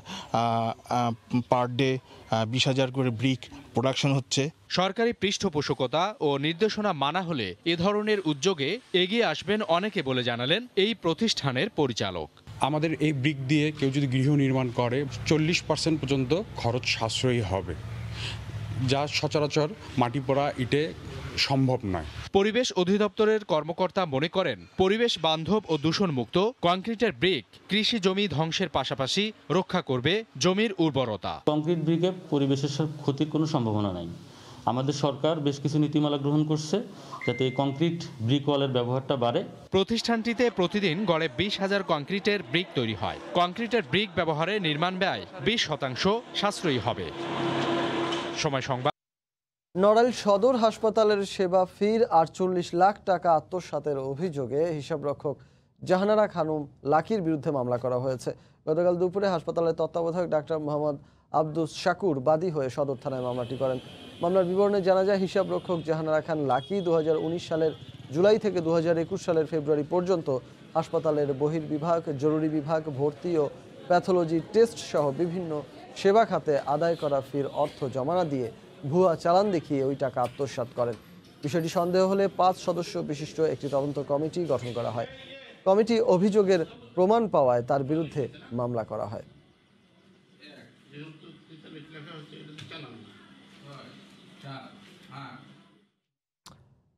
পার ডে 20,000 করে ব্রিক প্রোডাকশন হচ্ছে। সরকারি পৃষ্ঠপোষকতা ও নির্দেশনা মানা হলে এ ধরনের উদ্যোগে এগিয়ে আসবেন অনেকে বলে জানালেন এই প্রতিষ্ঠানের পরিচালক। আমাদের এই ব্রিক দিয়ে কেউ যদি গৃহ নির্মাণ করে 40% পর্যন্ত খরচ সাশ্রয়ী হবে, যা সচরাচর মাটি পোড়া ইটে সম্ভব নয়। পরিবেশ অধিদপ্তরের কর্মকর্তা মনে করেন পরিবেশ বান্ধব ও দূষণমুক্ত কংক্রিটের ব্রিক কৃষি জমি ধ্বংসের পাশাপাশি রক্ষা করবে জমির উর্বরতা। কংক্রিট ব্রিকে পরিবেশের ক্ষতির কোনো সম্ভাবনা নাই। আমাদের সরকার বেশ কিছু নীতিমালা গ্রহণ করছে যাতে এই কংক্রিট ব্রিক ওয়ালের ব্যবহারটা বাড়ে। প্রতিষ্ঠানটিতে প্রতিদিন গড়ে 20,000 কংক্রিটের ব্রিক তৈরি হয়। কংক্রিটের ব্রিক ব্যবহারে নির্মাণ ব্যয় 20% সাশ্রয়ী হবে। সময় সংবাদ। নড়াইল সদর হাসপাতালের সেবা ফির 48 লাখ টাকা আত্মসাতের অভিযোগে হিসাবরক্ষক জাহানারা খানম লাকির বিরুদ্ধে মামলা করা হয়েছে। গতকাল দুপুরে হাসপাতালের তত্ত্বাবধায়ক ডাক্তার মোহাম্মদ আব্দুস শাকুর বাদী হয়ে সদর থানায় মামলাটি করেন। মামলার বিবরণে জানা যায়, হিসাবরক্ষক জাহানারা খান লাকি 2019 সালের জুলাই থেকে 2021 সালের ফেব্রুয়ারি পর্যন্ত হাসপাতালের বহির্বিভাগ, জরুরি বিভাগ, ভর্তি ও প্যাথোলজি টেস্ট সহ বিভিন্ন সেবা খাতে আদায় করা ফির অর্থ জমা না দিয়ে ভুয়া চালান দেখিয়ে ওই টাকা আত্মসাৎ করেন। বিষয়টি সন্দেহ হলে 5 সদস্য বিশিষ্ট একটি তদন্ত কমিটি গঠন করা হয়। কমিটি অভিযোগের প্রমাণ পাওয়ায় তার বিরুদ্ধে মামলা করা হয়।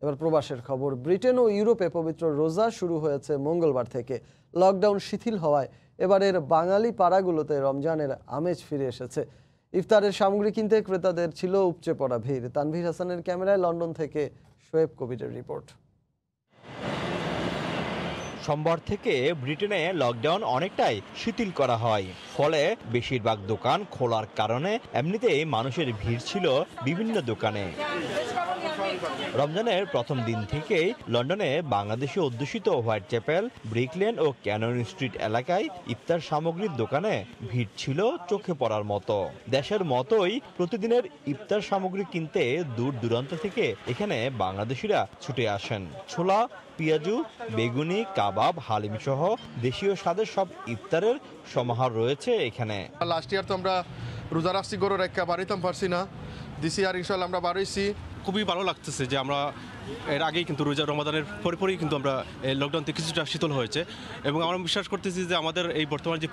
এবার প্রবাসের খবর। ব্রিটেন ও ইউরোপে পবিত্র রোজা শুরু হয়েছে মঙ্গলবার থেকে। লকডাউন শিথিল হওয়ায় এবারের বাঙালি পাড়াগুলোতে রমজানের আমেজ ফিরে এসেছে। ইফতারের সামগ্রী কিনতে ক্রেতাদের ছিল উপচে পড়া ভিড়। তানভীর হাসানের ক্যামেরায় লন্ডন থেকে শোয়েব কবিরের রিপোর্ট। সোমবার থেকে ব্রিটেনে লকডাউন অনেকটাই শিথিল করা হয়, ফলে বেশিরভাগ দোকান খোলার কারণে এমনিতেই মানুষের ভিড় ছিল বিভিন্ন দোকানে। রমজানের প্রথম দিন থেকেই লন্ডনে বাংলাদেশি অধ্যুষিত হোয়াইট চ্যাপেল, ব্রিকলেন ও ক্যানন স্ট্রিট এলাকায় ইফতার সামগ্রীর দোকানে ভিড় ছিল চোখে পড়ার মতো। দেশের মতোই প্রতিদিনের ইফতার সামগ্রী কিনতে দূর দূরান্ত থেকে এখানে বাংলাদেশিরা ছুটে আসেন। ছোলা, পেঁয়াজু, বেগুনি, কাবাব, হালিম সহ দেশীয় স্বাদের সব ইফতারের সমাহার রয়েছে এখানে। লাস্ট ইয়ার তো আমরা রোজা রাখছি, গরু রেখা বাড়িতাম পারছি না, দিছি আর ইনশাল্লাহ আমরা বাড়াইছি। খুবই ভালো লাগতেছে যে আমরা এর আগেই কিন্তু রোজা রমাদানের পরেই কিন্তু আমরা লকডাউন থেকে কিছুটা শীতল হয়েছে, এবং আমরা বিশ্বাস করতেছি যে আমাদের এই বর্তমান যে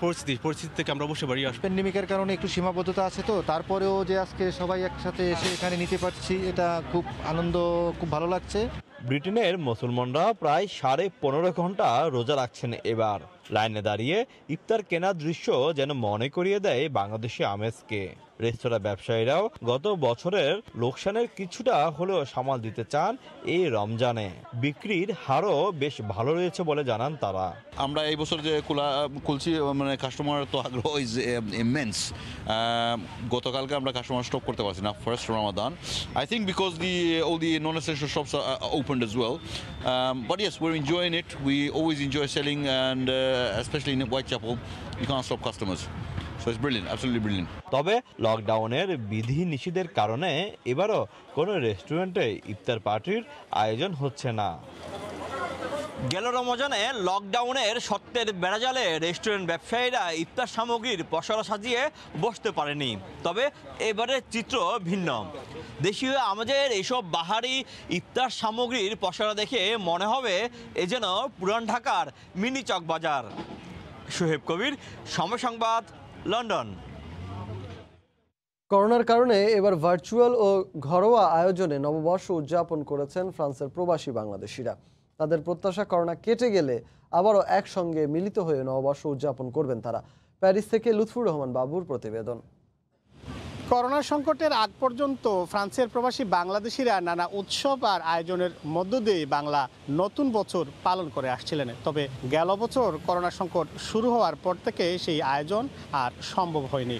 পরিস্থিতি থেকে আমরা অবশ্যই বাড়িয়ে আসবো। প্যান্ডেমিকের কারণে একটু সীমাবদ্ধতা আছে, তো তারপরেও যে আজকে সবাই একসাথে এসে এখানে নিতে পারছি, এটা খুব আনন্দ, খুব ভালো লাগছে। ব্রিটেনের মুসলমানরা প্রায় 15.5 ঘন্টা রোজা রাখছেন এবার। লাইনে দাঁড়িয়ে ইফতার কেনার দৃশ্য যেন মনে করিয়ে দেয় বাংলাদেশি আমেজকে। রেস্তোরাঁ ব্যবসায়ীরাও গত বছরের লোকসানের কিছুটা হলেও সামাল দিতে চান এই রমজানে। বিক্রির হারও বেশ ভালো রয়েছে বলে জানান তারা। আমরা এই বছর যে খুলছি, মানে কাস্টমার তো আগ্রহ ইজ ইমেন্স। গতকালকে আমরা কাস্টমার স্টপ করতে পারছি না first Ramadan. I think because all the non-essential shops are opened as well. But yes, we're enjoying it. We always enjoy selling, and especially in Whitechapel, you can't stop customers. So it's brilliant, absolutely brilliant. তবে লকডাউনের বিধি নিষেধের কারণে এবারও কোনো রেস্টুরেন্টে ইফতার পার্টির আয়োজন হচ্ছে না। গেল রমজানে লকডাউনের সত্যের বেড়াজালে রেস্টুরেন্ট ব্যবসায়ীরা ইফতার সামগ্রীর পসরা সাজিয়ে বসতে পারেনি। তবে এবারের চিত্র ভিন্ন। দেশীয় আমাদের এইসব বাহারি ইফতার সামগ্রীর পসরা দেখে মনে হবে এ যেন পুরান ঢাকার মিনি চকবাজার। শোয়েব কবির, সময় সংবাদ, লন্ডন। করোনার কারণে এবার ভার্চুয়াল ও ঘরোয়া আয়োজনে নববর্ষ উদযাপন করেছেন ফ্রান্সের প্রবাসী বাংলাদেশিরা। তাদের প্রত্যাশা, করোনা কেটে গেলে আবারও একসঙ্গে মিলিত হয়ে নববর্ষ উদযাপন করবেন তারা। প্যারিস থেকে লুৎফুর রহমান বাবুর প্রতিবেদন। করোনা সংকটের আগ পর্যন্ত ফ্রান্সের প্রবাসী বাংলাদেশিরা নানা উৎসব আর আয়োজনের মধ্য দিয়ে বাংলা নতুন বছর পালন করে আসছিলেন। তবে গেল বছর করোনা সংকট শুরু হওয়ার পর থেকে সেই আয়োজন আর সম্ভব হয়নি।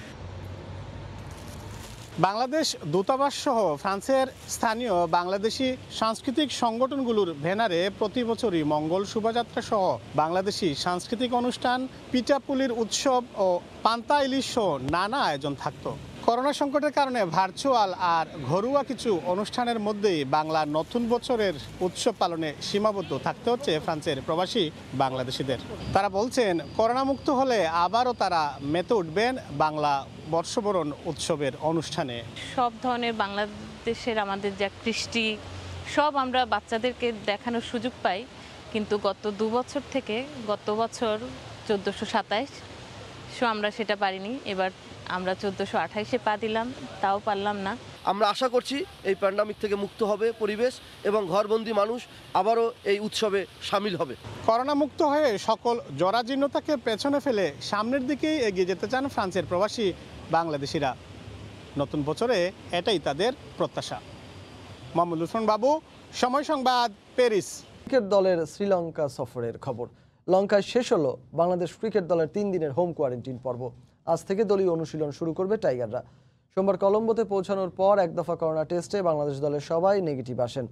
বাংলাদেশ দূতাবাস সহ ফ্রান্সের স্থানীয় বাংলাদেশি সাংস্কৃতিক সংগঠনগুলোর ব্যানারে প্রতি বছরই মঙ্গল শোভাযাত্রা সহ বাংলাদেশি সাংস্কৃতিক অনুষ্ঠান, পিঠাপুলির উৎসব ও পান্তা ইলিশ সহ নানা আয়োজন থাকত। করোনা সংকটের কারণে ভার্চুয়াল আর ঘরোয়া কিছু অনুষ্ঠানের মধ্যেই বাংলার নতুন বছরের উৎসব পালনে সীমাবদ্ধ থাকতে হচ্ছে ফ্রান্সের প্রবাসী বাংলাদেশিদের। তারা বলছেন করোনামুক্ত হলে আবারও তারা মেতে উঠবেন বাংলা বর্ষবরণ উৎসবের অনুষ্ঠানে। সব ধরনের বাংলাদেশের আমাদের যা কৃষ্টি সব আমরা বাচ্চাদেরকে দেখানোর সুযোগ পাই, কিন্তু গত 2 বছর থেকে গত বছর 1427 আমরা সেটা পারিনি। এবার আমরা 1428-এ পা দিলাম, তাও পারলাম না। আমরা আশা করছি এই প্যান্ডামিক থেকে মুক্ত হবে পরিবেশ এবং ঘরবন্দি মানুষ আবারও এই উৎসবে সামিল হবে। করোনা মুক্ত হয়ে সকল জরাজীর্ণতাকে পেছনে ফেলে সামনের দিকেই এগিয়ে যেতে চান ফ্রান্সের প্রবাসী বাংলাদেশিরা। নতুন বছরে এটাই তাদের প্রত্যাশা। মোহাম্মদ লুৎফর বাবু, সময় সংবাদ, প্যারিস। ক্রিকেট দলের শ্রীলঙ্কা সফরের খবর। লঙ্কায় শেষ হলো বাংলাদেশ ক্রিকেট দলের 3 দিনের হোম কোয়ারেন্টাইন পর্ব। আজ থেকে দলীয় অনুশীলন শুরু করবে টাইগাররা। সোমবার কলম্বোতে পৌঁছানোর পর এক দফা করোনা টেস্টে বাংলাদেশ দলের সবাই নেগেটিভ আসেন।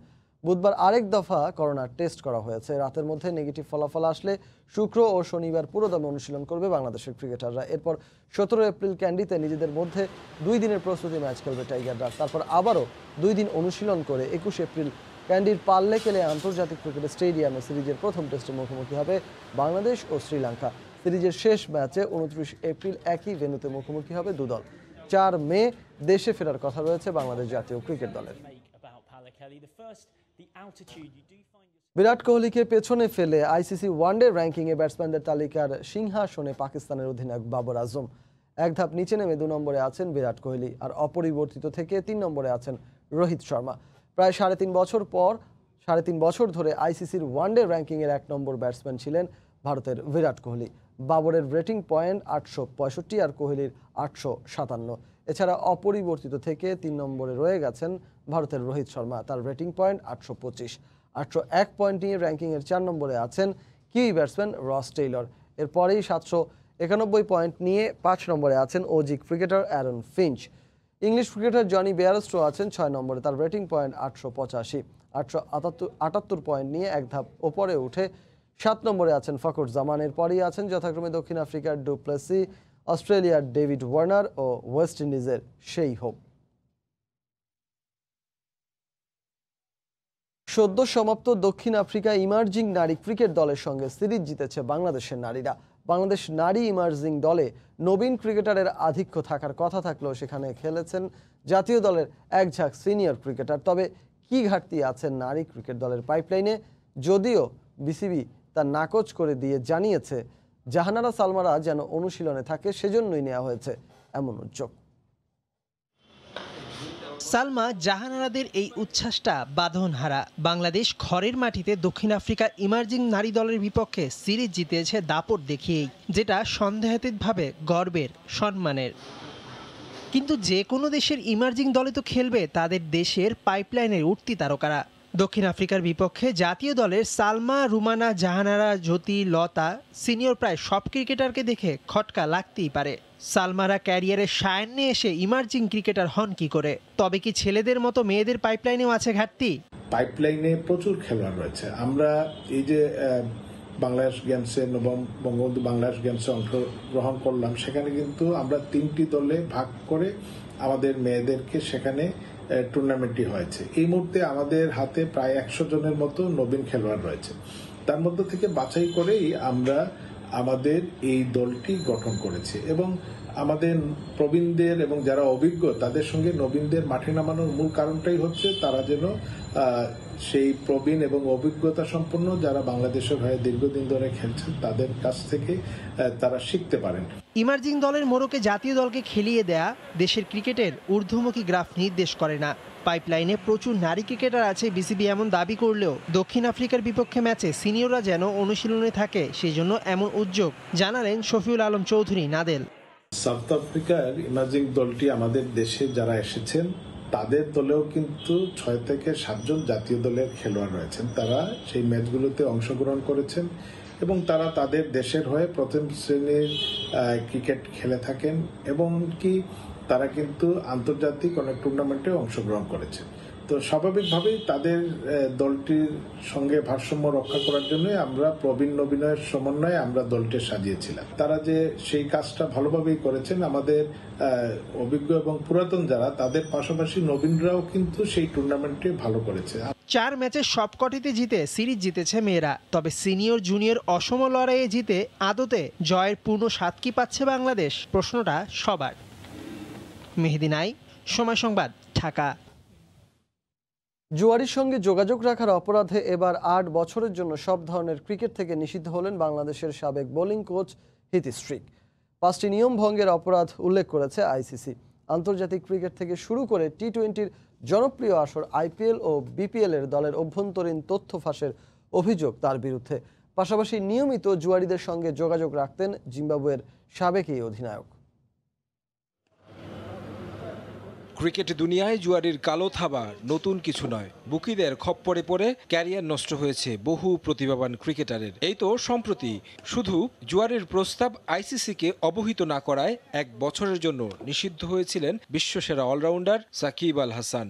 বুধবার আরেক দফা করোনা টেস্ট করা হয়েছে। রাতের মধ্যে নেগেটিভ ফলাফল আসলে শুক্র ও শনিবার পুরোদমে অনুশীলন করবে বাংলাদেশের ক্রিকেটাররা। এরপর 17 এপ্রিল ক্যান্ডিতে নিজেদের মধ্যে 2 দিনের প্রস্তুতি ম্যাচ খেলবে টাইগাররা। তারপর আবারও 2 দিন অনুশীলন করে 21 এপ্রিল ক্যান্ডির পাল্লে কেলে আন্তর্জাতিক ক্রিকেট স্টেডিয়ামে সিরিজের প্রথম টেস্টে মুখোমুখি হবে বাংলাদেশ ও শ্রীলঙ্কা। সিরিজের শেষ ম্যাচে 29 এপ্রিল একই ভেন্যুতে মুখোমুখি হবে দুদল। 4 মে দেশে ফেরার কথা রয়েছে বাংলাদেশ জাতীয় ক্রিকেট দলের। বিরাট কোহলিকে পেছনে ফেলে আইসিসি ওয়ানডে র্যাঙ্কিংয়ে ব্যাটসম্যানদের তালিকার সিংহাসনে পাকিস্তানের অধিনায়ক বাবর আজম। এক ধাপ নিচে নেমে 2 নম্বরে আছেন বিরাট কোহলি, আর অপরিবর্তিত থেকে 3 নম্বরে আছেন রোহিত শর্মা। প্রায় 3.5 বছর ধরে আইসিসির ওয়ানডে র্যাঙ্কিংয়ের 1 নম্বর ব্যাটসম্যান ছিলেন ভারতের বিরাট কোহলি। বাবরের রেটিং পয়েন্ট 865 আর কোহলির 857। এছাড়া অপরিবর্তিত থেকে 3 নম্বরে রয়ে গেছেন ভারতের রোহিত শর্মা, তার রেটিং পয়েন্ট 825। 801 পয়েন্ট নিয়ে র্যাঙ্কিংয়ের 4 নম্বরে আছেন কিউই ব্যাটসম্যান রস টেইলর। এরপরেই 791 পয়েন্ট নিয়ে 5 নম্বরে আছেন Aussie cricketer Aaron Finch. English cricketer Jonny Bairstow আছেন 6 নম্বরে, তার রেটিং পয়েন্ট 885। 878 পয়েন্ট নিয়ে এক ধাপ ওপরে উঠে 7 নম্বরে আছেন ফকর জামান। এরপরই আছেন যথাক্রমে দক্ষিণ আফ্রিকার ডু প্লেসি, অস্ট্রেলিয়ার ডেভিড ওয়ার্নার ও ওয়েস্ট ইন্ডিজের শেই হোপ। সদ্য সমাপ্ত দক্ষিণ আফ্রিকা ইমার্জিং নারী ক্রিকেট দলের সঙ্গে সিরিজ জিতেছে বাংলাদেশের নারীরা। বাংলাদেশ নারী ইমার্জিং দলে নবীন ক্রিকেটারের আধিক্য থাকার কথা থাকলেও সেখানে খেলেছেন জাতীয় দলের এক ঝাঁক সিনিয়র ক্রিকেটার। তবে কি ঘাটতি আছে নারী ক্রিকেট দলের পাইপলাইনে, যদিও বিসিবি তা নাকচ করে দিয়ে জানিয়েছে জাহানারা সালমারা যেন অনুশীলনে থাকে, সেজন্যই নেওয়া হয়েছে এমন উদ্যোগ। সালমা জাহানারাদের এই উচ্ছ্বাসটা বাঁধনহারা। বাংলাদেশ ঘরের মাটিতে দক্ষিণ আফ্রিকা ইমার্জিং নারী দলের বিপক্ষে সিরিজ জিতেছে দাপট দেখিয়েই, যেটা সন্দেহাতীতভাবে গর্বের, সম্মানের। কিন্তু যে কোনো দেশের ইমার্জিং দলে তো খেলবে তাদের দেশের পাইপলাইনের উঠতি তারকারা। দক্ষিণ আফ্রিকার বিপক্ষে জাতীয় দলের সালমা, রুমানা, জাহানারা, জ্যোতি, লতা সিনিয়র প্রায় সব ক্রিকেটারকে দেখে খটকা লাগতেই পারে। সালমারা ক্যারিয়ারের সায়ান্নে এসে ইমার্জিং ক্রিকেটার হন কি করে? তবে কি ছেলেদের মতো মেয়েদের পাইপলাইনেও আছে ঘাটতি? পাইপলাইনে প্রচুর খেলোয়াড় রয়েছে। আমরা এই যে বাংলাদেশ গেমসে, নবম বঙ্গবন্ধু বাংলাদেশ গেমসে অংশগ্রহণ করলাম, সেখানে কিন্তু আমরা 3টি দলে ভাগ করে আমাদের মেয়েদেরকে সেখানে টুর্নামেন্টটি হয়েছে। এই মুহূর্তে আমাদের হাতে প্রায় 100 জনের মতো নবীন খেলোয়াড় রয়েছে। তার মধ্যে থেকে বাছাই করেই আমরা আমাদের এই দলটি গঠন করেছি এবং আমাদের প্রবীণদের এবং যারা অভিজ্ঞ তাদের সঙ্গে নবীনদের মাঠে নামানোর মূল কারণটাই হচ্ছে তারা যেন সেই প্রবীণ এবং অভিজ্ঞতা সম্পন্ন যারা বাংলাদেশের হয়ে দীর্ঘদিন ধরে খেলছেন তাদের কাছ থেকে তারা শিখতে পারেন। ইমার্জিং দলের মোড়কে জাতীয় দলকে খেলিয়ে দেয়া দেশের ক্রিকেটের ঊর্ধ্বমুখী গ্রাফ নির্দেশ করে না। পাইপলাইনে প্রচুর নারী ক্রিকেটার আছে বিসিবি এমন দাবি করলেও দক্ষিণ আফ্রিকার বিপক্ষে ম্যাচে সিনিয়ররা যেন অনুশীলনে থাকে, সেই জন্য এমন উদ্যোগ জানালেন শফিউল আলম চৌধুরী নাদেল। সাউথ আফ্রিকার ইমার্জিং দলটি আমাদের দেশে যারা এসেছেন তাদের দলেও কিন্তু 6 থেকে 7 জন জাতীয় দলের খেলোয়াড় রয়েছেন। তারা সেই ম্যাচগুলোতে অংশগ্রহণ করেছেন এবং তারা তাদের দেশের হয়ে প্রথম শ্রেণীর ক্রিকেট খেলে থাকেন এবং কি তারা কিন্তু আন্তর্জাতিক অনেক টুর্নামেন্টে অংশগ্রহণ করেছে। তো স্বাভাবিকভাবেই তাদের দলটির সঙ্গে ভারসাম্য রক্ষা করার জন্য আমরা প্রবীণ নবীনের সমন্বয়ে আমরা দলটি সাজিয়েছিলাম। তারা যে সেই কাজটা ভালোভাবেই করেছেন, আমাদের অভিজ্ঞ এবং পুরাতন যারা, তাদের পাশাপাশি নবীনরাও কিন্তু সেই টুর্নামেন্টে ভালো করেছে। 4 ম্যাচের সবকটিতে জিতে সিরিজ জিতেছে মেয়েরা। তবে সিনিয়র জুনিয়র অসম লড়াইয়ে জিতে আদতে জয়ের পূর্ণ স্বাদ কি পাচ্ছে বাংলাদেশ? প্রশ্নটা সবার। মেহেদী নাই, সময় সংবাদ, ঢাকা। জুয়ারির সঙ্গে যোগাযোগ রাখার অপরাধে এবার 8 বছরের জন্য সব ধরনের ক্রিকেট থেকে নিষিদ্ধ হলেন বাংলাদেশের সাবেক বোলিং কোচ হিথি স্ট্রিক। 5টি নিয়ম ভঙ্গের অপরাধ উল্লেখ করেছে আইসিসি। আন্তর্জাতিক ক্রিকেট থেকে শুরু করে টি-20-র জনপ্রিয় আসর আইপিএল ও বিপিএল এর দলের অভ্যন্তরীণ তথ্য ফাঁসের অভিযোগ তার বিরুদ্ধে। পাশাপাশি নিয়মিত জুয়ারিদের সঙ্গে যোগাযোগ রাখতেন জিম্বাবুয়ের সাবেক এই অধিনায়ক। ক্রিকেট দুনিয়ায় জুয়ারির কালো থাবা নতুন কিছু নয়। বুকিদের খপ্পরে পড়ে ক্যারিয়ার নষ্ট হয়েছে বহু প্রতিভাবান ক্রিকেটারের। এই তো সম্প্রতি শুধু জুয়ারের প্রস্তাব আইসিসিকে অবহিত না করায় 1 বছরের জন্য নিষিদ্ধ হয়েছিলেন বিশ্বসেরা অলরাউন্ডার সাকিব আল হাসান।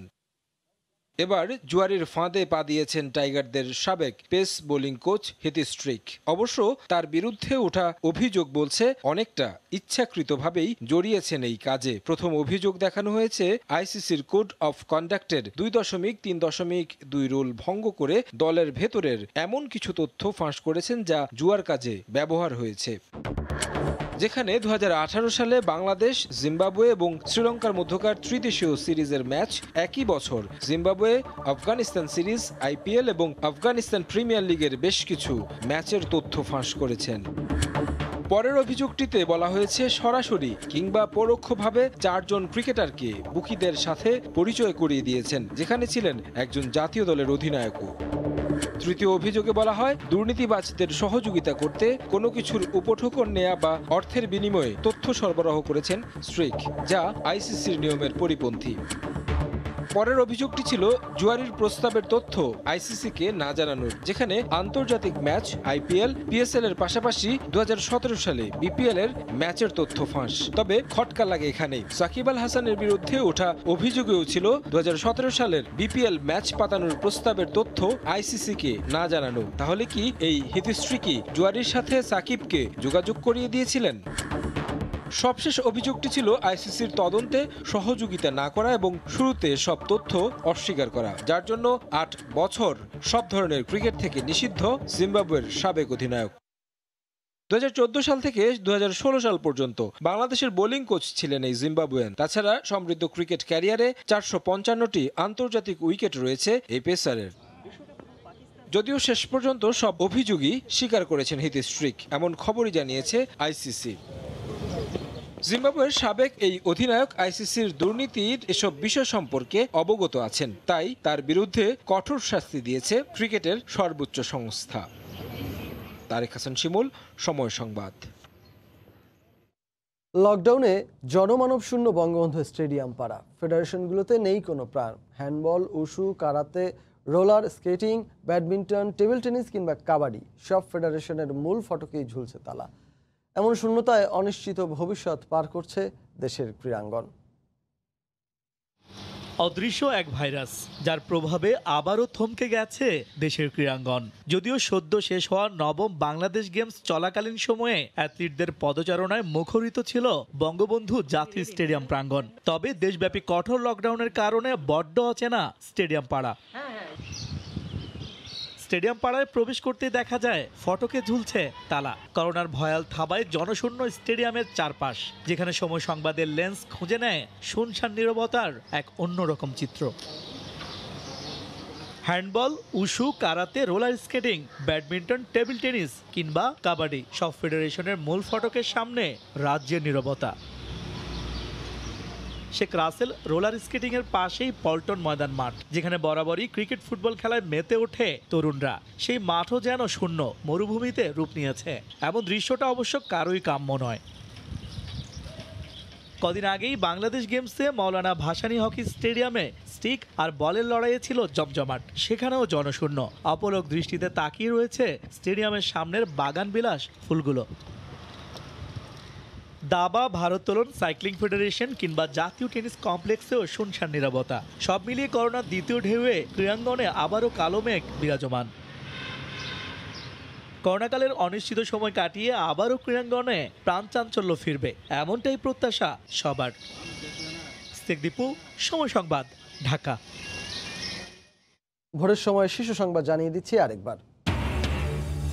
এবার জুয়ারির ফাঁদে পা দিয়েছেন টাইগারদের সাবেক পেস বোলিং কোচ হিথি স্ট্রিক। অবশ্য তার বিরুদ্ধে ওঠা অভিযোগ বলছে অনেকটা ইচ্ছাকৃতভাবেই জড়িয়েছেন এই কাজে। প্রথম অভিযোগ দেখানো হয়েছে আইসিসির কোড অফ কন্ডাক্টের 2.3.2 রুল ভঙ্গ করে দলের ভেতরের এমন কিছু তথ্য ফাঁস করেছেন যা জুয়ার কাজে ব্যবহার হয়েছে। যেখানে 2018 সালে বাংলাদেশ, জিম্বাবুয়ে এবং শ্রীলঙ্কার মধ্যকার ত্রিদেশীয় সিরিজের ম্যাচ একই বছর জিম্বাবুয়ে, আফগানিস্তান সিরিজ, আইপিএল এবং আফগানিস্তান প্রিমিয়ার লিগের বেশ কিছু ম্যাচের তথ্য ফাঁস করেছেন। পরের অভিযোগটিতে বলা হয়েছে সরাসরি কিংবা পরোক্ষভাবে 4 জন ক্রিকেটারকে বুকিদের সাথে পরিচয় করিয়ে দিয়েছেন, যেখানে ছিলেন একজন জাতীয় দলের অধিনায়কও। তৃতীয় অভিযোগে বলা হয় দুর্নীতিবাজদের সহযোগিতা করতে কোনো কিছুর উপঢৌকন নেয়া বা অর্থের বিনিময়ে তথ্য সরবরাহ করেছেন স্ট্রিক, যা আইসিসির নিয়মের পরিপন্থী। পরের অভিযোগটি ছিল জুয়ারির প্রস্তাবের তথ্য আইসিসিকে না জানানোর, যেখানে আন্তর্জাতিক ম্যাচ আইপিএল, পিএসএল এর পাশাপাশি 2017 সালে বিপিএল এর ম্যাচের তথ্য ফাঁস। তবে খটকা লাগে এখানেই। সাকিব আল হাসানের বিরুদ্ধে ওঠা অভিযোগেও ছিল 2017 সালের বিপিএল ম্যাচ পাতানোর প্রস্তাবের তথ্য আইসিসিকে না জানানো। তাহলে কি এই হিথি স্ট্রিকই জুয়ারির সাথে সাকিবকে যোগাযোগ করিয়ে দিয়েছিলেন? সবশেষ অভিযোগটি ছিল আইসিসির তদন্তে সহযোগিতা না করা এবং শুরুতে সব তথ্য অস্বীকার করা, যার জন্য 8 বছর সব ধরনের ক্রিকেট থেকে নিষিদ্ধ জিম্বাবুয়ের সাবেক অধিনায়ক। 2014 সাল থেকে 2016 সাল পর্যন্ত বাংলাদেশের বোলিং কোচ ছিলেন এই জিম্বাবুয়ান। তাছাড়া সমৃদ্ধ ক্রিকেট ক্যারিয়ারে 455টি আন্তর্জাতিক উইকেট রয়েছে এই পেসারের। যদিও শেষ পর্যন্ত সব অভিযোগই স্বীকার করেছেন হিথি স্ট্রিক, এমন খবরই জানিয়েছে আইসিসি। জিম্বাবুয়ের সাবেক এই অধিনায়ক আইসিসির দুর্নীতির এসব বিষয় সম্পর্কে অবগত আছেন, তাই তার বিরুদ্ধে কঠোর শাস্তি দিয়েছে ক্রিকেটের সর্বোচ্চ সংস্থা। তারেক হাসান শিমুল, সময় সংবাদ। লকডাউনে জনমানব শূন্য বঙ্গবন্ধু স্টেডিয়াম পাড়া। ফেডারেশনগুলোতে নেই কোনো প্রাণ। Handball, wushu, karate, roller skating, badminton, table tennis কিংবা কাবাডি, সব ফেডারেশনের মূল ফটকেই ঝুলছে তালা। এমন শূন্যতায় অনিশ্চিত ভবিষ্যৎ পার করছে দেশের ক্রীড়াঙ্গন। অদৃশ্য এক ভাইরাস, যার প্রভাবে আবারও থমকে গেছে দেশের ক্রীড়াঙ্গন। যদিও সদ্য শেষ হওয়া নবম বাংলাদেশ গেমস চলাকালীন সময়ে অ্যাথলিটদের পদচারণায় মুখরিত ছিল বঙ্গবন্ধু জাতীয় স্টেডিয়াম প্রাঙ্গণ, তবে দেশব্যাপী কঠোর লকডাউনের কারণে বড্ড অচেনা স্টেডিয়াম পাড়া। স্টেডিয়াম পাড়ায় প্রবেশ করতে দেখা যায় ফটকে ঝুলছে তালা। করোনার ভয়াল থাবায় জনশূন্য স্টেডিয়ামের চারপাশ, যেখানে সময় সংবাদের লেন্স খুঁজে নেয় শুনশান নীরবতার এক অন্যরকম চিত্র। Handball, wushu, karate, roller skating, badminton, table tennis কিংবা কাবাডি, সব ফেডারেশনের মূল ফটকের সামনে রাজ্যের নীরবতা। শেখ রাসেল রোলার স্কেটিং এর পাশেই পল্টন ময়দান মাঠ, যেখানে বরাবরই ক্রিকেট ফুটবল খেলায় মেতে ওঠে তরুণরা। সেই মাঠও যেন শূন্য, মরুভূমিতে রূপ নিয়েছে। এমন দৃশ্যটা অবশ্য কারোই কাম্য নয়। কদিন আগেই বাংলাদেশ গেমসে মাওলানা ভাসানী হকি স্টেডিয়ামে স্টিক আর বলের লড়াইয়ে ছিল জমজমাট, সেখানেও জনশূন্য। অপলক দৃষ্টিতে তাকিয়ে রয়েছে স্টেডিয়ামের সামনের বাগান বিলাস ফুলগুলো। দাবা, ভারোত্তোলন, সাইক্লিং ফেডারেশন কিংবা জাতীয় টেনিস কমপ্লেক্সেও শুনশান নীরবতা। সব মিলিয়ে করোনার দ্বিতীয় ঢেউয়ে ক্রীড়াঙ্গনে আবারও কালো মেঘ বিরাজমান। করোনাকালের অনিশ্চিত সময় কাটিয়ে আবারও ক্রীড়াঙ্গনে প্রাণচাঞ্চল্য ফিরবে, এমনটাই প্রত্যাশা সবার। দীপু, সময় সংবাদ, ঢাকা। ভোরের সময় শিশু সংবাদ জানিয়ে দিচ্ছি আরেকবার।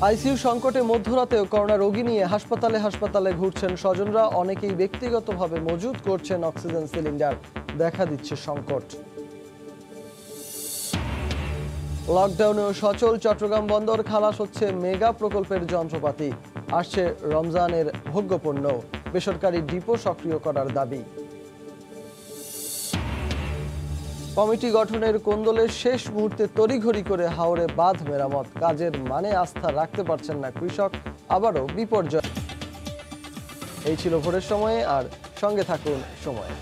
আইসিইউ সংকটে মধ্যরাতেও করোনা রোগী নিয়ে হাসপাতালে হাসপাতালে ঘুরছেন স্বজনরা। অনেকেই ব্যক্তিগতভাবে মজুত করছেন অক্সিজেন সিলিন্ডার। দেখা দিচ্ছে সংকট। লকডাউনেও সচল চট্টগ্রাম বন্দর, খালাস হচ্ছে মেগা প্রকল্পের যন্ত্রপাতি। আসছে রমজানের ভোগ্যপণ্য। বেসরকারি ডিপো সক্রিয় করার দাবি। কমিটি গঠনের কোন্দলের শেষ মুহূর্তে তড়িঘড়ি করে হাওরে বাঁধ মেরামত। কাজের মানে আস্থা রাখতে পারছেন না কৃষক, আবারও বিপর্যয়। এই ছিল ভোরের সময়ে, আর সঙ্গে থাকুন সময়ে।